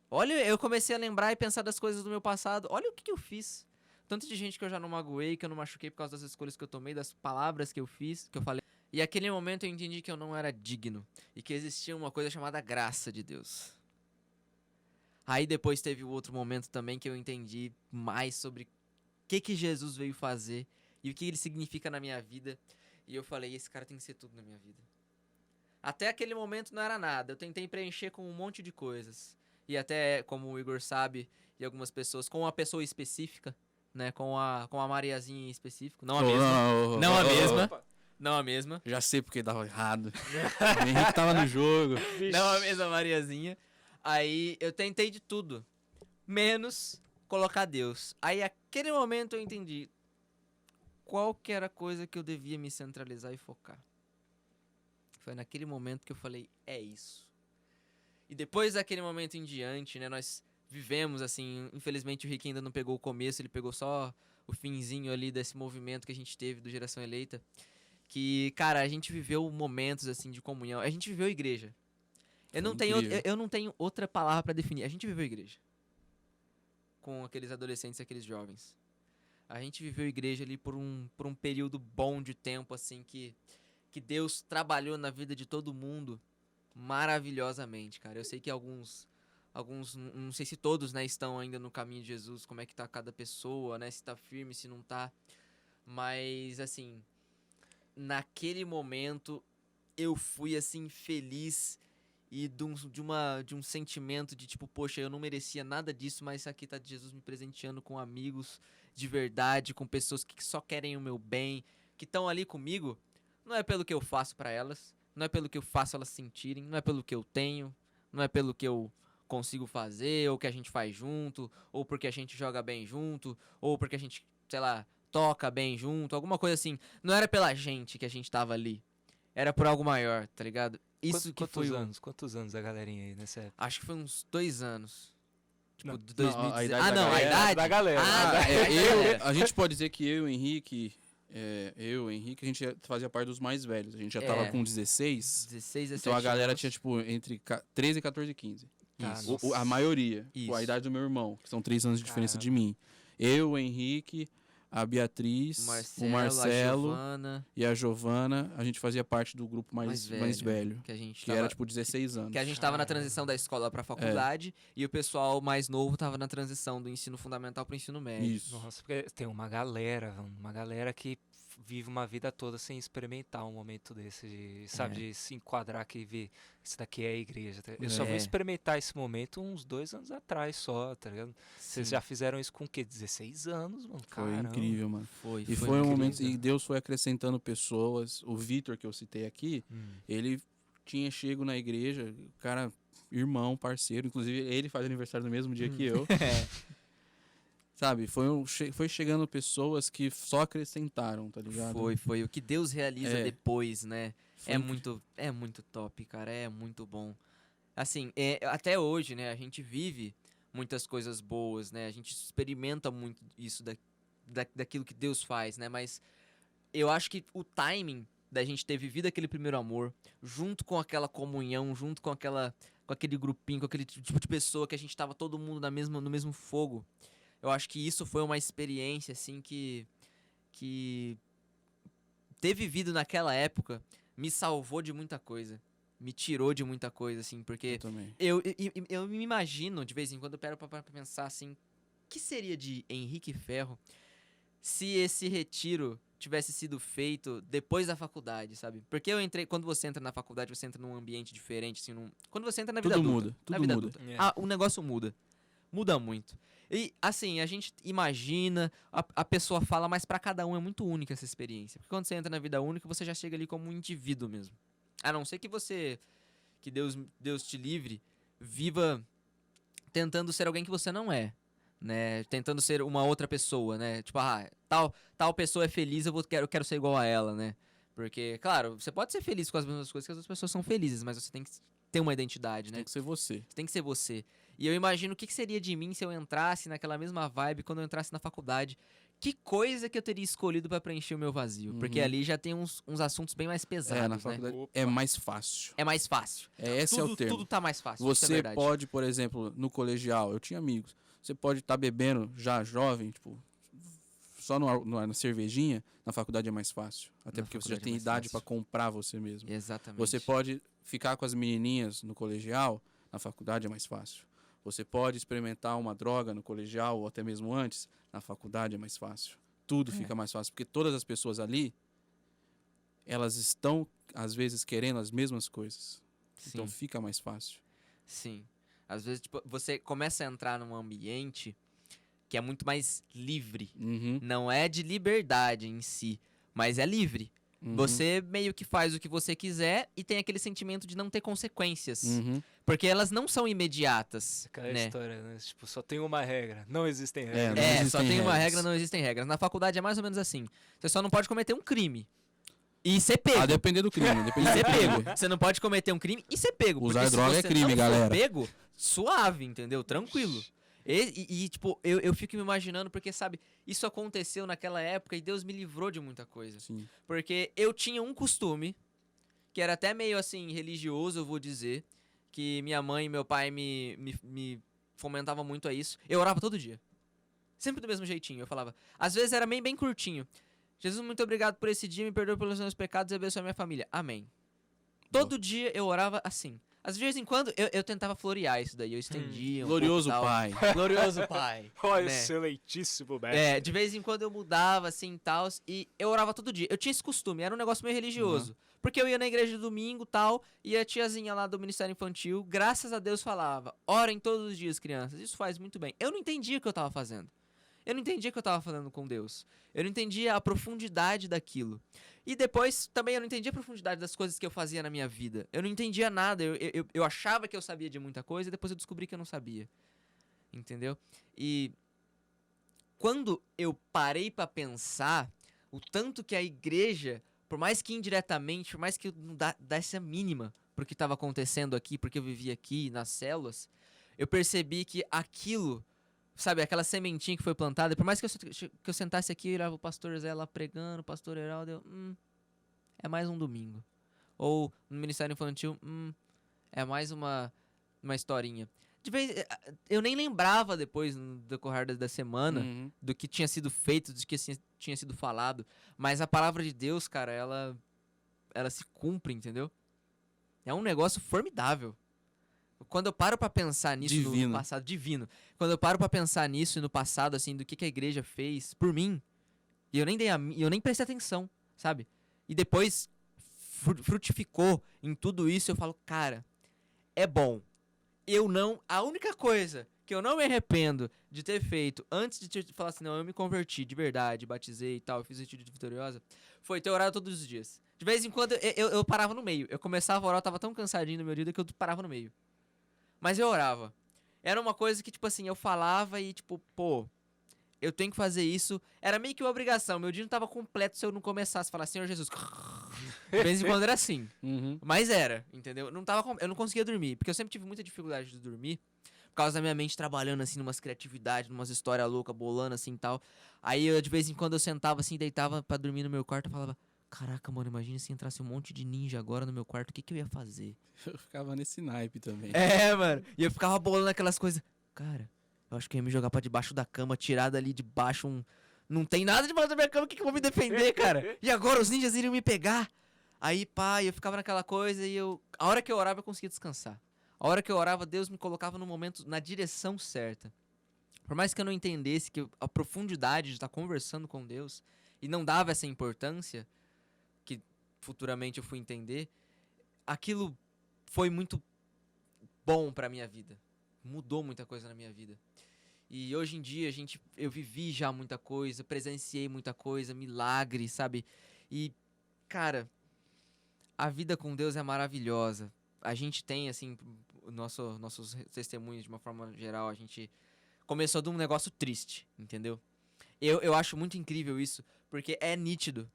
Olha, eu comecei a lembrar e pensar das coisas do meu passado. Olha o que eu fiz. Tanto de gente que eu já não magoei, que eu não machuquei por causa das escolhas que eu tomei, das palavras que eu fiz, que eu falei. E naquele momento eu entendi que eu não era digno. E que existia uma coisa chamada graça de Deus. Aí depois teve o outro momento também que eu entendi mais sobre o que Jesus veio fazer. E o que ele significa na minha vida. E eu falei, esse cara tem que ser tudo na minha vida. Até aquele momento não era nada. Eu tentei preencher com um monte de coisas. E até, como o Igor sabe, e algumas pessoas, com uma pessoa específica, né? Com a Mariazinha em específico. Não a mesma. Não a mesma. Não a mesma. Já sei porque dava errado. O Henrique tava no jogo. Não a mesma Mariazinha. Aí eu tentei de tudo. Menos colocar Deus. Aí aquele momento eu entendi. qual que era a coisa que eu devia me centralizar e focar. Foi naquele momento que eu falei, é isso. E depois daquele momento em diante, né, nós vivemos, assim, infelizmente o Rick ainda não pegou o começo, ele pegou só o finzinho ali desse movimento que a gente teve do Geração Eleita. Que, cara, a gente viveu momentos, assim, de comunhão. A gente viveu igreja. Eu não tenho outra palavra pra definir. A gente viveu igreja. Com aqueles adolescentes e aqueles jovens. A gente viveu igreja ali por um período bom de tempo, assim, que Deus trabalhou na vida de todo mundo maravilhosamente, cara. Eu sei que alguns, não sei se todos, né, estão ainda no caminho de Jesus, como é que tá cada pessoa, né, se tá firme, se não tá. Mas, assim, naquele momento, eu fui, assim, feliz e de um sentimento de, tipo, poxa, eu não merecia nada disso, mas aqui tá Jesus me presenteando com amigos de verdade, com pessoas que só querem o meu bem, que estão ali comigo. Não é pelo que eu faço pra elas, não é pelo que eu faço elas sentirem, não é pelo que eu tenho, não é pelo que eu consigo fazer, ou que a gente faz junto, ou porque a gente joga bem junto, ou porque a gente, sei lá, toca bem junto, alguma coisa assim. Não era pela gente que a gente tava ali, era por algo maior, tá ligado? Isso que foi Quantos anos a galerinha aí nessa época? Acho que foi uns 2 anos. Tipo, Não, de 2016. a idade Ah, da não, a galera. idade Da galera. A gente pode dizer que eu e o Henrique, a gente fazia parte dos mais velhos. A gente já tava com 16. 16, 17 Então a galera anos. tinha, tipo, entre 13, 14 e 15. Tá, Isso. nossa. A maioria. Isso. A idade do meu irmão, que são 3 anos de diferença de Caramba. mim. Eu, o Henrique, a Beatriz, o A Marcelo Giovana, e a Giovana. A gente fazia parte do grupo mais velho. que a gente Que tava, era, tipo, 16 anos. que a gente tava na transição da escola pra faculdade e o pessoal mais novo tava na transição do ensino fundamental pro ensino médio. Isso. Nossa, porque tem uma galera que vive uma vida toda sem experimentar um momento desse, de se enquadrar que ver isso daqui é a igreja. Eu só vou É. experimentar esse momento uns 2 anos atrás só, tá ligado? Vocês Sim. já fizeram isso com o quê? 16 anos, mano? Foi Caramba. incrível, mano. Foi E foi um momento. incrível. E Deus foi acrescentando pessoas. O Vitor, que eu citei aqui, ele tinha chego na igreja, o cara, irmão, parceiro. Inclusive, ele faz aniversário no mesmo dia que eu. Sabe? Foi chegando pessoas que só acrescentaram, tá ligado? Foi. O que Deus realiza depois, né? Foi É muito top, cara. É muito bom. Assim, até hoje, né? A gente vive muitas coisas boas, né? A gente experimenta muito isso daquilo que Deus faz, né? Mas eu acho que o timing da gente ter vivido aquele primeiro amor, junto com aquela comunhão, junto com aquele grupinho, com aquele tipo de pessoa que a gente tava todo mundo no mesmo fogo. Eu acho que isso foi uma experiência, assim, que ter vivido naquela época me salvou de muita coisa. Me tirou de muita coisa, assim, porque Eu também. eu me imagino, de vez em quando, eu paro pra pensar, assim, o que seria de Henrique Ferro se esse retiro tivesse sido feito depois da faculdade, sabe? Porque quando você entra na faculdade, você entra num ambiente diferente, assim, quando você entra na vida Tudo adulta. muda, na tudo vida muda. adulta. O negócio muda. Muda muito. E, assim, a gente imagina, a pessoa fala, mas pra cada um é muito única essa experiência. Porque quando você entra na vida única, você já chega ali como um indivíduo mesmo. A não ser que Deus te livre, viva tentando ser alguém que você não é, né? Tentando ser uma outra pessoa, né? Tipo, tal pessoa é feliz, eu quero ser igual a ela, né? Porque, claro, você pode ser feliz com as mesmas coisas que as outras pessoas são felizes, mas você tem que ter uma identidade, né? Tem que ser você. Você tem que ser você. E eu imagino o que seria de mim se eu entrasse naquela mesma vibe quando eu entrasse na faculdade. Que coisa que eu teria escolhido pra preencher o meu vazio. Porque ali já tem uns assuntos bem mais pesados, Na né? faculdade Opa. é mais fácil. É mais fácil. Esse é o termo. Tudo tá mais fácil. isso é Você verdade. pode, por exemplo, no colegial, eu tinha amigos, você pode estar bebendo já jovem, tipo, só na cervejinha, na faculdade é mais fácil. Até Na porque você já faculdade é tem mais idade fácil. pra comprar você mesmo. Exatamente. Você pode ficar com as menininhas no colegial, na faculdade é mais fácil. Você pode experimentar uma droga no colegial ou até mesmo antes, na faculdade é mais fácil. Tudo fica mais fácil, porque todas as pessoas ali, elas estão, às vezes, querendo as mesmas coisas. Sim. Então fica mais fácil. Sim. Às vezes, tipo, você começa a entrar num ambiente que é muito mais livre. Uhum. Não é de liberdade em si, mas é livre. Uhum. Você meio que faz o que você quiser e tem aquele sentimento de não ter consequências. Uhum. Porque elas não são imediatas, Aquela né? história, né? Tipo, só tem uma regra. Não existem É, regras. não É, só existem tem uma regras. regra, não existem regras. Na faculdade é mais ou menos assim. Você só não pode cometer um crime e ser pego. A depender do crime. E Depender ser do crime. pego. Você não pode cometer um crime e ser pego. Usar porque se droga é você crime, não for galera. pego, suave, entendeu? Tranquilo. Tipo, eu fico me imaginando, porque, sabe, isso aconteceu naquela época e Deus me livrou de muita coisa. Sim. Porque eu tinha um costume, que era até meio assim, religioso, eu vou dizer, que minha mãe e meu pai me fomentavam muito a isso. Eu orava todo dia. Sempre do mesmo jeitinho, eu falava. Às vezes era bem curtinho. Jesus, muito obrigado por esse dia, me perdoe pelos meus pecados e abençoe a minha família. Amém. Todo dia eu orava assim. Às vezes em quando eu tentava florear isso daí, eu estendia um Glorioso pouco, tal. Pai. Glorioso Pai. Ó, né? excelentíssimo mestre. É, de vez em quando eu mudava assim e tal, e eu orava todo dia. Eu tinha esse costume, era um negócio meio religioso. Porque eu ia na igreja de domingo tal, e a tiazinha lá do Ministério Infantil, graças a Deus, falava: orem todos os dias, crianças. Isso faz muito bem. Eu não entendia o que eu tava fazendo. Eu não entendia o que eu tava falando com Deus. Eu não entendia a profundidade daquilo. E depois também eu não entendia a profundidade das coisas que eu fazia na minha vida. Eu não entendia nada. Eu achava que eu sabia de muita coisa e depois eu descobri que eu não sabia. Entendeu? E quando eu parei pra pensar o tanto que a igreja, por mais que indiretamente, por mais que eu não desse a mínima pro que estava acontecendo aqui, porque eu vivia aqui nas células, eu percebi que aquilo, sabe, aquela sementinha que foi plantada, por mais que eu sentasse aqui e olhava o pastor Zé lá pregando, o pastor Heraldo, é mais um domingo. Ou no Ministério Infantil, é mais uma historinha. De vez, eu nem lembrava depois, no decorrer da semana, Uhum. do que tinha sido feito, do que tinha sido falado. Mas a palavra de Deus, cara, ela se cumpre, entendeu? É um negócio formidável. Quando eu paro pra pensar nisso Divino. no passado, divino. Quando eu paro pra pensar nisso no passado, assim, do que a igreja fez por mim, e eu nem prestei atenção, sabe? E depois frutificou em tudo isso, eu falo, cara, é bom. A única coisa que eu não me arrependo de ter feito antes de te falar assim, não, eu me converti de verdade, batizei e tal, eu fiz o de vitoriosa, foi ter orado todos os dias. De vez em quando eu parava no meio. Eu começava a orar, eu tava tão cansadinho no meu dia que eu parava no meio. Mas eu orava. Era uma coisa que, tipo assim, eu falava e, tipo, pô, eu tenho que fazer isso. Era meio que uma obrigação. Meu dia não tava completo se eu não começasse a falar, Senhor Jesus. De vez em quando era assim. Uhum. Mas era, entendeu? Eu não conseguia dormir, porque eu sempre tive muita dificuldade de dormir, por causa da minha mente trabalhando, assim, numas criatividades, numas histórias loucas, bolando, assim, e tal. Aí, de vez em quando, eu sentava, assim, deitava pra dormir no meu quarto e falava, caraca, mano, imagina se entrasse um monte de ninja agora no meu quarto, o que que eu ia fazer? Eu ficava nesse naipe também. É, mano. E eu ficava bolando aquelas coisas. Cara, eu acho que eu ia me jogar pra debaixo da cama, tirar dali de baixo Não tem nada debaixo da minha cama, o que que eu vou me defender, cara? E agora os ninjas iriam me pegar? Aí, pá, eu ficava naquela coisa e a hora que eu orava, eu conseguia descansar. A hora que eu orava, Deus me colocava no momento, na direção certa. Por mais que eu não entendesse que a profundidade de estar conversando com Deus e não dava essa importância, que futuramente eu fui entender, aquilo foi muito bom pra minha vida. Mudou muita coisa na minha vida. E hoje em dia, eu vivi já muita coisa, presenciei muita coisa, milagre, sabe? E, cara, a vida com Deus é maravilhosa. A gente tem, assim, nossos testemunhos de uma forma geral, a gente começou de um negócio triste, entendeu? Eu acho muito incrível isso, porque é nítido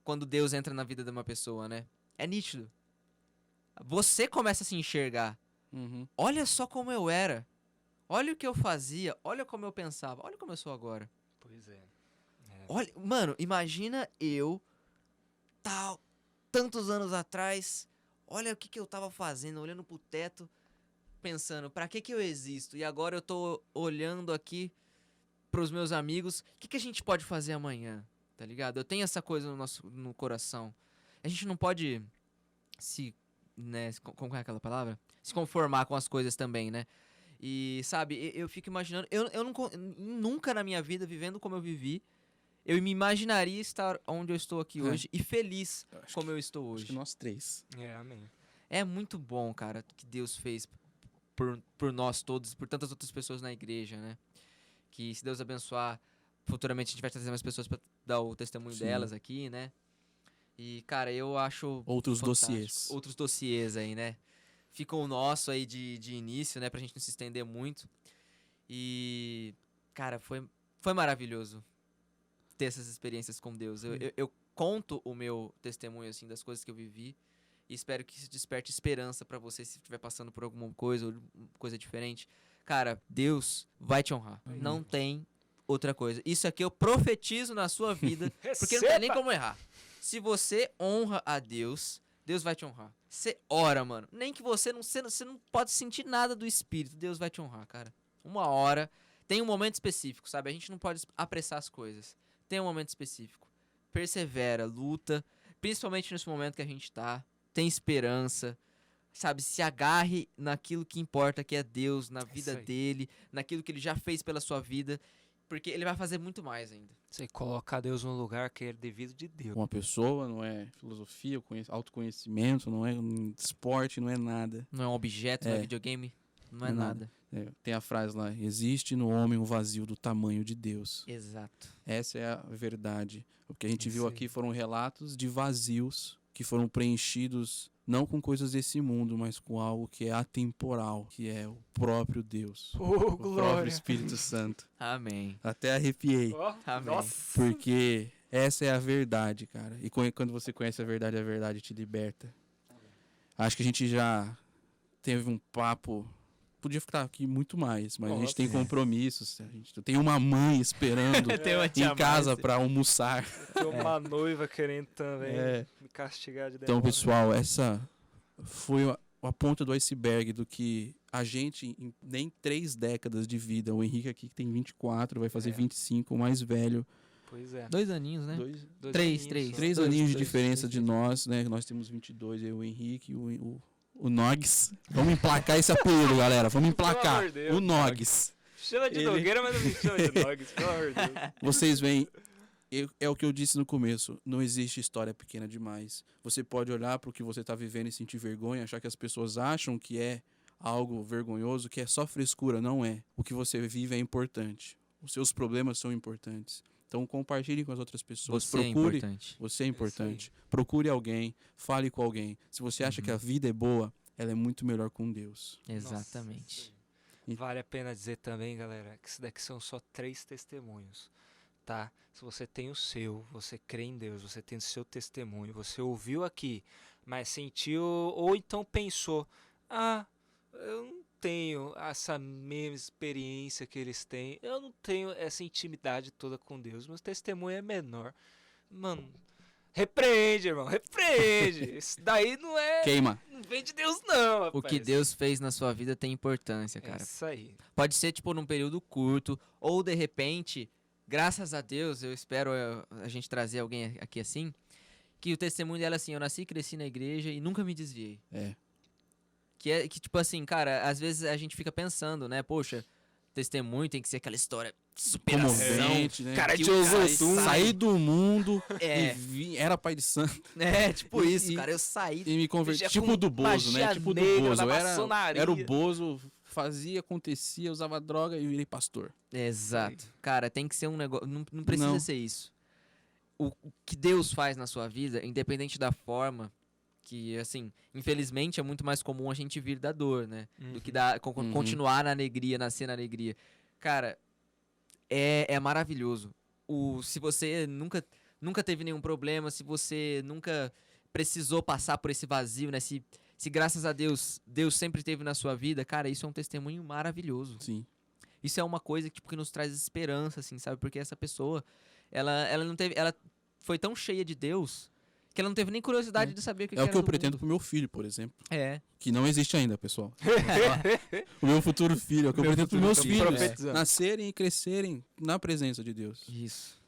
quando Deus entra na vida de uma pessoa, né? É nítido. Você começa a se enxergar. Uhum. Olha só como eu era. Olha o que eu fazia. Olha como eu pensava. Olha como eu sou agora. Pois é. Olha, mano, imagina eu tantos anos atrás. Olha o que eu tava fazendo, olhando pro teto, pensando, pra que eu existo? E agora eu tô olhando aqui pros meus amigos, o que a gente pode fazer amanhã? Tá ligado? Eu tenho essa coisa no coração. A gente não pode como é aquela palavra? Se conformar com as coisas também, né? E, sabe, eu fico imaginando, nunca na minha vida, vivendo como eu vivi, eu me imaginaria estar onde eu estou aqui hoje e feliz como eu estou hoje. Acho que nós três. Amém. É muito bom, cara, o que Deus fez por nós todos, por tantas outras pessoas na igreja, né? Que se Deus abençoar, futuramente a gente vai trazer mais pessoas pra dar o testemunho Sim. delas aqui, né? E, cara, eu acho Outros fantástico. dossiês. Outros dossiês aí, né? Fica o nosso aí de início, né? Pra gente não se estender muito. E, cara, foi maravilhoso ter essas experiências com Deus. Eu conto o meu testemunho, assim, das coisas que eu vivi. E espero que isso desperte esperança pra você se estiver passando por alguma coisa ou coisa diferente. Cara, Deus vai te honrar. Não tem outra coisa. Isso aqui eu profetizo na sua vida, porque não tem nem como errar. Se você honra a Deus, Deus vai te honrar. Você ora, mano. Nem que você não pode sentir nada do Espírito, Deus vai te honrar, cara. Uma hora, tem um momento específico, sabe? A gente não pode apressar as coisas. Tem um momento específico. Persevera, luta, principalmente nesse momento que a gente tá. Tem esperança, sabe? Se agarre naquilo que importa, que é Deus, na vida dele, naquilo que ele já fez pela sua vida, porque ele vai fazer muito mais ainda. Você colocar Deus no lugar que é devido de Deus. Uma pessoa, não é filosofia, autoconhecimento, não é um esporte, não é nada. Não é um objeto, não é videogame, não é nada. Tem a frase lá, existe no homem um vazio do tamanho de Deus. Exato. Essa é a verdade. O que a gente Isso viu aí. aqui foram relatos de vazios que foram preenchidos não com coisas desse mundo, mas com algo que é atemporal, que é o próprio Deus, o próprio Espírito Santo. Amém. Até arrepiei, Amém. Nossa. porque essa é a verdade, cara. E quando você conhece a verdade te liberta. Acho que a gente já teve um papo. Podia ficar aqui muito mais, mas a gente tem compromissos. A gente tem uma mãe esperando Tem uma tia em casa Márcia. para almoçar. Tem uma noiva querendo também me castigar de Então, demora. pessoal, essa foi a ponta do iceberg do que a gente, em nem 3 décadas de vida, o Henrique aqui que tem 24, vai fazer 25, o mais velho. Pois é. 2 aninhos, né? Dois, Três, aninhos só. 3 Dois, aninhos de dois, diferença dois, de dois. nós, né? Nós temos 22, eu, o Henrique e o Nogues. Vamos emplacar esse apelido, galera. Vamos emplacar. Pelo amor de Deus, O Nogues. Chama de Ele- Nogueira, mas não me chama de Nogues, pelo amor de Deus. Vocês veem, é o que eu disse no começo, não existe história pequena demais. Você pode olhar para o que você está vivendo e sentir vergonha, achar que as pessoas acham que é algo vergonhoso, que é só frescura, não é. O que você vive é importante. Os seus problemas são importantes. Então compartilhe com as outras pessoas. Você é Procure, importante. você é importante. Procure alguém, fale com alguém. Se você acha que a vida é boa, ela é muito melhor com Deus. Exatamente. E- Vale a pena dizer também, galera, que isso daqui são só 3 testemunhos, tá? Se você tem o seu, você crê em Deus, você tem o seu testemunho, você ouviu aqui, mas sentiu ou então pensou, eu não tenho essa mesma experiência que eles têm, eu não tenho essa intimidade toda com Deus, meu testemunho é menor. Mano, repreende, irmão, repreende. Isso daí não Queima. não vem de Deus não, rapaz. O que Deus fez na sua vida tem importância, É cara. isso aí. Pode ser, tipo, num período curto, ou de repente, graças a Deus, eu espero a gente trazer alguém aqui assim, que o testemunho dela é assim, eu nasci e cresci na igreja e nunca me desviei. É. Que tipo assim, cara, às vezes a gente fica pensando, né, poxa, testemunho tem que ser aquela história de superação. Comovente, né? Cara que de o cara Ozotum. sai- Saí do mundo É. era pai de santo É, tipo E- isso, e- cara, eu saí... e me converti. Já Tipo com do Bozo, né? magia Tipo do negra Bozo. da Eu maçonaria. era o Bozo, fazia, acontecia, usava droga e virei pastor. Exato. Cara, tem que ser um negócio. Não precisa Não. ser isso. O que Deus faz na sua vida, independente da forma, que, assim, infelizmente é muito mais comum a gente vir da dor, né? Do que Uhum. continuar na alegria, nascer na alegria. Cara, é maravilhoso. Se você nunca teve nenhum problema, se você nunca precisou passar por esse vazio, né? Se graças a Deus, Deus sempre esteve na sua vida, cara, isso é um testemunho maravilhoso. Sim. Isso é uma coisa que nos traz esperança, assim, sabe? Porque essa pessoa, ela não teve, ela foi tão cheia de Deus que ela não teve nem curiosidade de saber o que É o era que eu do pretendo mundo. pro meu filho, por exemplo. É. Que não existe ainda, pessoal. O meu futuro filho. É o que eu pretendo pros meus filho. filhos. Profetizando. Nascerem e crescerem na presença de Deus. Isso.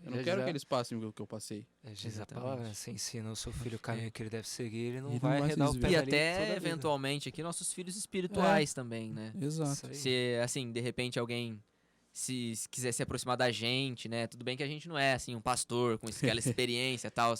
Eu não quero que eles passem o que eu passei. Diz a Exatamente. palavra, você ensina o seu filho o caminho que ele deve seguir, ele não Ele não vai vai se arredar o pé desviar. E dali toda a até, vida. eventualmente, aqui, nossos filhos espirituais também, né? Exato. Isso aí. Se, assim, de repente alguém se quiser se aproximar da gente, né? Tudo bem que a gente não é, assim, um pastor com aquela experiência e tal,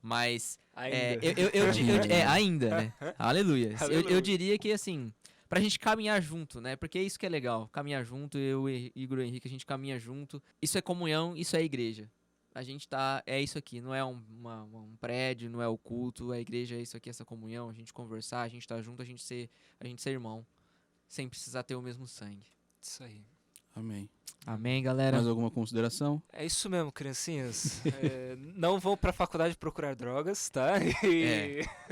mas Ainda. ainda, né? Aleluia. Eu Aleluia. diria que, assim, pra gente caminhar junto, né? Porque é isso que é legal. Caminhar junto, eu, Igor e Henrique, a gente caminha junto. Isso é comunhão, isso é igreja. A gente é isso aqui, não é um prédio, não é o culto, a igreja é isso aqui, essa comunhão, a gente conversar, a gente tá junto, a gente ser irmão, sem precisar ter o mesmo sangue. Isso aí. Amém. Amém, galera? Mais alguma consideração? É isso mesmo, criancinhas. Não vão pra faculdade procurar drogas, tá?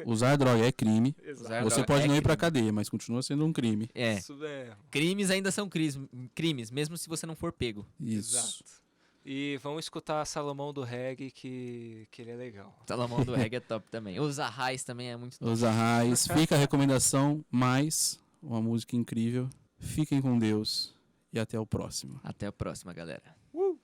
Usar droga é crime. Exato. Você pode não ir pra cadeia, mas continua sendo um crime. Isso mesmo. Crimes ainda são crimes, mesmo se você não for pego. Isso. Exato. E vão escutar Salomão do Reggae, que ele é legal. Salomão do Reggae é top também. Os Arrais também é muito top. Os Arrais. Fica a recomendação, mais uma música incrível. Fiquem com Deus e até o próximo. Até a próxima, galera.